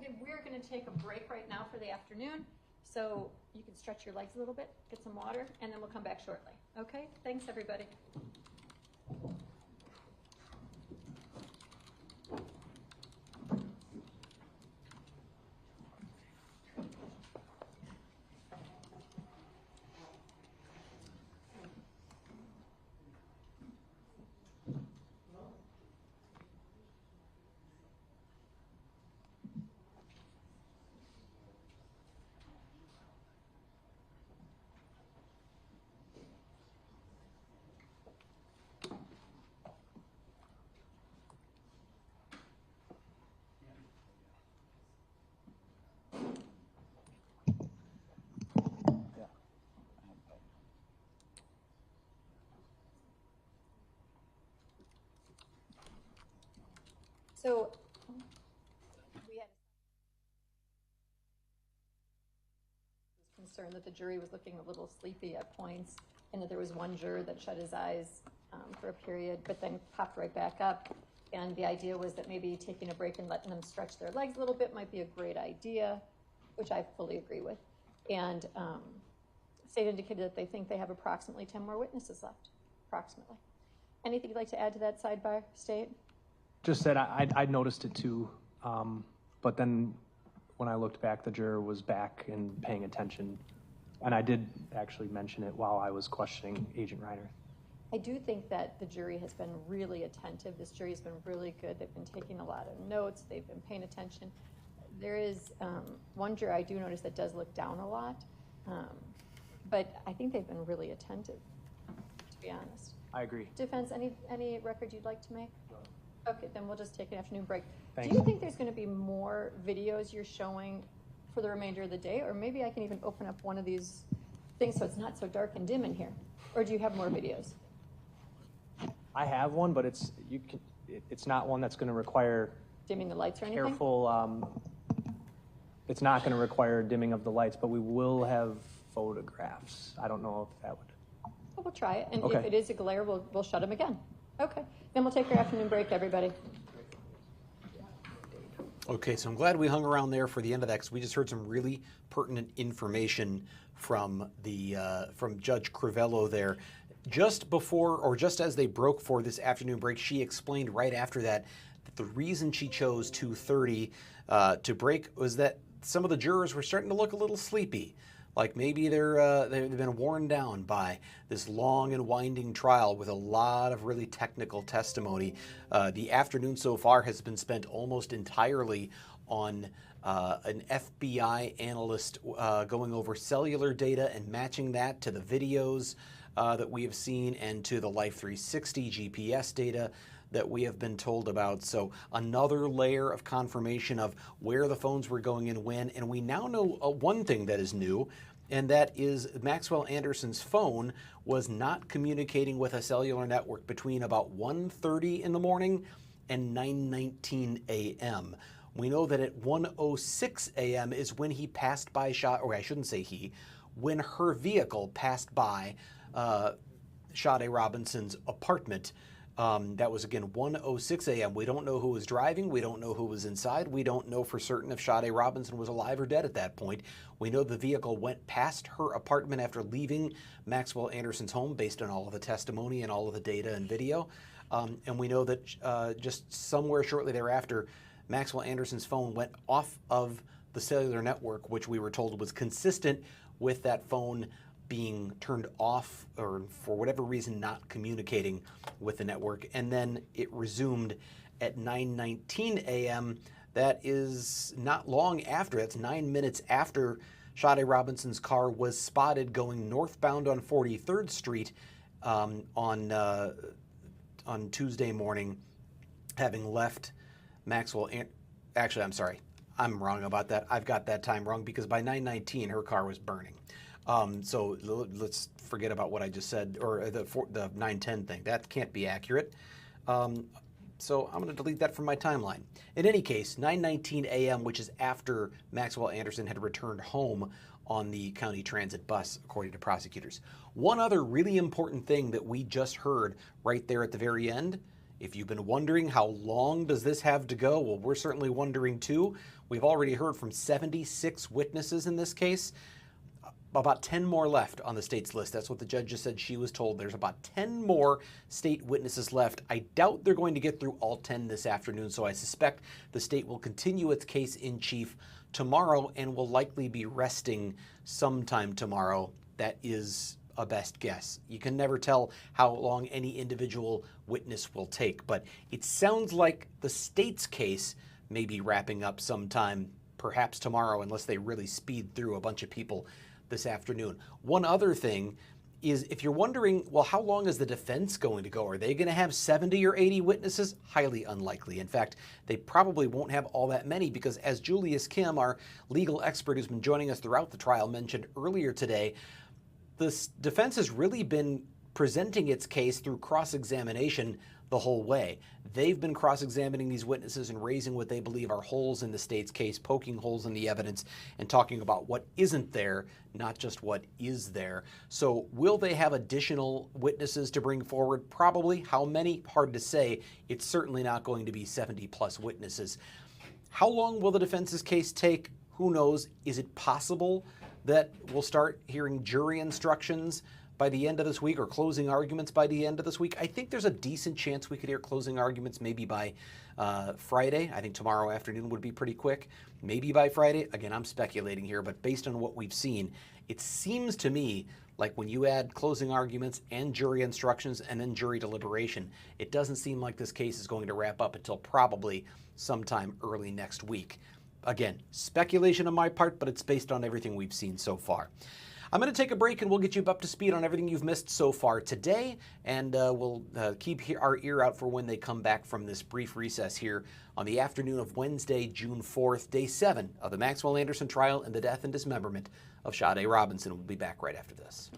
everybody, we're going to take a break right now for the afternoon. So you can stretch your legs a little bit, get some water, and then we'll come back shortly. Okay? Thanks, everybody. So we had concern that the jury was looking a little sleepy at points, and that there was one juror that shut his eyes for a period, but then popped right back up. And the idea was that maybe taking a break and letting them stretch their legs a little bit might be a great idea, which I fully agree with. And state indicated that they think they have approximately 10 more witnesses left, approximately. Anything you'd like to add to that sidebar, State? Just that I'd noticed it too, but then when I looked back, the juror was back and paying attention. And I did actually mention it while I was questioning Agent Reiner. I do think that the jury has been really attentive. This jury has been really good. They've been taking a lot of notes. They've been paying attention. There is one juror I do notice that does look down a lot, but I think they've been really attentive, to be honest. I agree. Defense, any record you'd like to make? Okay, then we'll just take an afternoon break. Thanks. Do you think there's going to be more videos you're showing for the remainder of the day? Or maybe I can even open up one of these things so it's not so dark and dim in here. Or do you have more videos? I have one, but it's not one that's going to require Dimming the lights or anything? careful. It's not going to require dimming of the lights, but we will have photographs. I don't know if that would. Well, we'll try it. And Okay. if it is a glare, we'll shut them again. Okay. Then we'll take our afternoon break, everybody. Okay, so I'm glad we hung around there for the end of that because we just heard some really pertinent information from Judge Crivello there. Just before, or just as they broke for this afternoon break, she explained right after that the reason she chose 2:30 to break was that some of the jurors were starting to look a little sleepy. Like maybe they've been worn down by this long and winding trial with a lot of really technical testimony. The afternoon so far has been spent almost entirely on an FBI analyst going over cellular data and matching that to the videos that we have seen and to the Life 360 GPS data that we have been told about. So another layer of confirmation of where the phones were going and when. And we now know one thing that is new, and that is Maxwell Anderson's phone was not communicating with a cellular network between about 1:30 in the morning and 9:19 a.m. We know that at 1:06 a.m. is when he passed by or I shouldn't say he, when her vehicle passed by Sade Robinson's apartment. That was, again, 1:06 a.m. We don't know who was driving. We don't know who was inside. We don't know for certain if Sade Robinson was alive or dead at that point. We know the vehicle went past her apartment after leaving Maxwell Anderson's home based on all of the testimony and all of the data and video. And we know that just somewhere shortly thereafter, Maxwell Anderson's phone went off of the cellular network, which we were told was consistent with that phone being turned off or for whatever reason not communicating with the network. And then it resumed at 9:19 a.m. That is not long after. That's 9 minutes after Sade Robinson's car was spotted going northbound on 43rd Street on Tuesday morning, having left Maxwell. Actually, I'm sorry. I'm wrong about that. I've got that time wrong because by 9:19 her car was burning. So let's forget about what I just said, or the 9:10 thing. That can't be accurate. So I'm going to delete that from my timeline. In any case, 9:19 a.m., which is after Maxwell Anderson had returned home on the county transit bus, according to prosecutors. One other really important thing that we just heard right there at the very end If you've been wondering how long does this have to go, well, we're certainly wondering too. We've already heard from 76 witnesses in this case. About 10 more left on the state's list. That's what the judge just said she was told. There's about 10 more state witnesses left. I doubt they're going to get through all 10 this afternoon, so I suspect the state will continue its case in chief tomorrow and will likely be resting sometime tomorrow. That is a best guess. You can never tell how long any individual witness will take, but it sounds like the state's case may be wrapping up sometime, perhaps tomorrow, unless they really speed through a bunch of people this afternoon. One other thing is, if you're wondering, well, how long is the defense going to go? Are they going to have 70 or 80 witnesses? Highly unlikely. In fact, they probably won't have all that many because, as Julius Kim, our legal expert who's been joining us throughout the trial, mentioned earlier today, the defense has really been presenting its case through cross-examination the whole way. They've been cross-examining these witnesses and raising what they believe are holes in the state's case, poking holes in the evidence and talking about what isn't there, not just what is there. So will they have additional witnesses to bring forward? Probably. How many? Hard to say. It's certainly not going to be 70 plus witnesses. How long will the defense's case take? Who knows? Is it possible that we'll start hearing jury instructions by the end of this week, or closing arguments by the end of this week? I think there's a decent chance we could hear closing arguments maybe by Friday. I think tomorrow afternoon would be pretty quick. Maybe by Friday. Again, I'm speculating here, but based on what we've seen, it seems to me like when you add closing arguments and jury instructions and then jury deliberation, it doesn't seem like this case is going to wrap up until probably sometime early next week. Again, speculation on my part, but it's based on everything we've seen so far. I'm going to take a break and we'll get you up to speed on everything you've missed so far today, and we'll keep our ear out for when they come back from this brief recess here on the afternoon of Wednesday, June 4th, day 7 of the Maxwell Anderson trial and the death and dismemberment of Sade Robinson. We'll be back right after this.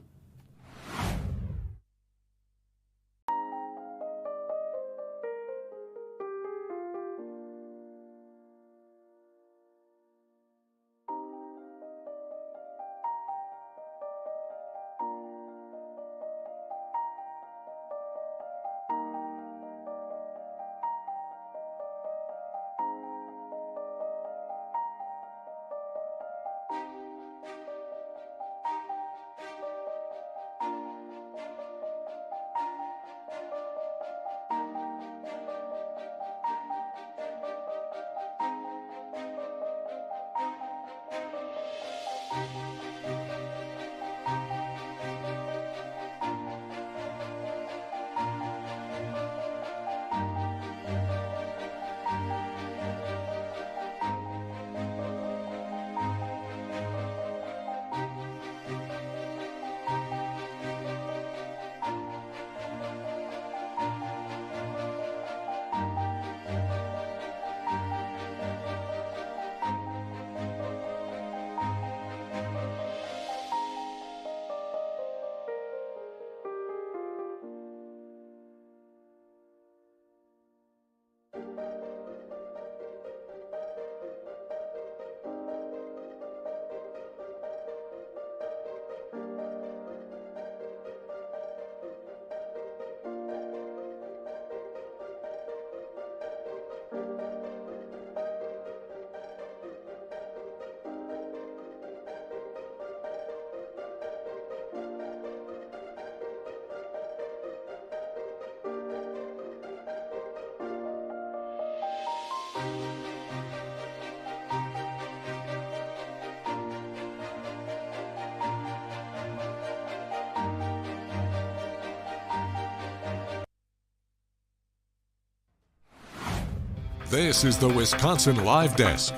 This is the Wisconsin Live Desk.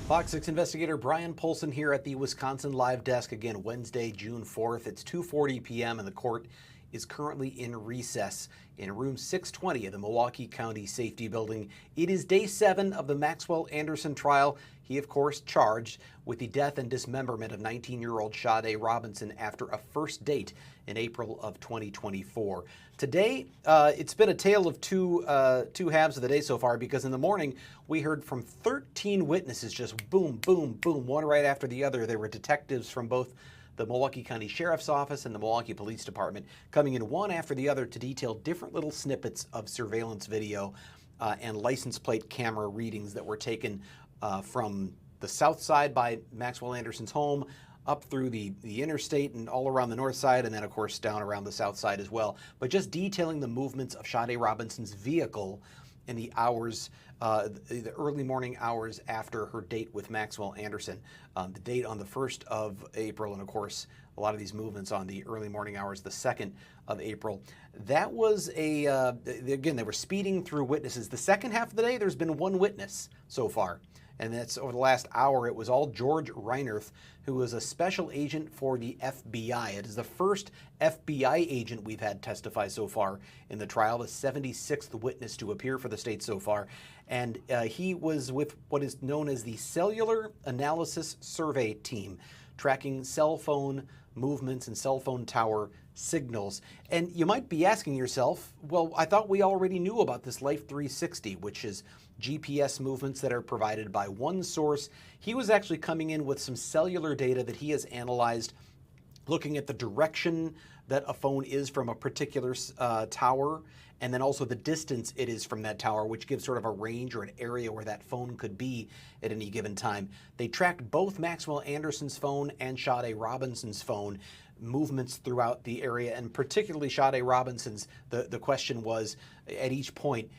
Fox 6 investigator Brian Polson here at the Wisconsin Live Desk again, Wednesday, June 4th. It's 2:40 p.m. and the court is currently in recess in room 620 of the Milwaukee County Safety Building. It is day 7 of the Maxwell Anderson trial. He, of course, charged with the death and dismemberment of 19-year-old Sade Robinson after a first date in April of 2024. Today, it's been a tale of two halves of the day so far, because in the morning we heard from 13 witnesses, just boom, boom, boom, one right after the other. There were detectives from both the Milwaukee County Sheriff's Office and the Milwaukee Police Department coming in one after the other to detail different little snippets of surveillance video and license plate camera readings that were taken from the south side by Maxwell Anderson's home, up through the interstate and all around the north side, and then of course down around the south side as well. But just detailing the movements of Sade Robinson's vehicle in the hours, the early morning hours after her date with Maxwell Anderson. The date on the 1st of April, and of course a lot of these movements on the early morning hours, the 2nd of April. That was again, they were speeding through witnesses. The second half of the day, there's been one witness so far. And that's over the last hour. It was all George Reinerth, who was a special agent for the FBI. It is the first FBI agent we've had testify so far in the trial, the 76th witness to appear for the state so far. And he was with what is known as the Cellular Analysis Survey Team, tracking cell phone movements and cell phone tower signals. And you might be asking yourself, well, I thought we already knew about this Life 360, which is GPS movements that are provided by one source. He was actually coming in with some cellular data that he has analyzed, looking at the direction that a phone is from a particular tower, and then also the distance it is from that tower, which gives sort of a range or an area where that phone could be at any given time. They tracked both Maxwell Anderson's phone and Sade Robinson's phone movements throughout the area, and particularly Sade Robinson's. The question was at each point,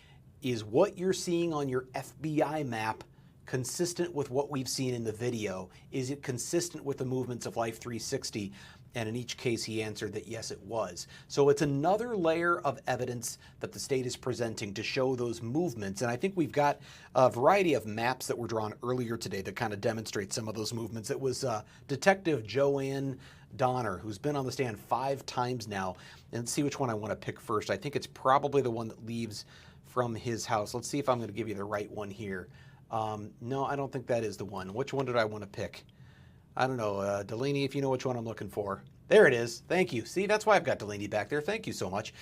is what you're seeing on your FBI map consistent with what we've seen in the video? Is it consistent with the movements of Life 360? And in each case, he answered that yes, it was. So it's another layer of evidence that the state is presenting to show those movements. And I think we've got a variety of maps that were drawn earlier today that kind of demonstrate some of those movements. It was Detective Joanne Donner, who's been on the stand 5 times now. And let's see which one I want to pick first. I think it's probably the one that leaves from his house. Let's see if I'm going to give you the right one here. No, I don't think that is the one. Which one did I want to pick? I don't know. Delaney, if you know which one I'm looking for. There it is. Thank you. See, that's why I've got Delaney back there. Thank you so much.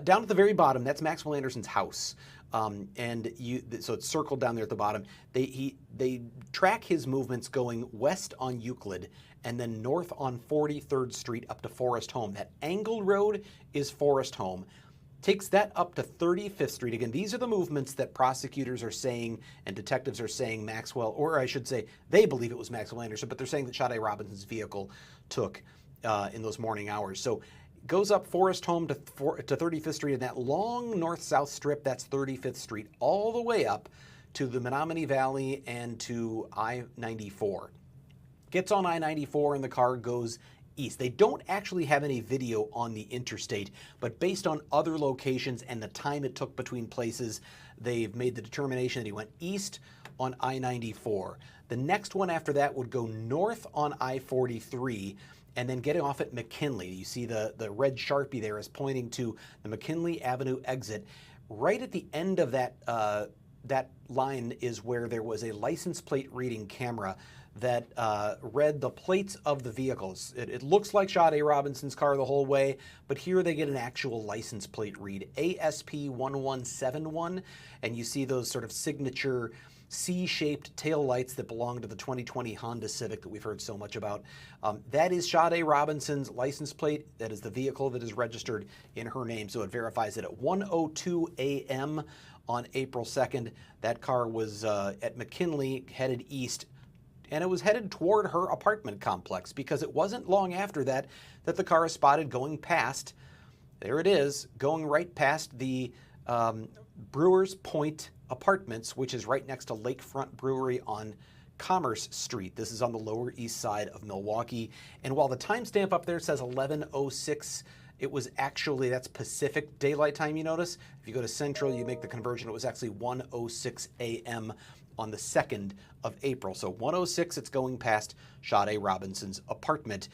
Down at the very bottom, that's Maxwell Anderson's house. So it's circled down there at the bottom. They track his movements going west on Euclid and then north on 43rd Street up to Forest Home. That angled road is Forest Home. Takes that up to 35th Street. Again, these are the movements that prosecutors are saying and detectives are saying Maxwell, or I should say they believe it was Maxwell Anderson, but they're saying that Sade Robinson's vehicle took in those morning hours. So goes up Forest Home to 35th Street, and that long north-south strip, that's 35th Street, all the way up to the Menominee Valley and to I-94. Gets on I-94 and the car goes east. They don't actually have any video on the interstate, but based on other locations and the time it took between places, they've made the determination that he went east on I-94. The next one after that would go north on I-43 and then getting off at McKinley. You see the red Sharpie there is pointing to the McKinley Avenue exit. Right at the end of that line is where there was a license plate reading camera that read the plates of the vehicles. It looks like Sade Robinson's car the whole way, but here they get an actual license plate read, ASP1171, and you see those sort of signature C-shaped tail lights that belong to the 2020 Honda Civic that we've heard so much about. That is Sade Robinson's license plate. That is the vehicle that is registered in her name, so it verifies it at 1:02 a.m. on April 2nd. That car was at McKinley, headed east, and it was headed toward her apartment complex because it wasn't long after that that the car is spotted going past, there it is, going right past the Brewers Point Apartments, which is right next to Lakefront Brewery on Commerce Street. This is on the Lower East Side of Milwaukee. And while the timestamp up there says 11:06, it was actually, that's Pacific Daylight Time, you notice. If you go to Central, you make the conversion, it was actually 1:06 a.m. on the 2nd of April. So 1:06, it's going past Sade Robinson's apartment.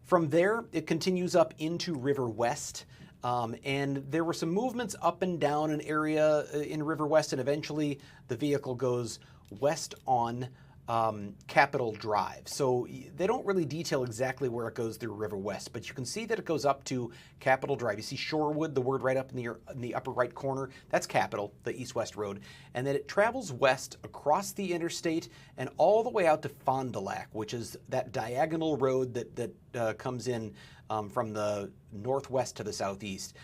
From there, it continues up into River West. And there were some movements up and down an area in River West, and eventually the vehicle goes west on Capitol Drive. So they don't really detail exactly where it goes through River West, but you can see that it goes up to Capitol Drive. You see Shorewood, the word right up in the upper right corner. That's Capitol, the east-west road. And then it travels west across the interstate and all the way out to Fond du Lac, which is that diagonal road that comes in from the northwest to the southeast.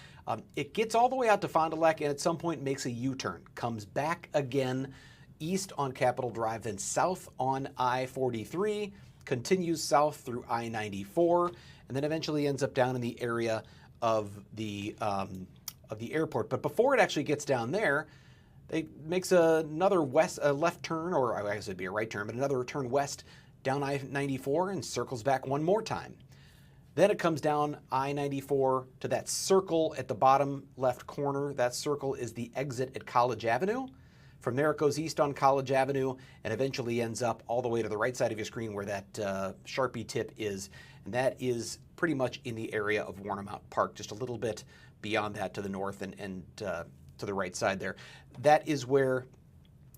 It gets all the way out to Fond du Lac and at some point makes a U-turn, comes back again east on Capitol Drive, then south on I-43, continues south through I-94, and then eventually ends up down in the area of the airport. But before it actually gets down there, it makes another left turn, or I guess it'd be a right turn, but another turn west down I-94 and circles back one more time. Then it comes down I-94 to that circle at the bottom left corner. That circle is the exit at College Avenue. From there, it goes east on College Avenue and eventually ends up all the way to the right side of your screen where that Sharpie tip is. And that is pretty much in the area of Warnemount Park, just a little bit beyond that to the north and to the right side there. That is where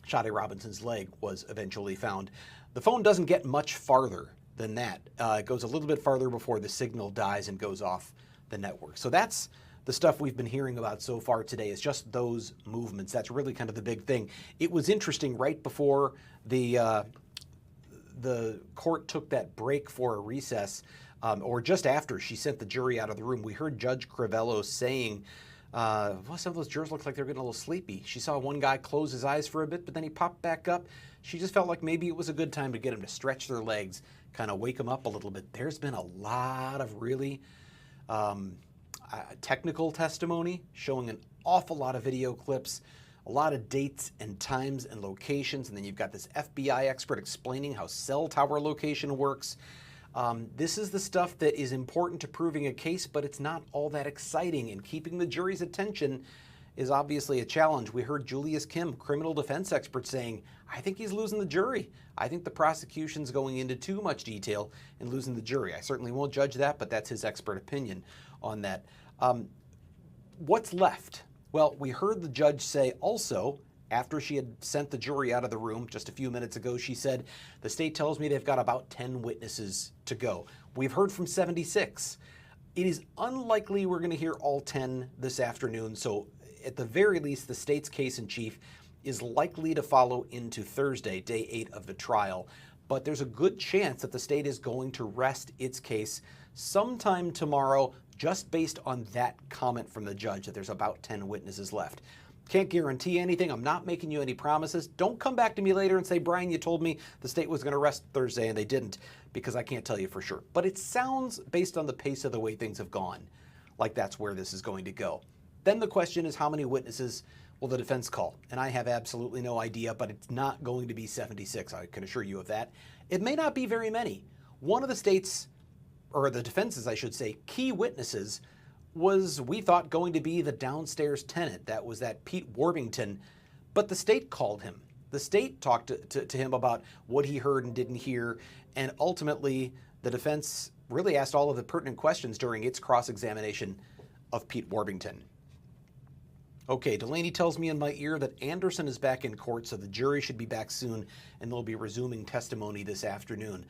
Sade Robinson's leg was eventually found. The phone doesn't get much farther than that. It goes a little bit farther before the signal dies and goes off the network. So that's the stuff we've been hearing about so far today, is just those movements. That's really kind of the big thing. It was interesting right before the court took that break for a recess, or just after she sent the jury out of the room, we heard Judge Crivello saying, well, some of those jurors looked like they were getting a little sleepy. She saw one guy close his eyes for a bit, but then he popped back up. She just felt like maybe it was a good time to get him to stretch their legs, kind of wake them up a little bit. There's been a lot of really technical testimony showing an awful lot of video clips, a lot of dates and times and locations, and then you've got this FBI expert explaining how cell tower location works. This is the stuff that is important to proving a case, but it's not all that exciting, and keeping the jury's attention is obviously a challenge. We heard Julius Kim, criminal defense expert, saying, I think he's losing the jury. I think the prosecution's going into too much detail and losing the jury. I certainly won't judge that, but that's his expert opinion on that. What's left? Well, we heard the judge say also, after she had sent the jury out of the room just a few minutes ago, she said, the state tells me they've got about 10 witnesses to go. We've heard from 76. It is unlikely we're going to hear all 10 this afternoon, so at the very least, the state's case in chief is likely to follow into Thursday, day 8 of the trial. But there's a good chance that the state is going to rest its case sometime tomorrow, just based on that comment from the judge that there's about 10 witnesses left. Can't guarantee anything. I'm not making you any promises. Don't come back to me later and say, Brian, you told me the state was going to rest Thursday and they didn't, because I can't tell you for sure. But it sounds, based on the pace of the way things have gone, like that's where this is going to go. Then the question is, how many witnesses will the defense call? And I have absolutely no idea, but it's not going to be 76. I can assure you of that. It may not be very many. One of the state's, or the defense's, I should say, key witnesses was, we thought, going to be the downstairs tenant. That was that Pete Warbington, but the state called him. The state talked to him about what he heard and didn't hear, and ultimately the defense really asked all of the pertinent questions during its cross-examination of Pete Warbington. Okay, Delaney tells me in my ear that Anderson is back in court, so the jury should be back soon, and they'll be resuming testimony this afternoon.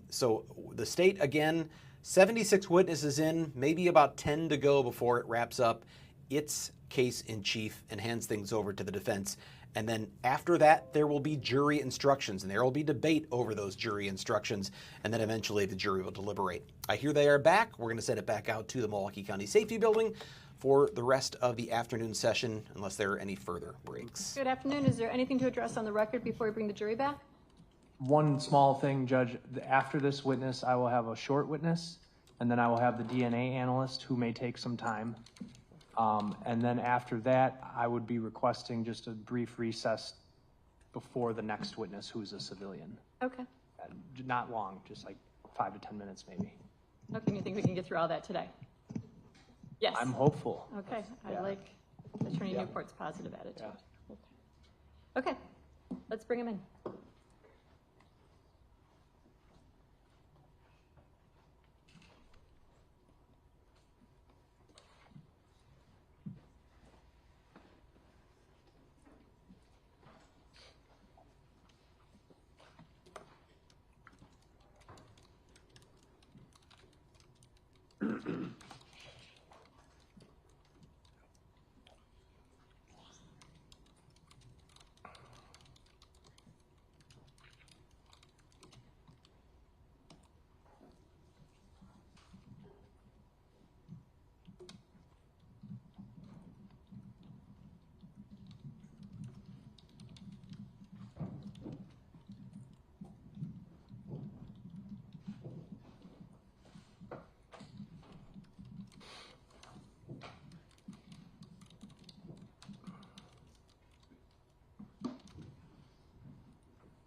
So the state, again, 76 witnesses in, maybe about 10 to go before it wraps up its case in chief and hands things over to the defense. And then after that, there will be jury instructions, and there will be debate over those jury instructions, and then eventually the jury will deliberate. I hear they are back. We're going to send it back out to the Milwaukee County Safety Building for the rest of the afternoon session, unless there are any further breaks. Good afternoon. Is there anything to address on the record before we bring the jury back? One small thing, Judge. After this witness, I will have a short witness, and then I will have the DNA analyst, who may take some time. And then after that, I would be requesting just a brief recess before the next witness, who's a civilian. Okay. Not long, just like 5 to 10 minutes maybe. Okay, you think we can get through all that today? Yes. I'm hopeful. Okay, Yeah. I like Attorney Newport's positive attitude. Okay, let's bring him in.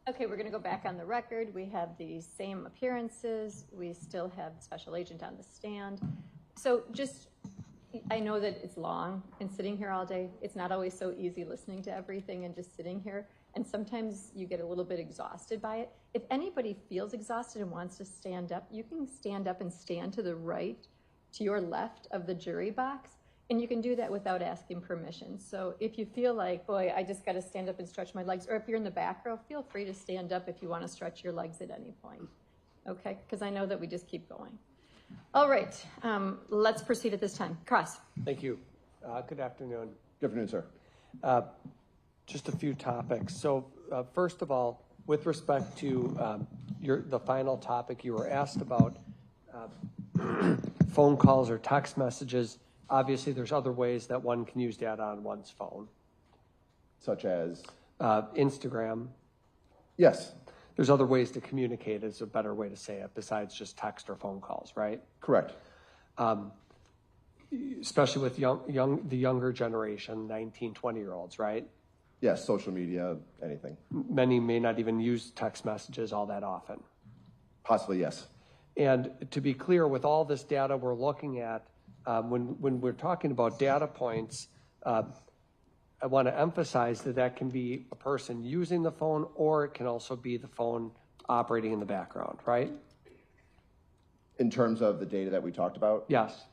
Okay, we're going to go back on the record. We have the same appearances. We still have the special agent on the stand. So just, I know that it's long and sitting here all day. It's not always so easy listening to everything and just sitting here. And sometimes you get a little bit exhausted by it. If anybody feels exhausted and wants to stand up, you can stand up and stand to the right, to your left of the jury box. And you can do that without asking permission. So if you feel like, boy, I just got to stand up and stretch my legs, or if you're in the back row, feel free to stand up if you want to stretch your legs at any point. Okay? Because I know that we just keep going. All right. Let's proceed at this time. Cross. Thank you. Good afternoon. Good afternoon, sir. Just a few topics. So first of all, with respect to the final topic you were asked about, phone calls or text messages, obviously there's other ways that one can use data on one's phone. Such as? Instagram. Yes. There's other ways to communicate is a better way to say it besides just text or phone calls, right? Correct. Especially with the younger generation, 19, 20-year-olds, right? Yes, social media, anything. Many may not even use text messages all that often. Possibly, yes. And to be clear, with all this data we're looking at, when we're talking about data points, I want to emphasize that can be a person using the phone, or it can also be the phone operating in the background, right? In terms of the data that we talked about? Yes.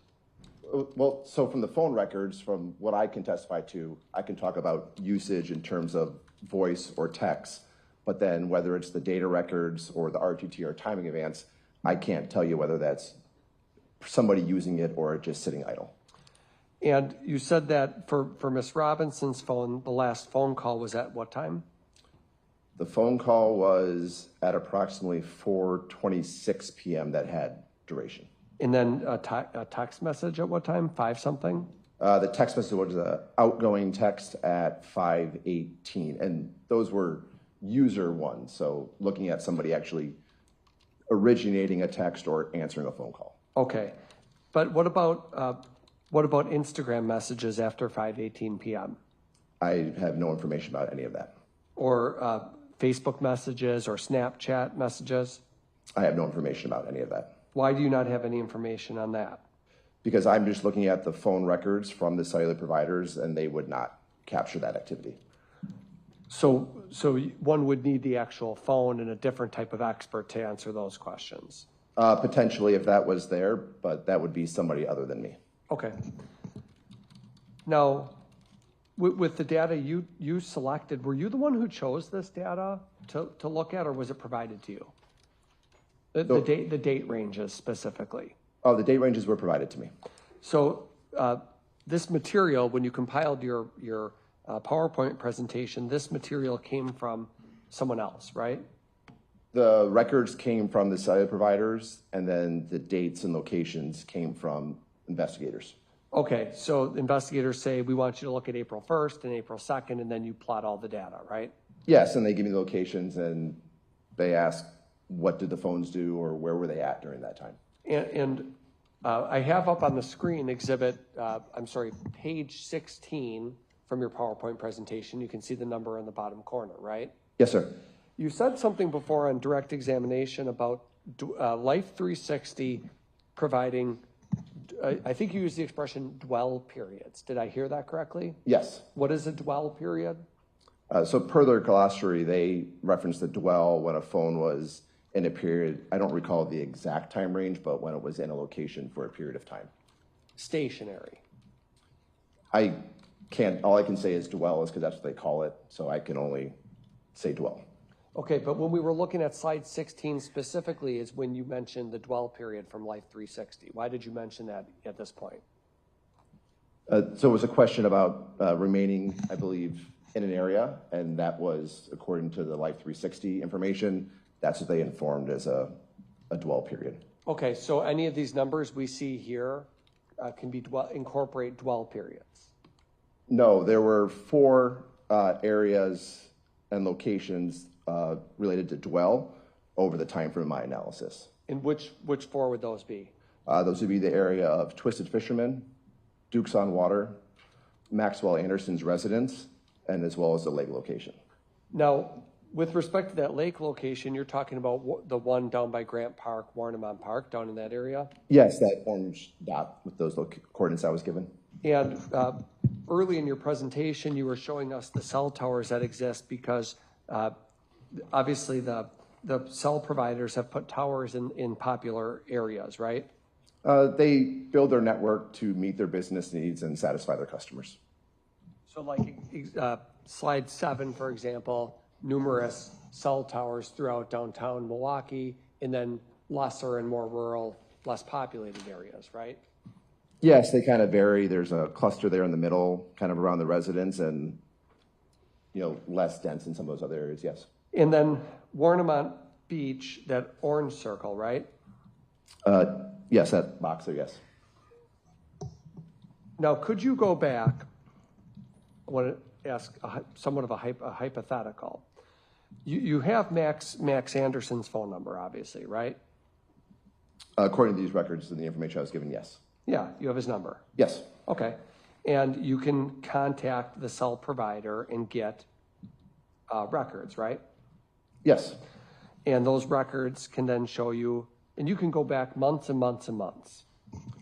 Well, so from the phone records, from what I can testify to, I can talk about usage in terms of voice or text, but then whether it's the data records or the RTT or timing advance, I can't tell you whether that's somebody using it or just sitting idle. And you said that for Ms. Robinson's phone, the last phone call was at what time? The phone call was at approximately 4:26 p.m. that had duration. And then a text message at what time? 5 something? The text message was an outgoing text at 5:18, and those were user ones, so looking at somebody actually originating a text or answering a phone call. Okay, but what about Instagram messages after 5:18 p.m.? I have no information about any of that. Or Facebook messages or Snapchat messages? I have no information about any of that. Why do you not have any information on that? Because I'm just looking at the phone records from the cellular providers, and they would not capture that activity. So one would need the actual phone and a different type of expert to answer those questions. Potentially, if that was there, but that would be somebody other than me. Okay. Now, with the data you selected, were you the one who chose this data to look at, or was it provided to you? The date ranges specifically. Oh, the date ranges were provided to me. So this material, when you compiled your PowerPoint presentation, this material came from someone else, right? The records came from the cellular providers, and then the dates and locations came from investigators. Okay, so investigators say, we want you to look at April 1st and April 2nd, and then you plot all the data, right? Yes, and they give me the locations, and they ask, what did the phones do, or where were they at during that time? And I have up on the screen page 16 from your PowerPoint presentation. You can see the number in the bottom corner, right? Yes, sir. You said something before on direct examination about Life 360 providing, I think you used the expression dwell periods. Did I hear that correctly? Yes. What is a dwell period? So per their glossary, they referenced the dwell when a phone was in a period, I don't recall the exact time range, but when it was in a location for a period of time. Stationary. All I can say is dwell is because that's what they call it, so I can only say dwell. Okay, but when we were looking at slide 16 specifically is when you mentioned the dwell period from Life 360. Why did you mention that at this point? So it was a question about remaining, I believe, in an area, and that was, according to the Life 360 information, that's what they informed as a dwell period. Okay, so any of these numbers we see here can be incorporate dwell periods? No, there were 4 areas and locations related to dwell over the time frame of my analysis. And which 4 would those be? Those would be the area of Twisted Fisherman, Dukes on Water, Maxwell Anderson's residence, and as well as the lake location. Now, with respect to that lake location, you're talking about the one down by Grant Park, Warnemont Park, down in that area? Yes, that orange dot with those coordinates I was given. And early in your presentation, you were showing us the cell towers that exist because obviously the cell providers have put towers in popular areas, right? They build their network to meet their business needs and satisfy their customers. So like slide 7, for example, numerous cell towers throughout downtown Milwaukee, and then lesser and more rural, less populated areas, right? Yes, they kind of vary. There's a cluster there in the middle, kind of around the residents, and less dense in some of those other areas, yes. And then Warnemont Beach, that orange circle, right? Yes, that box there, yes. Now, could you go back? I want to ask somewhat of a hypothetical. You have Max Anderson's phone number, obviously, right? According to these records and the information I was given, yes. Yeah, you have his number. Yes. Okay. And you can contact the cell provider and get records, right? Yes. And those records can then show you, and you can go back months and months and months.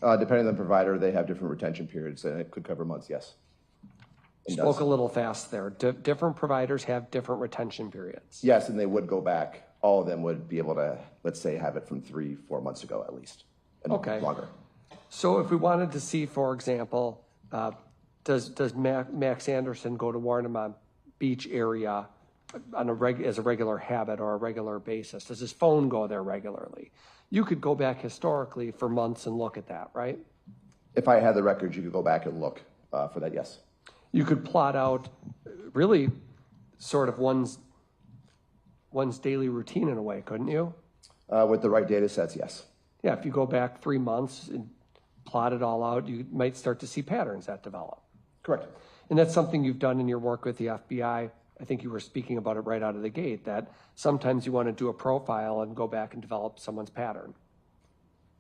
Depending on the provider, they have different retention periods, and it could cover months, yes. Spoke a little fast there. Different providers have different retention periods. Yes, and they would go back. All of them would be able to, let's say, have it from 3-4 months ago at least, and okay. Longer. So if we wanted to see, for example, does Max Anderson go to Warnemont Beach area on as a regular habit or a regular basis? Does his phone go there regularly? You could go back historically for months and look at that, right? If I had the records, you could go back and look for that, yes. You could plot out really sort of one's daily routine in a way, couldn't you? With the right data sets, yes. Yeah, if you go back 3 months and plot it all out, you might start to see patterns that develop. Correct. And that's something you've done in your work with the FBI. I think you were speaking about it right out of the gate, that sometimes you want to do a profile and go back and develop someone's pattern.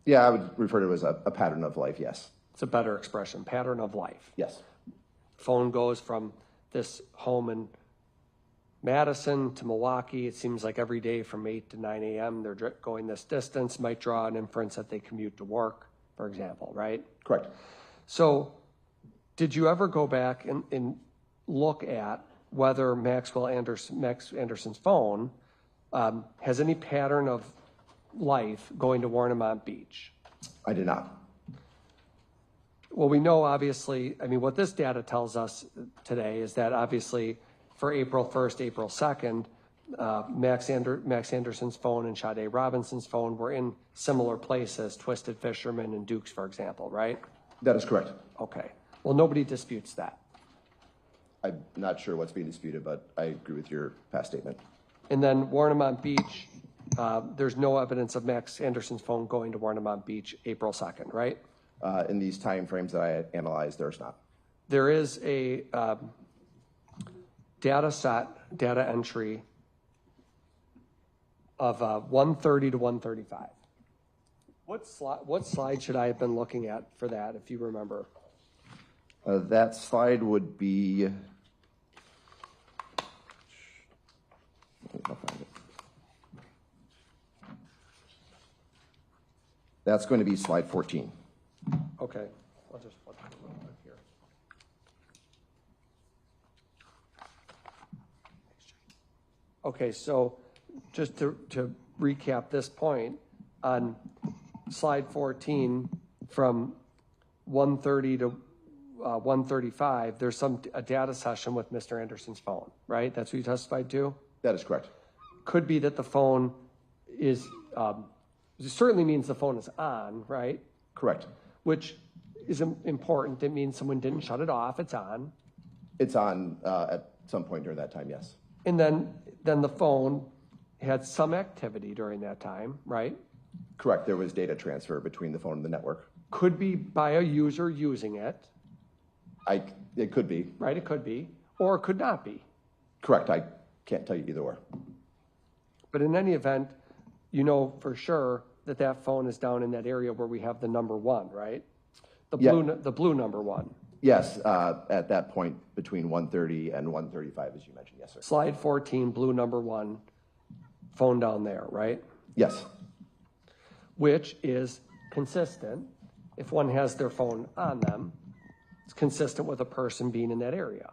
Yeah, I would refer to it as a pattern of life, yes. It's a better expression, pattern of life. Yes. Phone goes from this home in Madison to Milwaukee. It seems like every day from 8 to 9 a.m. they're going this distance, might draw an inference that they commute to work, for example, right? Correct. So did you ever go back and look at whether Max Anderson's phone has any pattern of life going to Warnemont Beach? I did not. Well, we know, obviously, I mean, what this data tells us today is that obviously for April 1st, April 2nd, Max Anderson's phone and Sade Robinson's phone were in similar places, Twisted Fisherman and Dukes, for example, right? That is correct. Okay. Well, nobody disputes that. I'm not sure what's being disputed, but I agree with your past statement. And then Warnemont Beach, there's no evidence of Max Anderson's phone going to Warnemont Beach April 2nd, right? In these time frames that I analyzed, there's not. There is a data entry of 130 to 135. What slide should I have been looking at for that, if you remember? That slide would be, I'll find it. That's going to be slide 14. Okay, I'll just flip it a little bit here. Okay, so just to recap this point, on slide 14, from 130 to 135, there's a data session with Mr. Anderson's phone, right? That's what you testified to? That is correct. Could be that the phone is, it certainly means the phone is on, right? Correct. Which is important. It means someone didn't shut it off. It's on. It's on at some point during that time, yes. And then the phone had some activity during that time, right? Correct. There was data transfer between the phone and the network. Could be by a user using it. It could be. Right, it could be. Or it could not be. Correct. I can't tell you either or. But in any event, you know for sure that phone is down in that area where we have the number 1, right? The blue number 1. Yes, at that point between 1:30 and 1:35, as you mentioned. Yes, sir. Slide 14, blue number 1, phone down there, right? Yes. Which is consistent. If one has their phone on them, it's consistent with a person being in that area.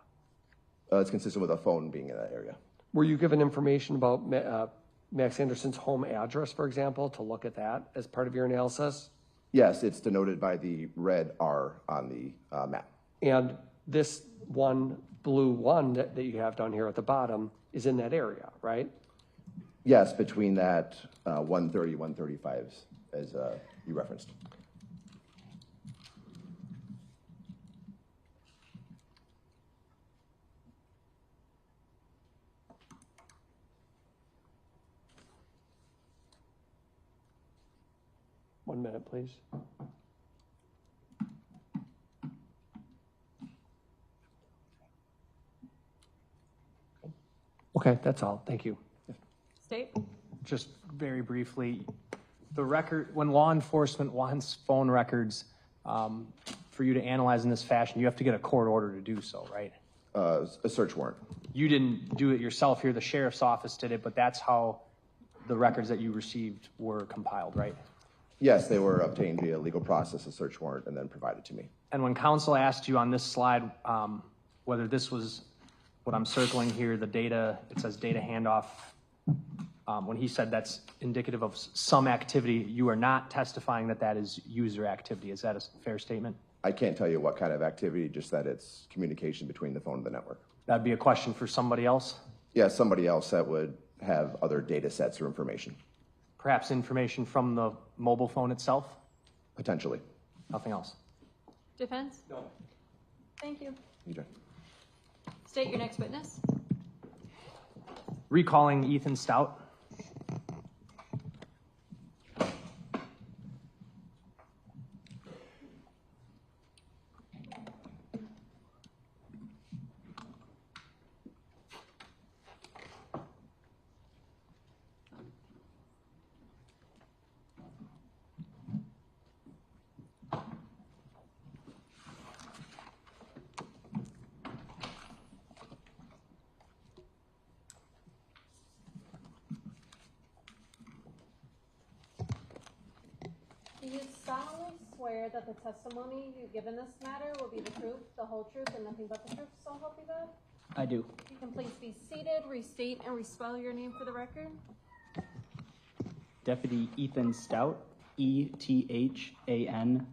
It's consistent with a phone being in that area. Were you given information about Max Anderson's home address, for example, to look at that as part of your analysis? Yes, it's denoted by the red R on the map. And this one blue one that you have down here at the bottom is in that area, right? Yes, between that 1:30, 1:35, as you referenced. One minute, please. Okay, that's all. Thank you. State? Just very briefly, the record, when law enforcement wants phone records for you to analyze in this fashion, you have to get a court order to do so, right? A search warrant. You didn't do it yourself here, the sheriff's office did it, but that's how the records that you received were compiled, right? Yes, they were obtained via legal process, a search warrant, and then provided to me. And when counsel asked you on this slide whether this was what I'm circling here, the data, it says data handoff, when he said that's indicative of some activity, you are not testifying that that is user activity. Is that a fair statement? I can't tell you what kind of activity, just that it's communication between the phone and the network. That'd be a question for somebody else? Yeah, somebody else that would have other data sets or information. Perhaps information from the mobile phone itself? Potentially. Nothing else? Defense? No. Thank you. Okay. State your next witness. Recalling Ethan Stout. Do you solemnly swear that the testimony you give in this matter will be the truth, the whole truth, and nothing but the truth, so help you God? I do. You can please be seated, restate, and respell your name for the record. Deputy Ethan Stout, ETHANSTOUDT.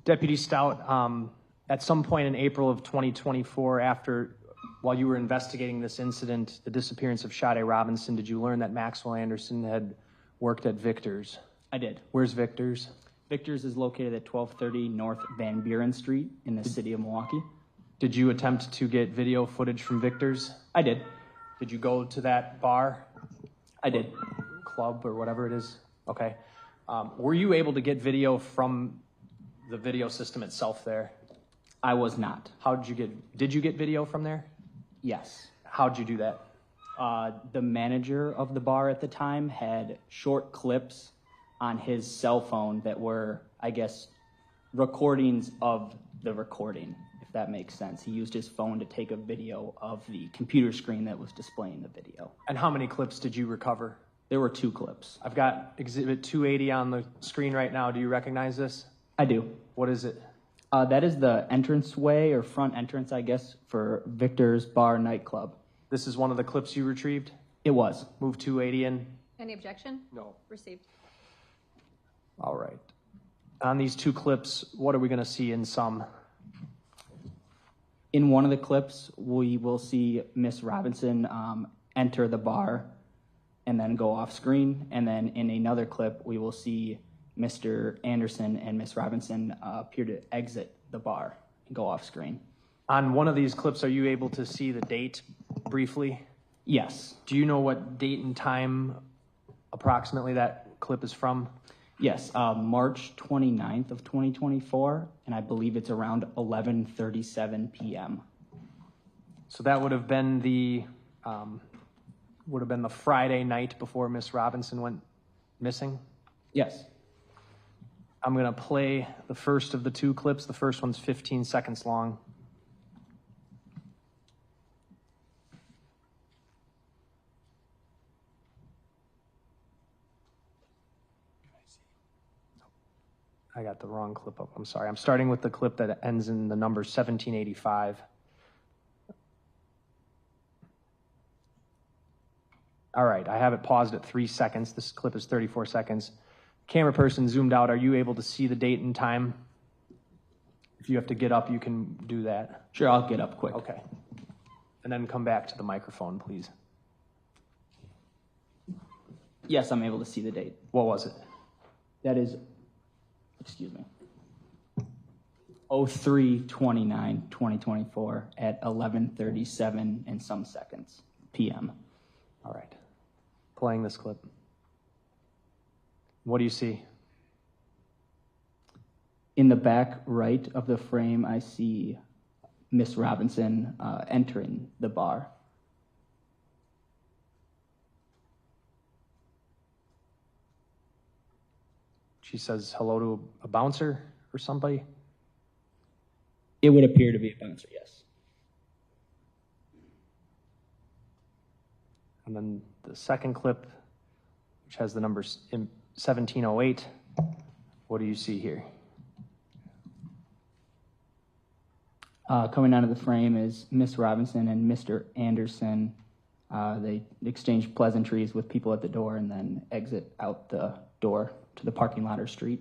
Deputy Stout, at some point in April of 2024, while you were investigating this incident, the disappearance of Sade Robinson, did you learn that Maxwell Anderson had worked at Victor's? I did. Where's Victor's? Victor's is located at 1230 North Van Buren Street in the city of Milwaukee. Did you attempt to get video footage from Victor's? I did. Did you go to that bar? I did. Club or whatever it is? Okay. Were you able to get video from the video system itself there? I was not. Did you get video from there? Yes. How'd you do that? The manager of the bar at the time had short clips on his cell phone that were, I guess, recordings of the recording, if that makes sense. He used his phone to take a video of the computer screen that was displaying the video. And how many clips did you recover? There were 2 clips. I've got Exhibit 280 on the screen right now. Do you recognize this? I do. What is it? That is the entranceway or front entrance, I guess, for Victor's Bar Nightclub. This is one of the clips you retrieved? It was. Move 280 in. Any objection? No. Received. All right. On these 2 clips, what are we going to see in some? In one of the clips, we will see Miss Robinson enter the bar and then go off screen. And then in another clip, we will see Mr. Anderson and Miss Robinson appear to exit the bar and go off screen. On one of these clips, are you able to see the date briefly? Yes. Do you know what date and time approximately that clip is from? Yes, March 29th of 2024, and I believe it's around 11:37 p.m. So that would have been the Friday night before Miss Robinson went missing? Yes. I'm going to play the first of the two clips. The first one's 15 seconds long. I got the wrong clip up. I'm sorry. I'm starting with the clip that ends in the number 1785. All right, I have it paused at 3 seconds. This clip is 34 seconds. Camera person zoomed out. Are you able to see the date and time? If you have to get up, you can do that. Sure, I'll get up quick. Okay. And then come back to the microphone, please. Yes, I'm able to see the date. What was it? That is, excuse me, 03/29/2024 at 11:37 and some seconds p.m. All right. Playing this clip. What do you see? In the back right of the frame, I see Miss Robinson entering the bar. She says hello to a bouncer or somebody? It would appear to be a bouncer, yes. And then the second clip, which has the numbers in 1708. What do you see here? Coming out of the frame is Miss Robinson and Mr. Anderson. They exchange pleasantries with people at the door and then exit out the door to the parking lot or street.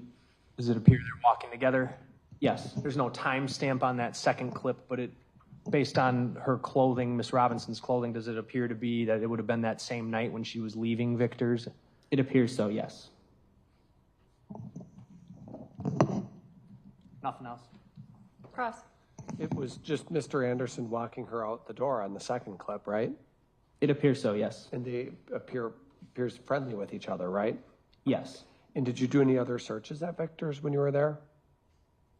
Does it appear they're walking together? Yes. There's no timestamp on that second clip, but based on her clothing, Miss Robinson's clothing, does it appear to be that it would have been that same night when she was leaving Victor's? It appears so, yes. Nothing else? Cross. It was just Mr. Anderson walking her out the door on the second clip, right? It appears so, yes. And they appears friendly with each other, right? Yes. And did you do any other searches at Victor's when you were there?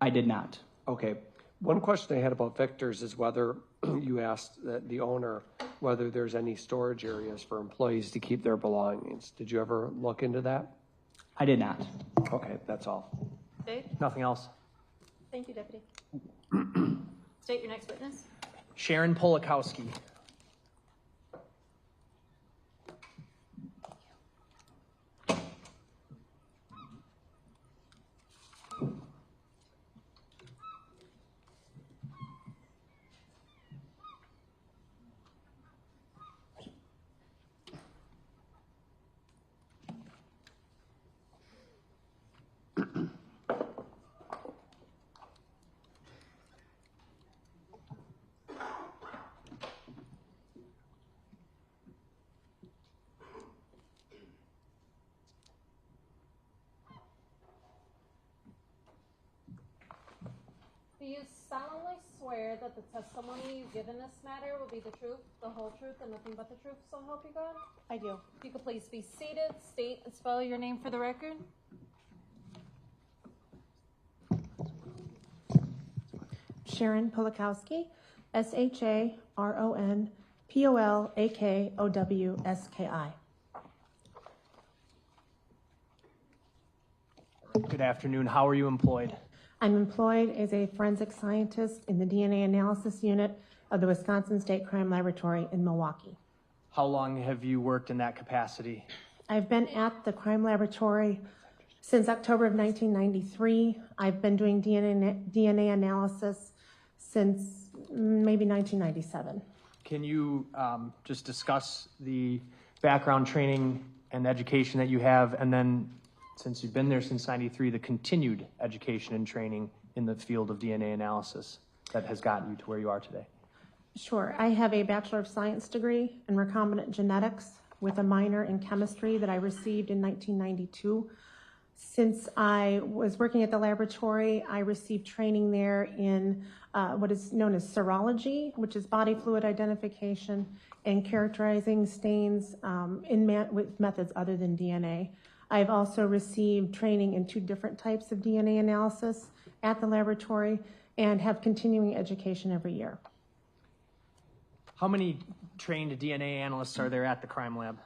I did not. Okay. One question I had about Victor's is whether you asked the owner whether there's any storage areas for employees to keep their belongings. Did you ever look into that? I did not. Okay, that's all. Dave? Nothing else? Thank you, Deputy. State your next witness. Sharon Polakowski. Do you solemnly swear that the testimony you give in this matter will be the truth, the whole truth, and nothing but the truth, so help you God? I do. If you could please be seated, state and spell your name for the record. Sharon Polakowski, SharonPolakowski. Good afternoon. How are you employed? I'm employed as a forensic scientist in the DNA analysis unit of the Wisconsin State Crime Laboratory in Milwaukee. How long have you worked in that capacity? I've been at the crime laboratory since October of 1993. I've been doing DNA analysis since maybe 1997. Can you just discuss the background training and education that you have, and then, since you've been there since '93, the continued education and training in the field of DNA analysis that has gotten you to where you are today? Sure. I have a Bachelor of Science degree in recombinant genetics with a minor in chemistry that I received in 1992. Since I was working at the laboratory, I received training there in what is known as serology, which is body fluid identification and characterizing stains with methods other than DNA. I've also received training in 2 different types of DNA analysis at the laboratory and have continuing education every year. How many trained DNA analysts are there at the crime lab?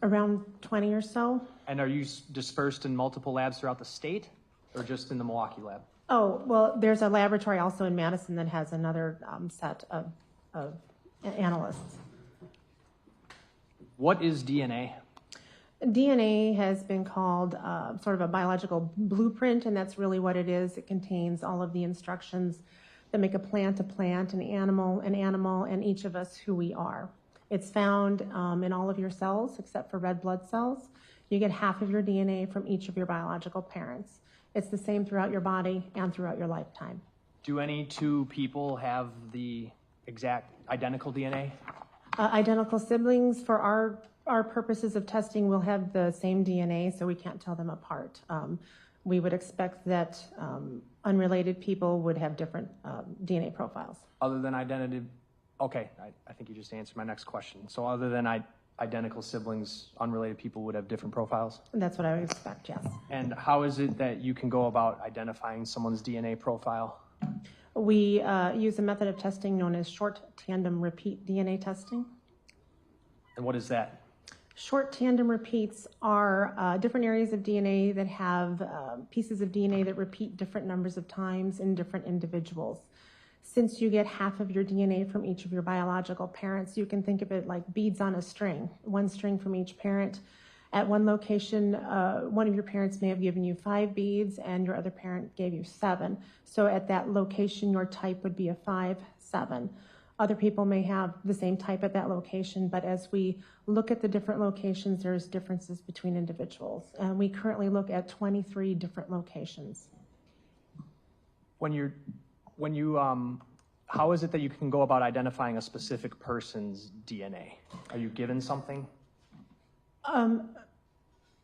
Around 20 or so. And are you dispersed in multiple labs throughout the state or just in the Milwaukee lab? Oh, well, there's a laboratory also in Madison that has another set of analysts. What is DNA? DNA has been called sort of a biological blueprint, and that's really what it is. It contains all of the instructions that make a plant, an animal, and each of us who we are. It's found in all of your cells except for red blood cells. You get half of your DNA from each of your biological parents. It's the same throughout your body and throughout your lifetime. Do any two people have the exact identical DNA? Identical siblings, for our purposes of testing, will have the same DNA, so we can't tell them apart. We would expect that unrelated people would have different DNA profiles. Other than identity, okay, I think you just answered my next question. So other than identical siblings, unrelated people would have different profiles? That's what I would expect, yes. And how is it that you can go about identifying someone's DNA profile? We use a method of testing known as short tandem repeat DNA testing. And what is that? Short tandem repeats are different areas of DNA that have pieces of DNA that repeat different numbers of times in different individuals. Since you get half of your DNA from each of your biological parents, you can think of it like beads on a string, one string from each parent. At one location, one of your parents may have given you 5 beads and your other parent gave you 7. So at that location, your type would be a 5-7. Other people may have the same type at that location, but as we look at the different locations, there's differences between individuals. And we currently look at 23 different locations. How is it that you can go about identifying a specific person's DNA? Are you given something?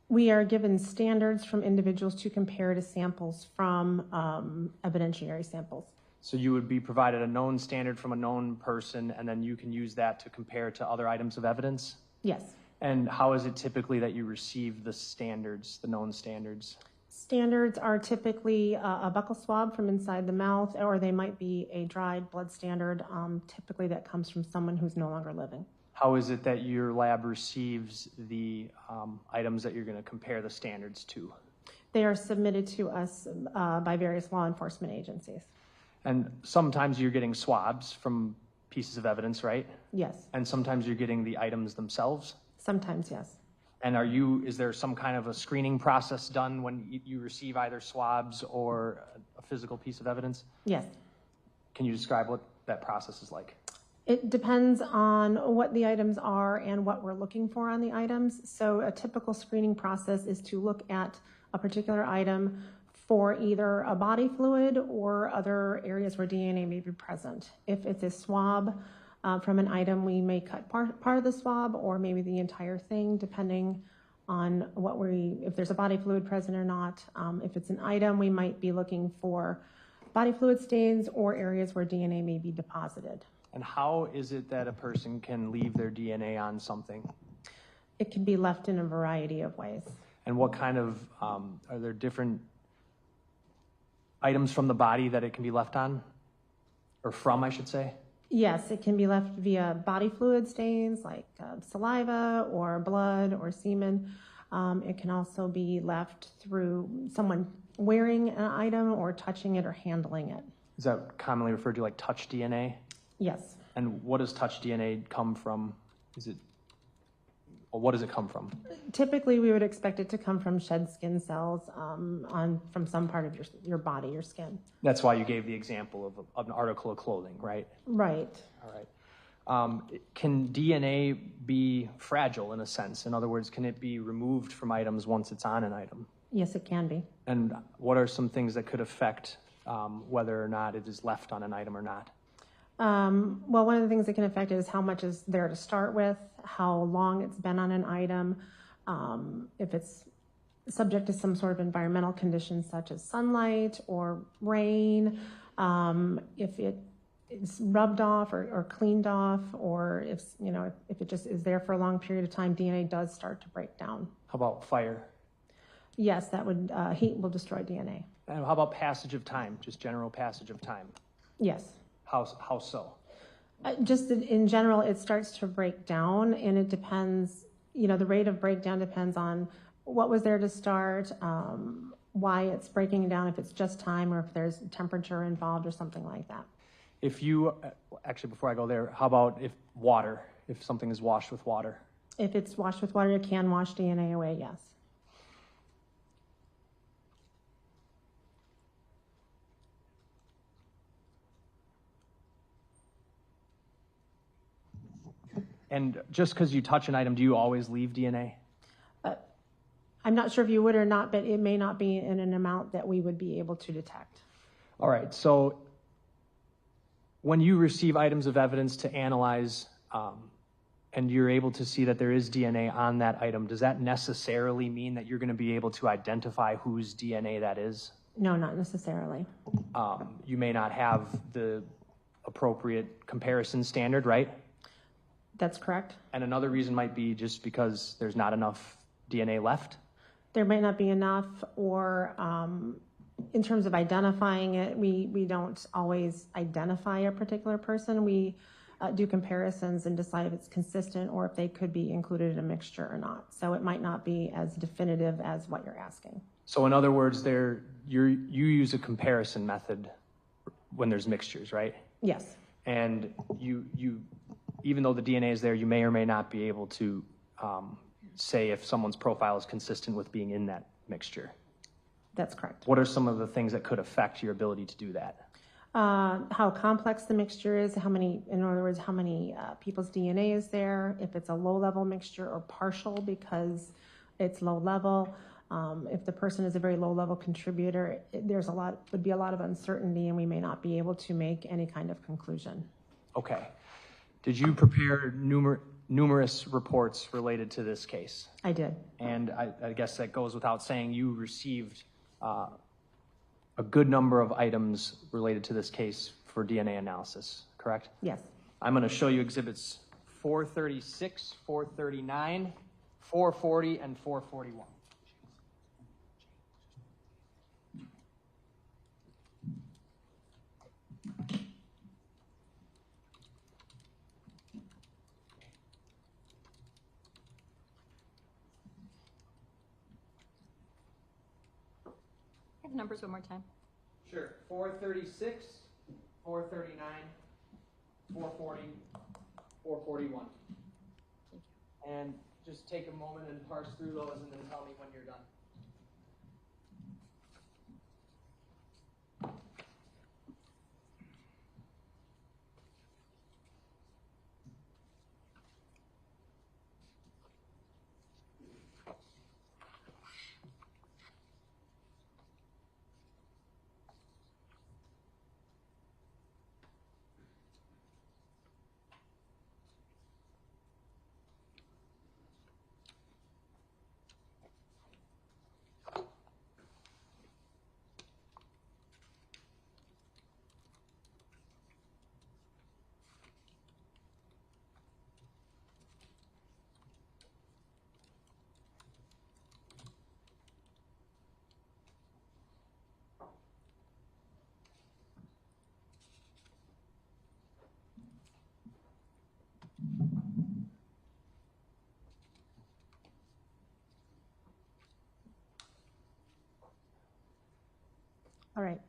We are given standards from individuals to compare to samples from evidentiary samples. So you would be provided a known standard from a known person, and then you can use that to compare to other items of evidence? Yes. And how is it typically that you receive the standards, the known standards? Standards are typically a buccal swab from inside the mouth, or they might be a dried blood standard. Typically that comes from someone who's no longer living. How is it that your lab receives the items that you're going to compare the standards to? They are submitted to us by various law enforcement agencies. And sometimes you're getting swabs from pieces of evidence, right? Yes. And sometimes you're getting the items themselves? Sometimes, yes. And is there some kind of a screening process done when you receive either swabs or a physical piece of evidence? Yes. Can you describe what that process is like? It depends on what the items are and what we're looking for on the items. So a typical screening process is to look at a particular item for either a body fluid or other areas where DNA may be present. If it's a swab from an item, we may cut part of the swab or maybe the entire thing, depending on if there's a body fluid present or not. If it's an item, we might be looking for body fluid stains or areas where DNA may be deposited. And how is it that a person can leave their DNA on something? It can be left in a variety of ways. And what kind of, are there different items from the body that it can be left on? Or from, I should say? Yes, it can be left via body fluid stains like saliva or blood or semen. It can also be left through someone wearing an item or touching it or handling it. Is that commonly referred to like touch DNA? Yes. And what does touch DNA come from? What does it come from? Typically, we would expect it to come from shed skin cells from some part of your body, your skin. That's why you gave the example of an article of clothing, right? Right. All right. Can DNA be fragile in a sense? In other words, can it be removed from items once it's on an item? Yes, it can be. And what are some things that could affect whether or not it is left on an item or not? Well, one of the things that can affect it is how much is there to start with, how long it's been on an item, if it's subject to some sort of environmental conditions such as sunlight or rain, if it is rubbed off or cleaned off, or if it just is there for a long period of time, DNA does start to break down. How about fire? Yes, that would heat will destroy DNA. And how about passage of time, just general passage of time? Yes. How so? Just in general, it starts to break down, and it depends the rate of breakdown depends on what was there to start, why it's breaking down, if it's just time or if there's temperature involved or something like that. If you, actually, before I go there, how about if something is washed with water? If it's washed with water, it can wash DNA away, yes. And just because you touch an item, do you always leave DNA? I'm not sure if you would or not, but it may not be in an amount that we would be able to detect. All right, so when you receive items of evidence to analyze and you're able to see that there is DNA on that item, does that necessarily mean that you're going to be able to identify whose DNA that is? No, not necessarily. You may not have the appropriate comparison standard, right? That's correct. And another reason might be just because there's not enough DNA left? There might not be enough, or in terms of identifying it, we don't always identify a particular person. We do comparisons and decide if it's consistent or if they could be included in a mixture or not. So it might not be as definitive as what you're asking. So in other words, you use a comparison method when there's mixtures, right? Yes. And you even though the DNA is there, you may or may not be able to say if someone's profile is consistent with being in that mixture. That's correct. What are some of the things that could affect your ability to do that? How complex the mixture is, in other words, how many people's DNA is there, if it's a low-level mixture or partial because it's low-level. If the person is a very low-level contributor, would be a lot of uncertainty, and we may not be able to make any kind of conclusion. Okay. Did you prepare numerous reports related to this case? I did. And I guess that goes without saying you received a good number of items related to this case for DNA analysis, correct? Yes. I'm going to show you exhibits 436, 439, 440, and 441. Numbers one more time. Sure. 436, 439, 440, 441. And just take a moment and parse through those and then tell me when you're done. All right.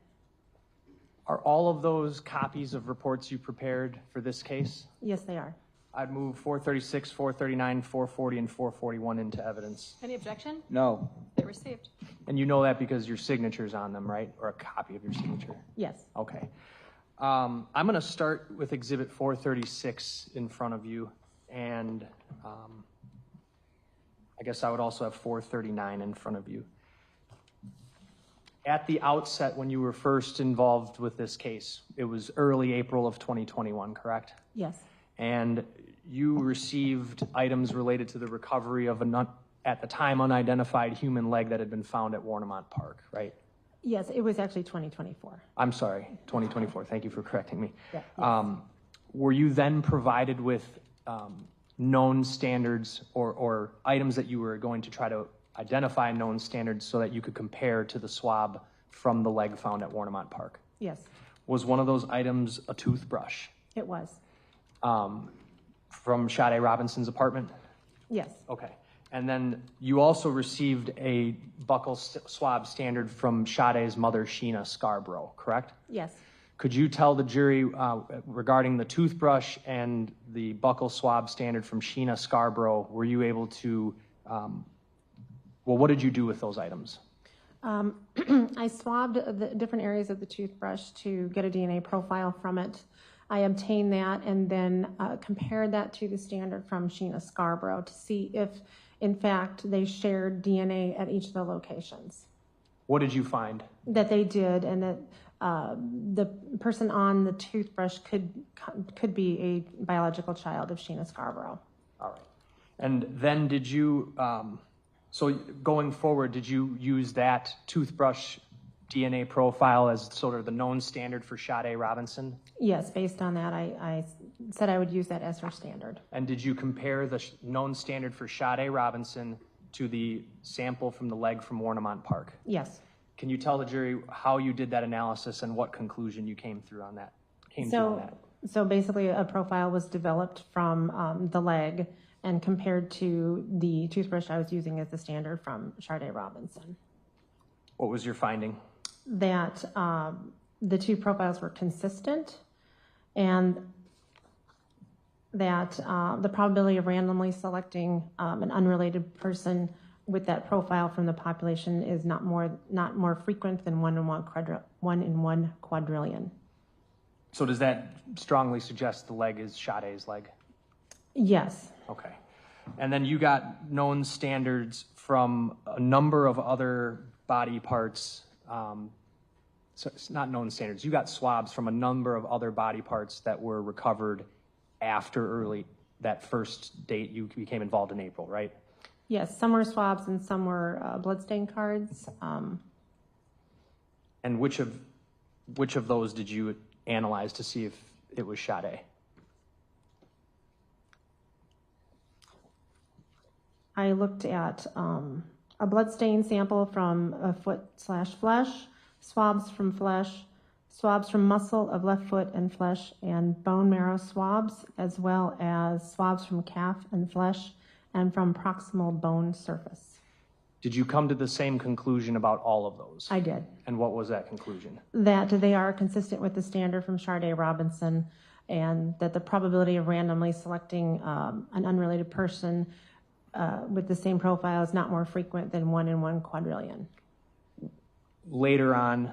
Are all of those copies of reports you prepared for this case? Yes, they are. I'd move 436, 439, 440, and 441 into evidence. Any objection? No. They're received. And you know that because your signature's on them, right? Or a copy of your signature? Yes. Okay. I'm going to start with Exhibit 436 in front of you, and I guess I would also have 439 in front of you. At the outset, when you were first involved with this case, it was early April of 2021, correct? Yes. And you received items related to the recovery of at the time, unidentified human leg that had been found at Warnemont Park, right? Yes, it was actually 2024. I'm sorry, 2024. Thank you for correcting me. Yeah, yes. Were you then provided with known standards or items that you were going to try to identify known standards so that you could compare to the swab from the leg found at Warnemont Park? Yes, Was one of those items a toothbrush it was. from Sade Robinson's apartment? Yes. Okay. And then you also received a buccal swab standard from Sade's mother, Sheena Scarborough, correct? Yes. Could you tell the jury regarding the toothbrush and the buccal swab standard from Sheena Scarborough, were you able to, well, what did you do with those items? I swabbed the different areas of the toothbrush to get a DNA profile from it. I obtained that and then compared that to the standard from Sheena Scarborough to see if, in fact, they shared DNA at each of the locations. What did you find? That they did, and that the person on the toothbrush could be a biological child of Sheena Scarborough. All right. And then did you, so going forward, did you use that toothbrush DNA profile as sort of the known standard for Sade Robinson? Yes, based on that, I said I would use that as her standard. And did you compare the known standard for Sade Robinson to the sample from the leg from Warnemont Park? Yes. Can you tell the jury how you did that analysis and what conclusion you came through on that? So basically a profile was developed from the leg and compared to the toothbrush I was using as the standard from Sade Robinson. What was your finding? That the two profiles were consistent and that the probability of randomly selecting an unrelated person with that profile from the population is not more frequent than 1 in 1 quadrillion. So does that strongly suggest the leg is Sade's leg? Yes. Okay. And then you got known standards from a number of other body parts. So it's not known standards. You got swabs from a number of other body parts that were recovered after that first date you became involved in April, right? Yes, some were swabs and some were bloodstain cards. And which of those did you analyze to see if it was Sade? I looked at a bloodstain sample from a foot/flesh, swabs from flesh, swabs from muscle of left foot and flesh, and bone marrow swabs, as well as swabs from calf and flesh and from proximal bone surface. Did you come to the same conclusion about all of those? I did. And what was that conclusion? That they are consistent with the standard from Sade Robinson, and that the probability of randomly selecting an unrelated person with the same profile is not more frequent than 1 in 1 quadrillion. Later on,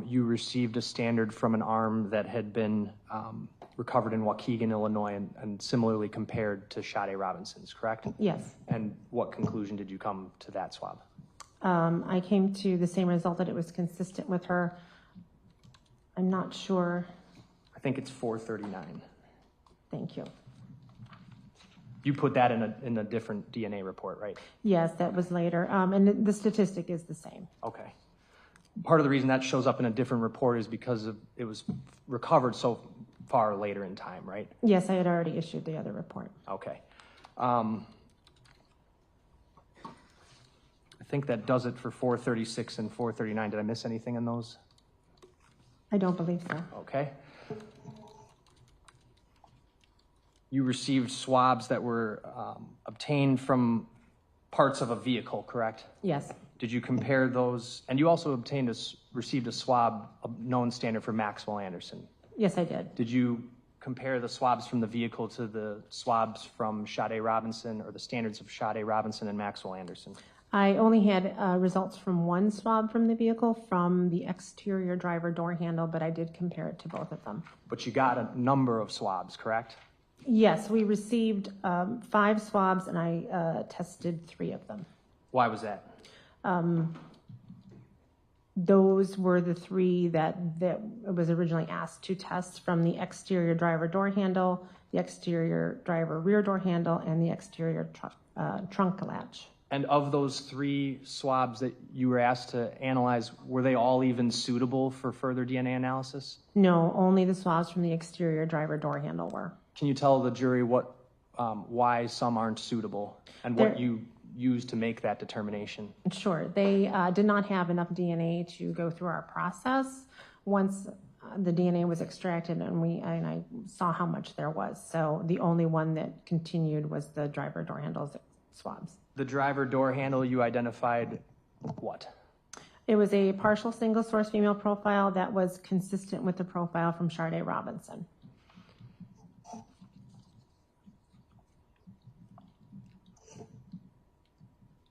you received a standard from an arm that had been recovered in Waukegan, Illinois, and similarly compared to Sade Robinson's, correct? Yes. And what conclusion did you come to that swab? I came to the same result, that it was consistent with her. I'm not sure. I think it's 439. Thank you. You put that in a different DNA report, right? Yes, that was later. And the statistic is the same. Okay. Part of the reason that shows up in a different report is because it was recovered so far later in time, right? Yes, I had already issued the other report. Okay. I think that does it for 436 and 439. Did I miss anything in those? I don't believe so. Okay. You received swabs that were obtained from parts of a vehicle, correct? Yes. Did you compare those? And you also received a swab, a known standard for Maxwell Anderson. Yes, I did. Did you compare the swabs from the vehicle to the swabs from Sade Robinson, or the standards of Sade Robinson and Maxwell Anderson? I only had results from one swab from the vehicle, from the exterior driver door handle, but I did compare it to both of them. But you got a number of swabs, correct? Yes, we received 5 swabs, and I tested 3 of them. Why was that? Those were the 3 that was originally asked to test, from the exterior driver door handle, the exterior driver rear door handle, and the exterior trunk latch. And of those 3 swabs that you were asked to analyze, were they all even suitable for further DNA analysis? No, only the swabs from the exterior driver door handle were. Can you tell the jury why some aren't suitable, and what you used to make that determination? Sure. They did not have enough DNA to go through our process. Once the DNA was extracted, and I saw how much there was. So the only one that continued was the driver door handle's swabs. The driver door handle, you identified what? It was a partial single source female profile that was consistent with the profile from Sharday Robinson.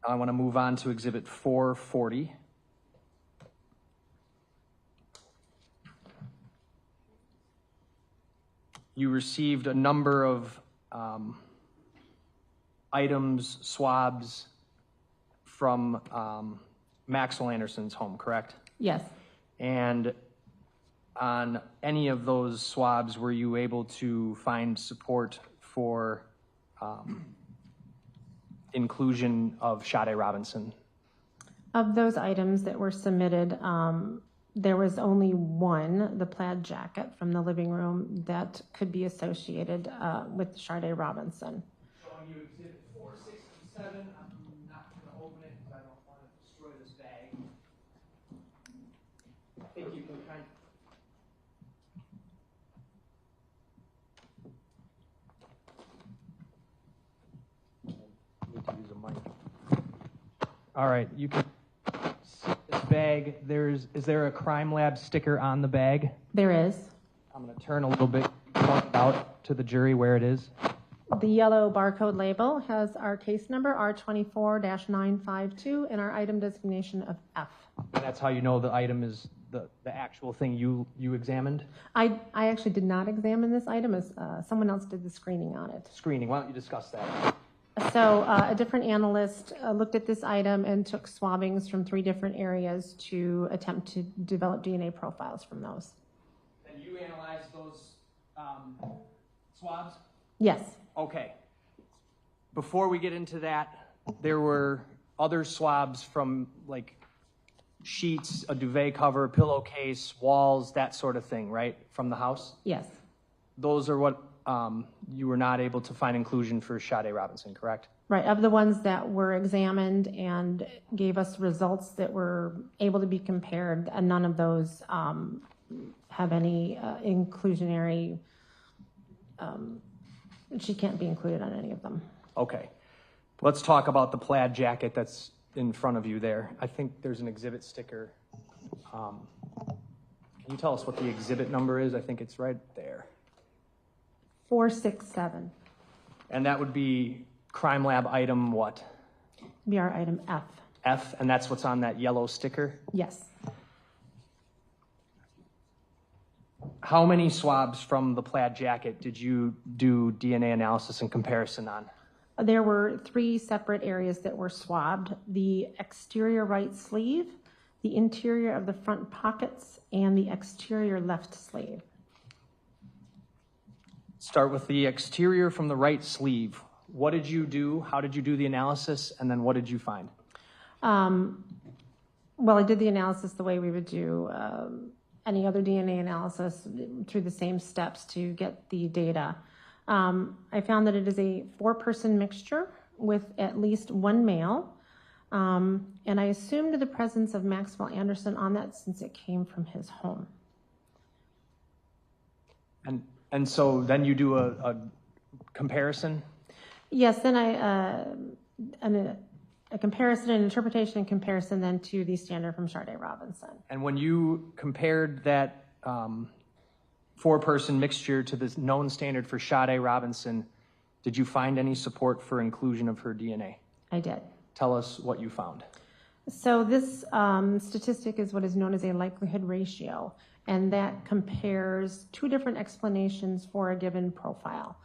I want to move on to Exhibit 440. You received a number of items, swabs from Maxwell Anderson's home, correct? Yes. And on any of those swabs, were you able to find support for inclusion of Sharday Robinson? Of those items that were submitted, there was only one, the plaid jacket from the living room, that could be associated with Sharday Robinson. Showing you Exhibit 467. I'm not going to open it because I don't want to destroy this bag. I think you can kind of... need to use a mic. All right, you can see this bag. Is there a crime lab sticker on the bag? There is. I'm going to turn a little bit, point out to the jury where it is. The yellow barcode label has our case number, R24-952, and our item designation of F. And that's how you know the item is the actual thing you examined? I actually did not examine this item, as someone else did the screening on it. Screening, why don't you discuss that? So a different analyst looked at this item and took swabbings from 3 different areas to attempt to develop DNA profiles from those. And you analyzed those swabs? Yes. Okay. Before we get into that, there were other swabs from like sheets, a duvet cover, pillowcase, walls, that sort of thing, right? From the house? Yes. Those are what you were not able to find inclusion for Sharday Robinson, correct? Right. Of the ones that were examined and gave us results that were able to be compared, none of those have any inclusionary. She can't be included on any of them. Okay. Let's talk about the plaid jacket that's in front of you there. I think there's an exhibit sticker. Can you tell us what the exhibit number is? I think it's right there. 467. And that would be crime lab item what? Be our item F. F, and that's what's on that yellow sticker? Yes. How many swabs from the plaid jacket did you do DNA analysis and comparison on? There were 3 separate areas that were swabbed: the exterior right sleeve, the interior of the front pockets, and the exterior left sleeve. Start with the exterior from the right sleeve. What did you do? How did you do the analysis? And then what did you find? Well, I did the analysis the way we would do any other DNA analysis, through the same steps to get the data. I found that it is a 4-person mixture with at least 1 male. And I assumed the presence of Maxwell Anderson on that since it came from his home. And so then you do a comparison? Yes, then a comparison, an interpretation and comparison then to the standard from Sharday Robinson. And when you compared that 4-person mixture to the known standard for Sharday Robinson, did you find any support for inclusion of her DNA? I did. Tell us what you found. So this statistic is what is known as a likelihood ratio, and that compares 2 different explanations for a given profile.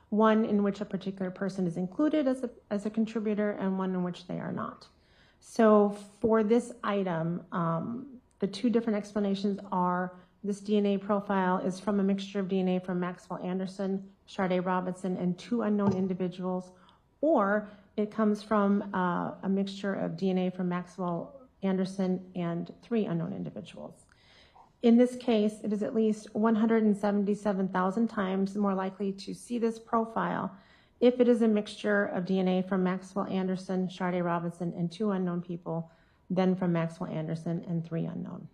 One in which a particular person is included as a contributor, and one in which they are not. So for this item, the 2 different explanations are: this DNA profile is from a mixture of DNA from Maxwell Anderson, Sharday Robinson, and 2 unknown individuals, or it comes from a mixture of DNA from Maxwell Anderson and 3 unknown individuals. In this case, it is at least 177,000 times more likely to see this profile if it is a mixture of DNA from Maxwell Anderson, Sharday Robinson, and 2 unknown people than from Maxwell Anderson and 3 unknown.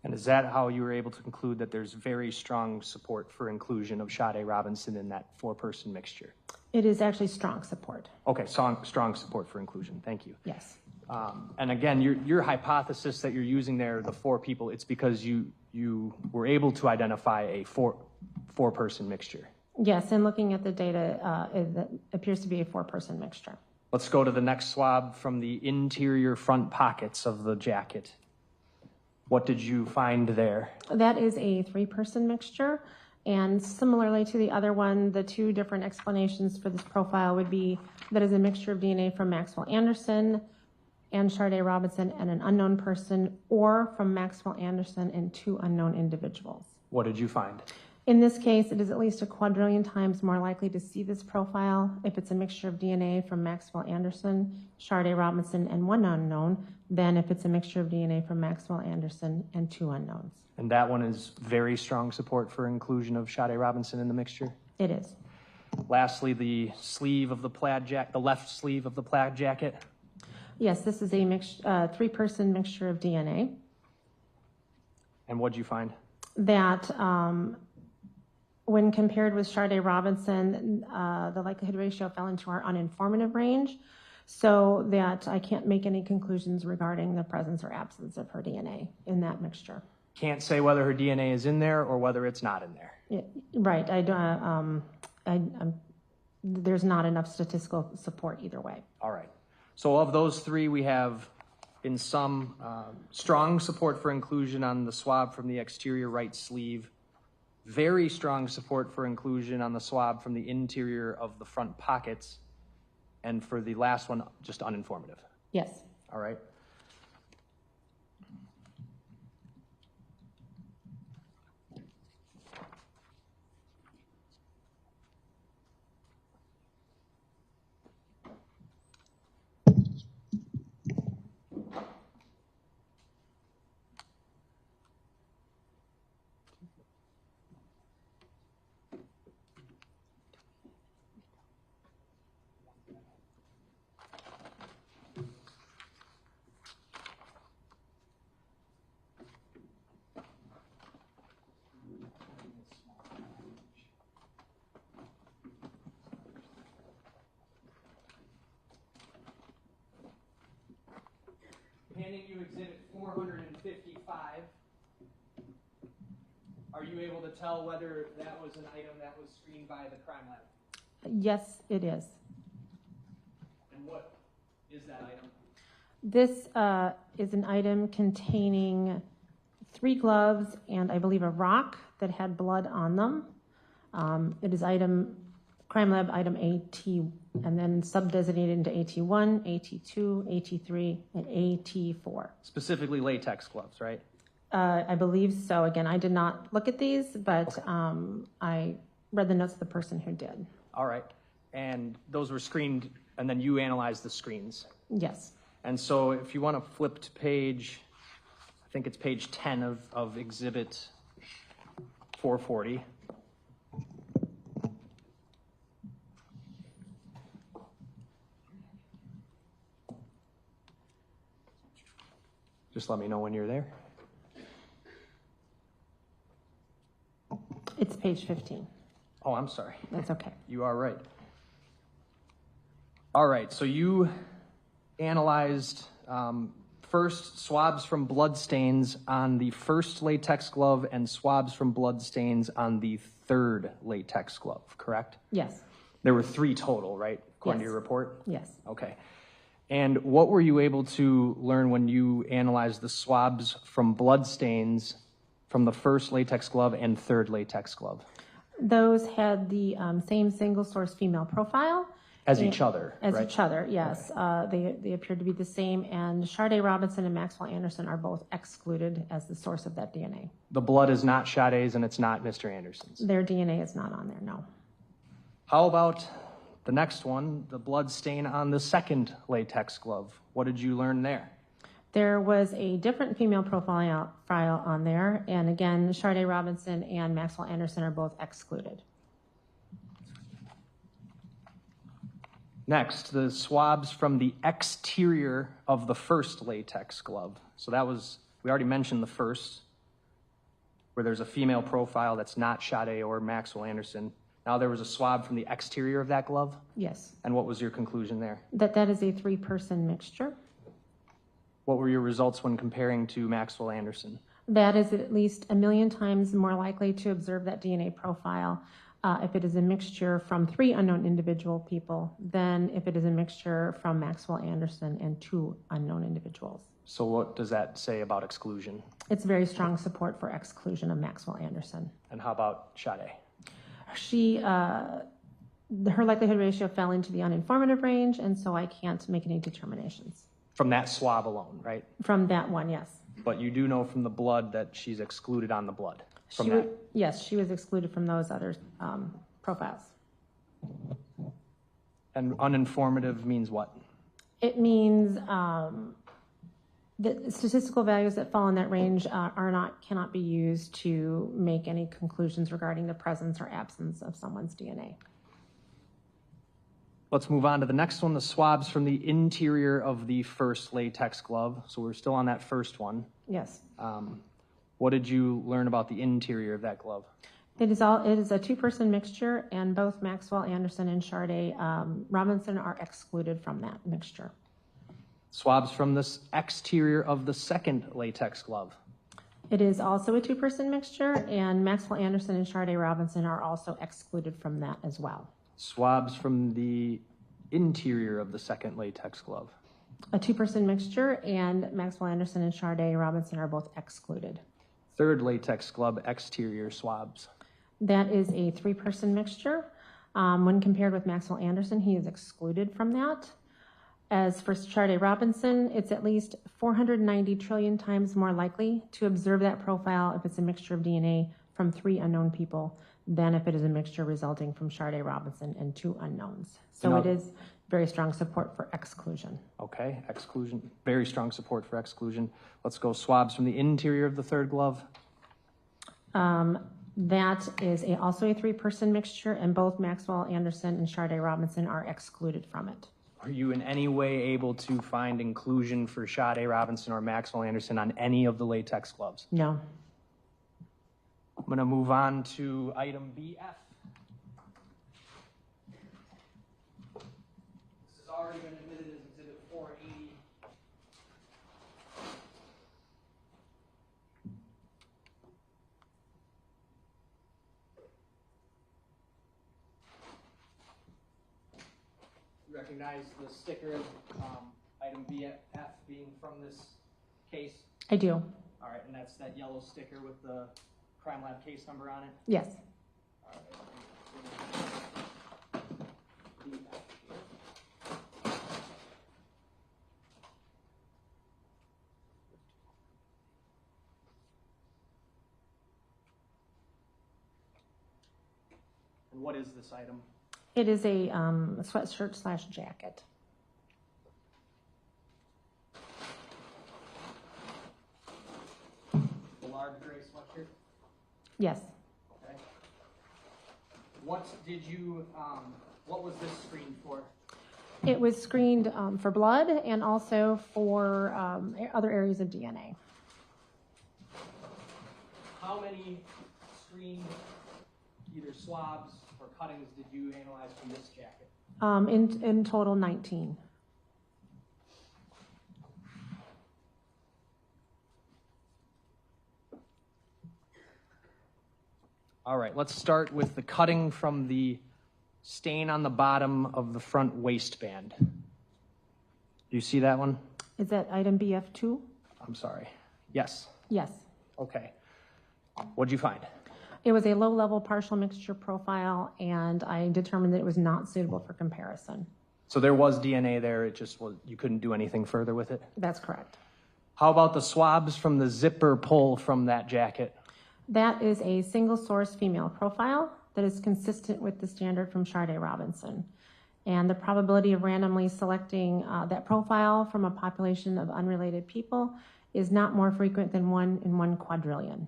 And is that how you were able to conclude that there's very strong support for inclusion of Sharday Robinson in that 4-person mixture? It is actually strong support. Okay, strong support for inclusion. Thank you. Yes. And again, your hypothesis that you're using there, the 4 people, it's because you were able to identify a four-person mixture. Yes, and looking at the data, it appears to be a 4-person mixture. Let's go to the next swab from the interior front pockets of the jacket. What did you find there? That is a 3-person mixture. And similarly to the other one, the 2 different explanations for this profile would be that is a mixture of DNA from Maxwell Anderson and Sharday Robinson and an unknown person, or from Maxwell Anderson and 2 unknown individuals. What did you find? In this case, it is at least a quadrillion times more likely to see this profile if it's a mixture of DNA from Maxwell Anderson, Sharday Robinson, and 1 unknown than if it's a mixture of DNA from Maxwell Anderson and 2 unknowns. And that one is very strong support for inclusion of Sharday Robinson in the mixture? It is. Lastly, the sleeve of the plaid jacket, the left sleeve of the plaid jacket. Yes, this is a 3-person mixture of DNA. And what did you find? That when compared with Sharday Robinson, the likelihood ratio fell into our uninformative range, so that I can't make any conclusions regarding the presence or absence of her DNA in that mixture. Can't say whether her DNA is in there or whether it's not in there. Yeah, right. There's not enough statistical support either way. All right. So of those 3, we have, in some, strong support for inclusion on the swab from the exterior right sleeve, very strong support for inclusion on the swab from the interior of the front pockets, and for the last one, just uninformative. Yes. All right. Handing you exhibit 455. Are you able to tell whether that was an item that was screened by the crime lab? Yes, it is. And what is that item? This is an item containing 3 gloves and I believe a rock that had blood on them. It is crime lab item AT, and then sub-designated into AT1, AT2, AT3, and AT4. Specifically latex gloves, right? I believe so. Again, I did not look at these, but I read the notes of the person who did. All right. And those were screened, and then you analyzed the screens. Yes. And so if you want to flip to page, I think it's page 10 of exhibit 440. Just let me know when you're there. It's page 15. Oh, I'm sorry. That's okay. You are right. All right, so you analyzed first swabs from blood stains on the first latex glove and swabs from blood stains on the third latex glove, correct? Yes. There were 3 total, right, according to Yes. your report? Yes. Okay. And what were you able to learn when you analyzed the swabs from blood stains from the first latex glove and third latex glove? Those had the same single source female profile. As each other, As right? each other, yes. They appeared to be the same, and Sharday Robinson and Maxwell Anderson are both excluded as the source of that DNA. The blood is not Shaday's and it's not Mr. Anderson's. Their DNA is not on there, no. How about the next one, the blood stain on the second latex glove? What did you learn there? There was a different female profile on there, and again, Sharday Robinson and Maxwell Anderson are both excluded. Next, the swabs from the exterior of the first latex glove. So that was, we already mentioned the first, where there's a female profile that's not Sharday or Maxwell Anderson. Now, there was a swab from the exterior of that glove? Yes. And what was your conclusion there? That is a 3-person mixture. What were your results when comparing to Maxwell Anderson? That is at least 1,000,000 times more likely to observe that DNA profile if it is a mixture from 3 unknown individual people than if it is a mixture from Maxwell Anderson and 2 unknown individuals. So what does that say about exclusion? It's very strong support for exclusion of Maxwell Anderson. And how about Sade? Her likelihood ratio fell into the uninformative range, and so I can't make any determinations. From that swab alone, right? From that one, yes. But you do know from the blood that she's excluded on the blood. Yes, she was excluded from those other profiles. And uninformative means what? It means the statistical values that fall in that range cannot be used to make any conclusions regarding the presence or absence of someone's DNA. Let's move on to the next one, the swabs from the interior of the first latex glove. So we're still on that first one. Yes. What did you learn about the interior of that glove? It is a 2-person mixture, and both Maxwell Anderson and Sade Robinson are excluded from that mixture. Swabs from this exterior of the second latex glove. It is also a 2-person mixture, and Maxwell Anderson and Sade Robinson are also excluded from that as well. Swabs from the interior of the second latex glove. A 2-person mixture, and Maxwell Anderson and Sade Robinson are both excluded. Third latex glove exterior swabs. That is a 3-person mixture. When compared with Maxwell Anderson, he is excluded from that. As for Sade Robinson, it's at least 490 trillion times more likely to observe that profile if it's a mixture of DNA from 3 unknown people than if it is a mixture resulting from Sade Robinson and 2 unknowns. So it is very strong support for exclusion. Okay, exclusion, very strong support for exclusion. Let's go swabs from the interior of the third glove. That is also a 3-person mixture, and both Maxwell Anderson and Sade Robinson are excluded from it. Are you in any way able to find inclusion for Sade Robinson or Maxwell Anderson on any of the latex gloves? No. I'm going to move on to item BF. This has already been admitted as Exhibit 480. You recognize the sticker of item BF being from this case? I do. All right, and that's that yellow sticker with the crime lab case number on it? Yes. All right. And what is this item? It is a sweatshirt/jacket. The large gray sweatshirt? Yes. Okay. What was this screened for? It was screened for blood and also for other areas of DNA. How many screened either swabs or cuttings did you analyze from this jacket? In total, 19. All right, let's start with the cutting from the stain on the bottom of the front waistband. Do you see that one? Is that item BF2? I'm sorry. Yes. Yes. Okay. What'd you find? It was a low-level partial mixture profile, and I determined that it was not suitable for comparison. So there was DNA there, it just was, you couldn't do anything further with it? That's correct. How about the swabs from the zipper pull from that jacket? That is a single-source female profile that is consistent with the standard from Sade Robinson. And the probability of randomly selecting that profile from a population of unrelated people is not more frequent than 1 in 1 quadrillion.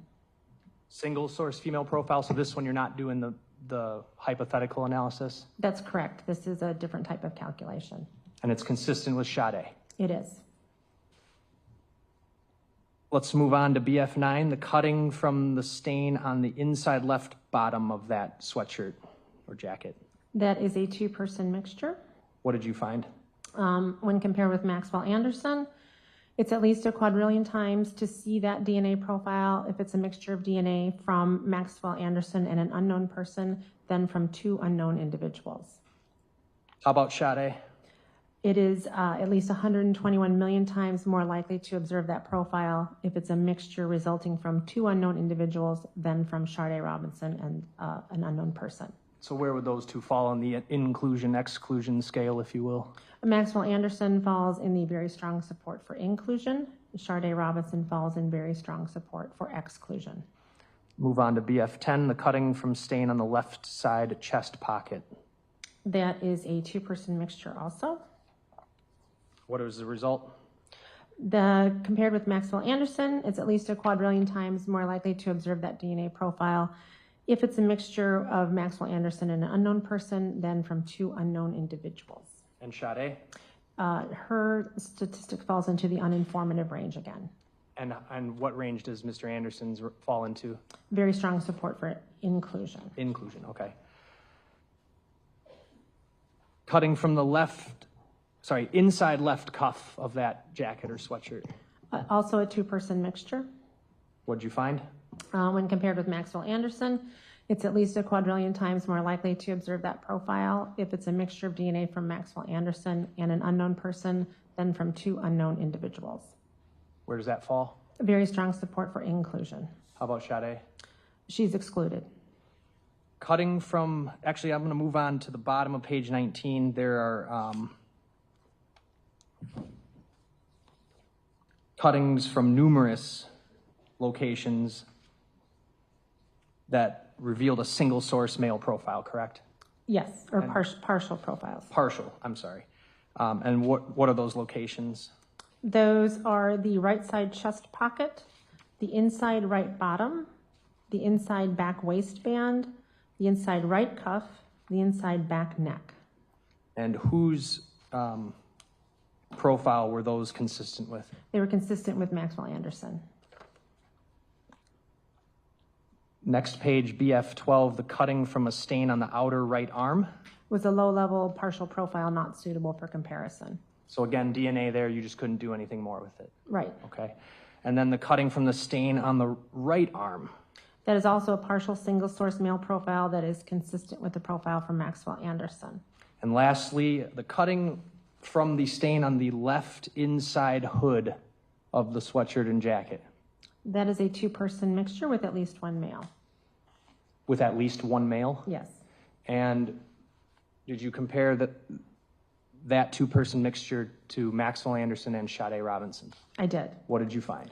Single source female profile, so this one you're not doing the hypothetical analysis? That's correct. This is a different type of calculation. And it's consistent with Sade? It is. Let's move on to BF9, the cutting from the stain on the inside left bottom of that sweatshirt or jacket? That is a two-person mixture. What did you find? When compared with Maxwell Anderson, it's at least a quadrillion times to see that DNA profile if it's a mixture of DNA from Maxwell Anderson and an unknown person than from two unknown individuals. How about Sade? It is at least 121 million times more likely to observe that profile if it's a mixture resulting from two unknown individuals than from Sade Robinson and an unknown person. So where would those two fall on the inclusion-exclusion scale, if you will? Maxwell Anderson falls in the very strong support for inclusion. Sade Robinson falls in very strong support for exclusion. Move on to BF10, the cutting from stain on the left side chest pocket. That is a two-person mixture also. What was the result? Compared with Maxwell Anderson, it's at least a quadrillion times more likely to observe that DNA profile if it's a mixture of Maxwell Anderson and an unknown person than from two unknown individuals. And Sade? Her statistic falls into the uninformative range again. And what range does Mr. Anderson's fall into? Very strong support for inclusion. Inclusion, okay. Cutting from the inside left cuff of that jacket or sweatshirt. Also a two-person mixture. What'd you find? When compared with Maxwell Anderson, it's at least a quadrillion times more likely to observe that profile if it's a mixture of DNA from Maxwell Anderson and an unknown person than from two unknown individuals. Where does that fall? Very strong support for inclusion. How about Sade? She's excluded. Cutting from, actually, I'm going to move on to the bottom of page 19. There are cuttings from numerous locations that revealed a single source male profile, correct? Yes, or partial profiles. Partial, I'm sorry. And what are those locations? Those are the right side chest pocket, the inside right bottom, the inside back waistband, the inside right cuff, the inside back neck. And whose profile were those consistent with? They were consistent with Maxwell Anderson. Next page, BF12, the cutting from a stain on the outer right arm. Was a low-level partial profile not suitable for comparison. So again, DNA there, you just couldn't do anything more with it. Right. Okay. And then the cutting from the stain on the right arm. That is also a partial single-source male profile that is consistent with the profile from Maxwell Anderson. And lastly, the cutting from the stain on the left inside hood of the sweatshirt and jacket. That is a two-person mixture with at least one male. With at least one male? Yes. And did you compare that two-person mixture to Maxwell Anderson and Sade Robinson? I did. What did you find?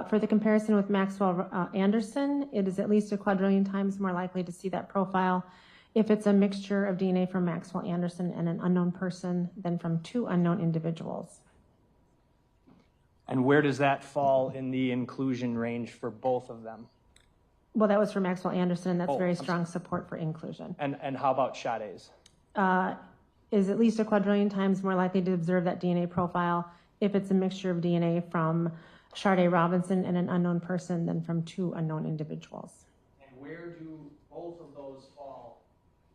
For the comparison with Maxwell Anderson, it is at least a quadrillion times more likely to see that profile if it's a mixture of DNA from Maxwell Anderson and an unknown person than from two unknown individuals. And where does that fall in the inclusion range for both of them? Well, that was for Maxwell Anderson, and that's very strong support for inclusion. And how about Sade's? Is at least a quadrillion times more likely to observe that DNA profile if it's a mixture of DNA from Sade Robinson and an unknown person than from two unknown individuals. And where do both of those fall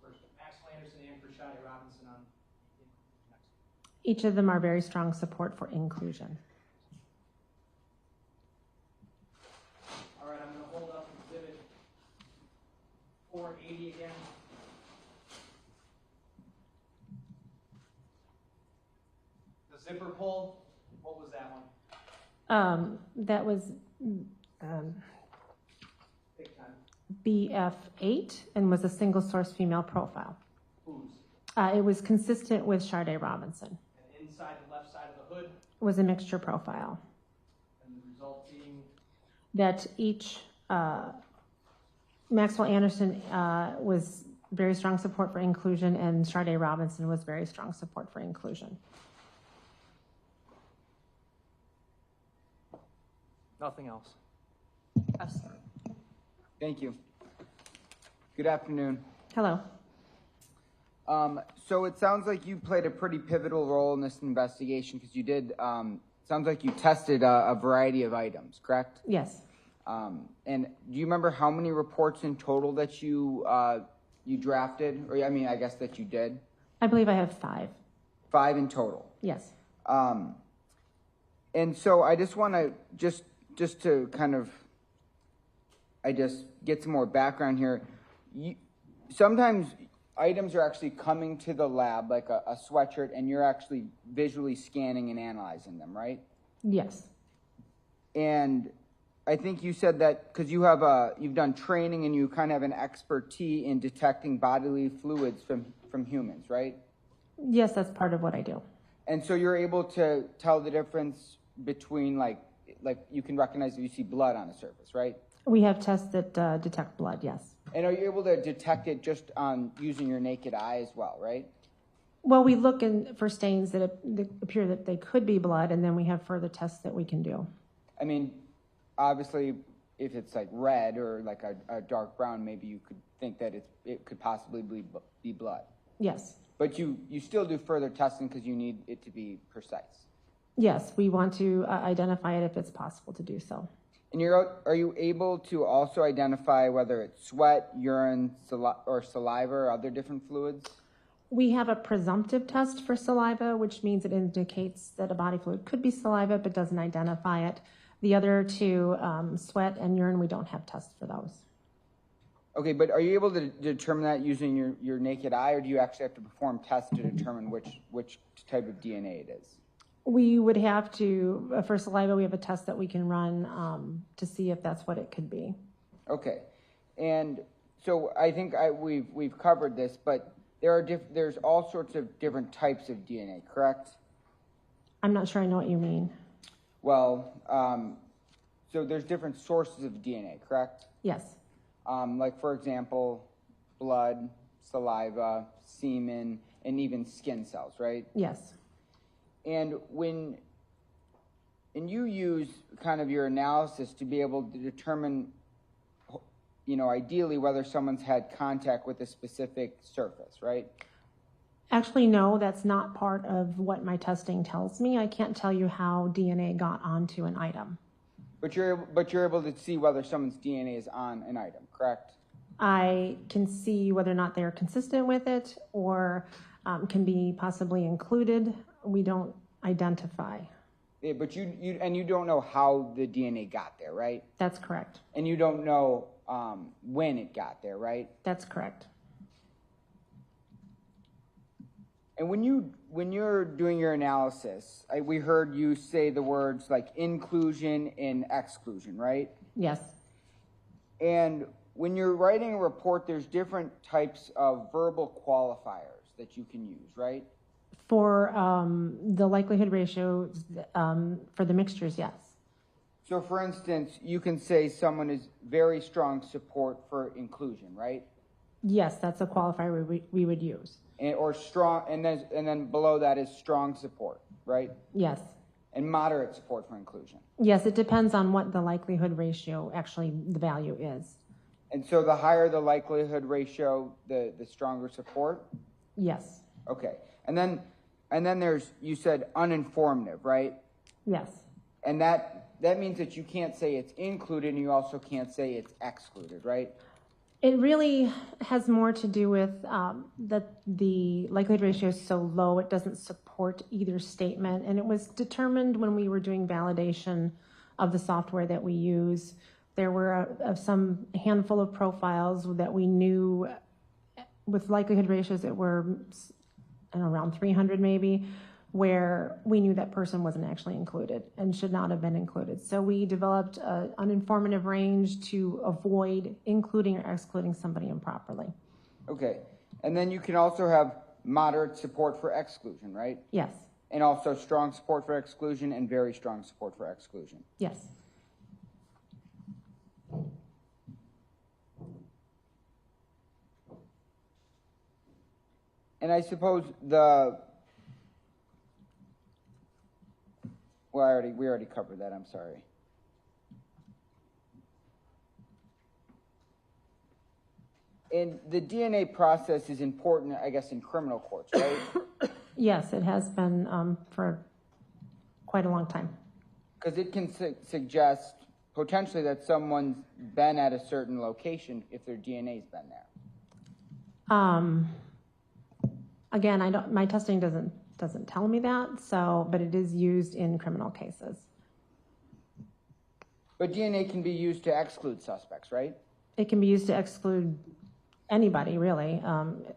for Maxwell Anderson and for Sade Robinson on inclusion? Each of them are very strong support for inclusion. All right, I'm going to hold up exhibit 480 again. The zipper pull, what was that one? That was BF8 and was a single source female profile. Whose? It was consistent with Sade Robinson. And inside the left side of the hood? It was a mixture profile. And the result being? That each, Maxwell Anderson was very strong support for inclusion and Sade Robinson was very strong support for inclusion. Nothing else. Yes. Thank you. Good afternoon. Hello. So it sounds like you played a pretty pivotal role in this investigation because you did, sounds like you tested a variety of items, correct? Yes. And do you remember how many reports in total that you you drafted, or I mean, I guess that you did? I believe I have 5. 5 in total. Yes. And so I just want to just to kind of, I just get some more background here. Sometimes items are actually coming to the lab, like a sweatshirt, and you're actually visually scanning and analyzing them, right? Yes. And I think you said that because you've done training and you kind of have an expertise in detecting bodily fluids from humans, right? Yes, that's part of what I do. And so you're able to tell the difference between like you can recognize if you see blood on a surface, right? We have tests that detect blood, yes. And are you able to detect it just on using your naked eye as well, right? Well, we look for stains that appear that they could be blood, and then we have further tests that we can do. I mean, obviously, if it's like red or like a dark brown, maybe you could think that it could possibly be blood. Yes. But you still do further testing because you need it to be precise. Yes, we want to identify it if it's possible to do so. And are you able to also identify whether it's sweat, urine, or saliva, or other different fluids? We have a presumptive test for saliva, which means it indicates that a body fluid could be saliva, but doesn't identify it. The other two, sweat and urine, we don't have tests for those. Okay, but are you able to determine that using your naked eye, or do you actually have to perform tests to determine which type of DNA it is? We would have to, for saliva, we have a test that we can run to see if that's what it could be. Okay, and so I think we've covered this, but there's all sorts of different types of DNA, correct? I'm not sure I know what you mean. Well, so there's different sources of DNA, correct? Yes. Like, for example, blood, saliva, semen, and even skin cells, right? Yes. And you use kind of your analysis to be able to determine, ideally whether someone's had contact with a specific surface, right? Actually, no, that's not part of what my testing tells me. I can't tell you how DNA got onto an item. But you're able to see whether someone's DNA is on an item, correct? I can see whether or not they're consistent with it or can be possibly included. We don't identify. Yeah, but you don't know how the DNA got there, right? That's correct. And you don't know when it got there, right? That's correct. And when you're doing your analysis, we heard you say the words like inclusion and exclusion, right? Yes. And when you're writing a report, there's different types of verbal qualifiers that you can use, right? For the likelihood ratio for the mixtures, yes. So for instance, you can say someone is very strong support for inclusion, right? Yes, that's a qualifier we would use. Or strong, and then below that is strong support, right? Yes. And moderate support for inclusion. Yes, it depends on what the likelihood ratio actually the value is. And so the higher the likelihood ratio, the stronger support? Yes. Okay. And then there's, you said uninformative, right? Yes. And that means that you can't say it's included and you also can't say it's excluded, right? It really has more to do with that the likelihood ratio is so low, it doesn't support either statement. And it was determined when we were doing validation of the software that we use. There were some handful of profiles that we knew with likelihood ratios that were around 300 maybe, where we knew that person wasn't actually included and should not have been included. So we developed an uninformative range to avoid including or excluding somebody improperly. Okay. And then you can also have moderate support for exclusion, right? Yes. And also strong support for exclusion and very strong support for exclusion. Yes. And I suppose we already covered that, I'm sorry. And the DNA process is important, I guess, in criminal courts, right? Yes, it has been for quite a long time. Because it can suggest potentially that someone's been at a certain location if their DNA's been there. Again, my testing doesn't tell me that, so, but it is used in criminal cases. But DNA can be used to exclude suspects, right? It can be used to exclude anybody, really.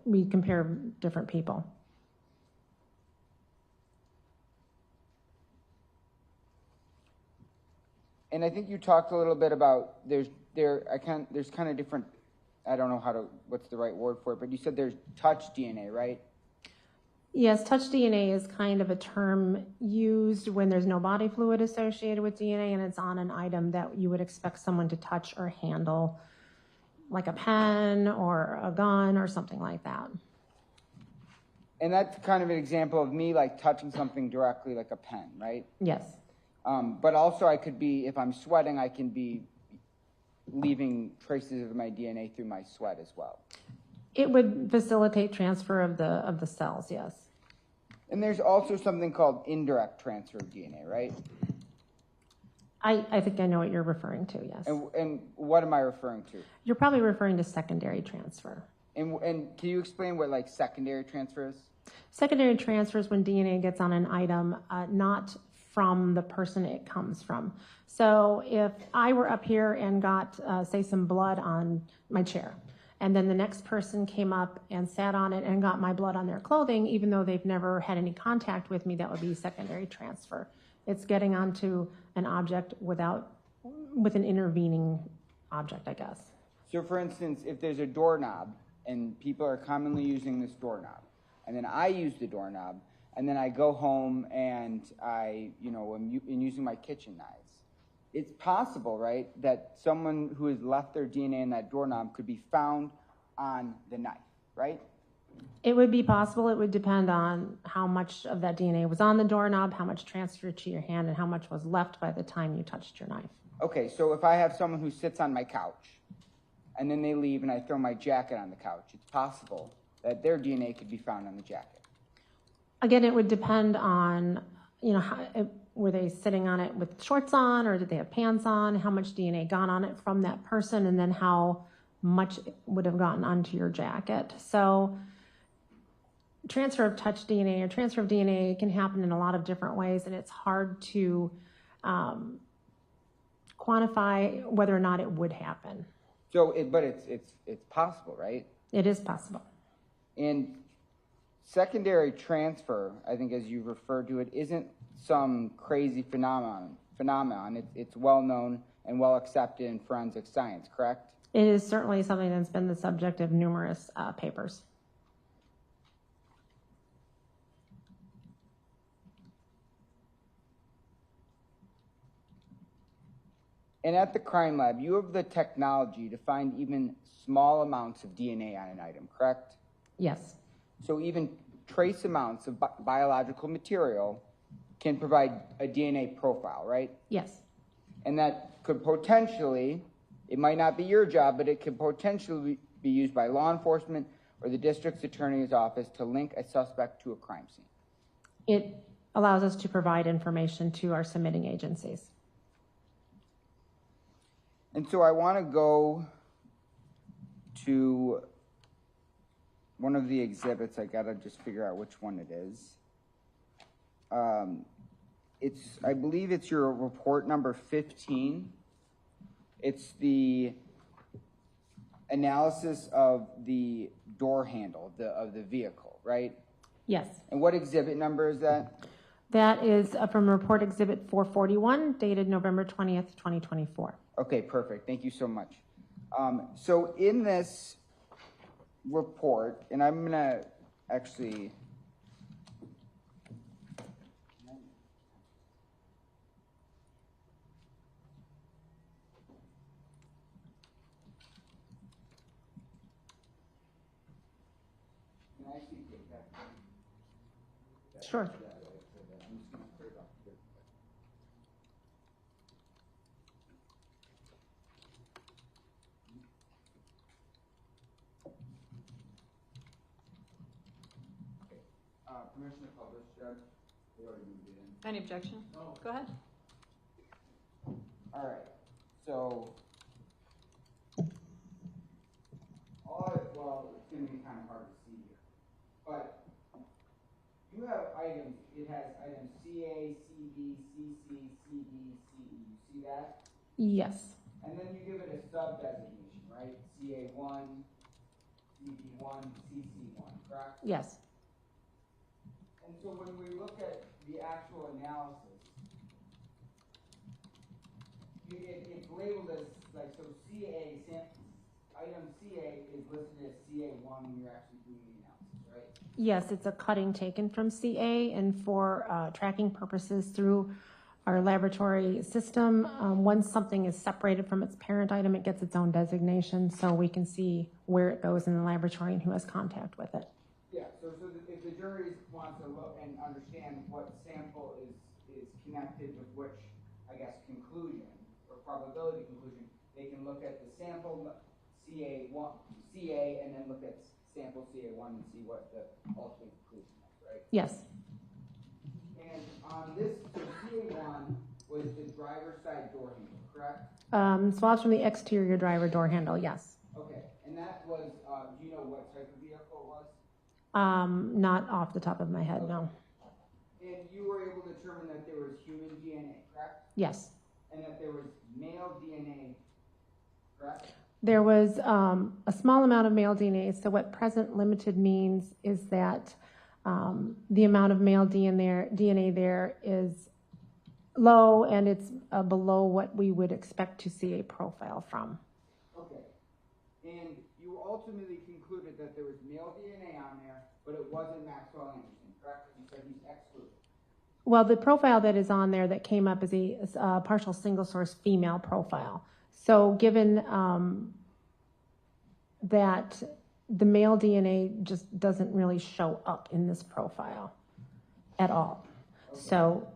We compare different people. And I think you talked a little bit about there's kind of different, I don't know what's the right word for it, but you said there's touch DNA, right? Yes, touch DNA is kind of a term used when there's no body fluid associated with DNA and it's on an item that you would expect someone to touch or handle, like a pen or a gun or something like that. And that's kind of an example of me like touching something directly, like a pen, right? Yes. But also I could be, if I'm sweating, I can be leaving traces of my DNA through my sweat as well. It would facilitate transfer of the cells, yes. And there's also something called indirect transfer of DNA, right? I think I know what you're referring to, yes. And what am I referring to? You're probably referring to secondary transfer. And can you explain what like secondary transfer is? Secondary transfer is when DNA gets on an item, not from the person it comes from. So if I were up here and got, say, some blood on my chair, and then the next person came up and sat on it and got my blood on their clothing, even though they've never had any contact with me, that would be secondary transfer. It's getting onto an object with an intervening object, I guess. So for instance, if there's a doorknob and people are commonly using this doorknob, and then I use the doorknob, and then I go home and I'm using my kitchen knives. It's possible, right, that someone who has left their DNA in that doorknob could be found on the knife, right? It would be possible. It would depend on how much of that DNA was on the doorknob, how much transferred to your hand, and how much was left by the time you touched your knife. Okay, so if I have someone who sits on my couch, and then they leave and I throw my jacket on the couch, it's possible that their DNA could be found on the jacket. Again, it would depend on, were they sitting on it with shorts on, or did they have pants on? How much DNA got on it from that person, and then how much would have gotten onto your jacket. So transfer of touch DNA or transfer of DNA can happen in a lot of different ways, and it's hard to quantify whether or not it would happen. So, but it's possible, right? It is possible. And secondary transfer, I think, as you referred to it, isn't some crazy phenomenon. It's well known and well accepted in forensic science, correct? It is certainly something that's been the subject of numerous papers. And at the crime lab, you have the technology to find even small amounts of DNA on an item, correct? Yes. So even trace amounts of biological material can provide a DNA profile, right? Yes. And that could potentially, it might not be your job, but it could potentially be used by law enforcement or the district attorney's office to link a suspect to a crime scene. It allows us to provide information to our submitting agencies. And so I want to go to one of the exhibits. I got to just figure out which one it is. I believe it's your report number 15. It's the analysis of the door handle of the vehicle, right? Yes. And what exhibit number is that? That is from Report Exhibit 441, dated November 20th, 2024. Okay, perfect. Thank you so much. So in this report, and I'm going to actually... Sure. Permission to publish, Judge? We already moved it in. Any objection? No. Go ahead. All right. So, all well, it's going to be kind of hard to see here. But you have items, it has items CA, CB, CC, CD, CE. You see that? Yes. And then you give it a sub-designation, right? CA1, CB1, CC1, correct? Yes. And so when we look at the actual analysis, it's labeled as, like, so CA, item CA is listed as CA1 when you're actually doing the analysis, right? Yes, it's a cutting taken from CA, and for tracking purposes through our laboratory system, once something is separated from its parent item, it gets its own designation, so we can see where it goes in the laboratory and who has contact with it. Yeah, so if the jury wants to look and understand what sample is connected with which, I guess, conclusion or probability conclusion, they can look at the sample CA and then look at sample CA1 and see what the ultimate conclusion is, right? Yes. And on this, so CA1 was the driver's side door handle, correct? Swabs from the exterior driver door handle, yes. Okay, and that was, do you know what type of vehicle it was? Not off the top of my head, no. And you were able to determine that there was human DNA, correct? Yes. And that there was male DNA, correct? There was a small amount of male DNA, so what present limited means is that the amount of male DNA there is low, and it's below what we would expect to see a profile from. Okay. And you ultimately concluded that there was male DNA on there, but it wasn't Maxwell Anderson, correct? You said he's excluded. Well, the profile that is on there that came up is a partial single source female profile. So given that the male DNA just doesn't really show up in this profile at all. Okay. So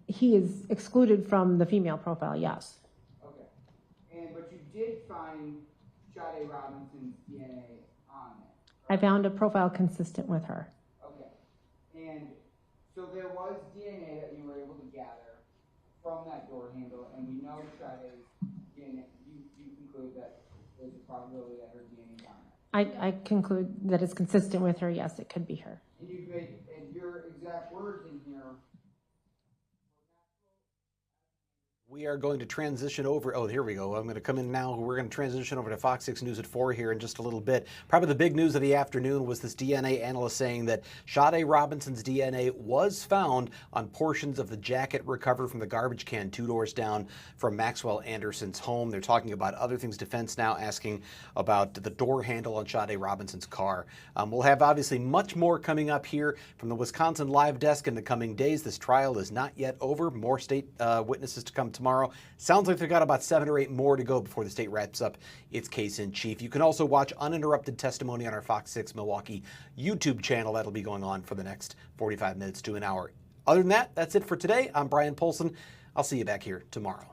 he is excluded from the female profile, yes. Okay. But you did find Sade Robinson's DNA on there. I found a profile consistent with her. Okay. And so there was DNA that you were able to gather from that door handle, and we know Sade's DNA. You conclude that there's a probability that her DNA is on there. I conclude that it's consistent with her. Yes, it could be her. And you've made, and your exact words in here. We are going to transition over. Oh, here we go. I'm going to come in now. We're going to transition over to Fox 6 News at 4 here in just a little bit. Probably the big news of the afternoon was this DNA analyst saying that Sade Robinson's DNA was found on portions of the jacket recovered from the garbage can 2 doors down from Maxwell Anderson's home. They're talking about other things. Defense now asking about the door handle on Sade Robinson's car. We'll have obviously much more coming up here from the Wisconsin Live Desk in the coming days. This trial is not yet over. More state witnesses to come tomorrow. Sounds like they've got about 7 or 8 more to go before the state wraps up its case in chief. You can also watch uninterrupted testimony on our Fox 6 Milwaukee YouTube channel. That'll be going on for the next 45 minutes to an hour. Other than that, that's it for today. I'm Brian Polson. I'll see you back here tomorrow.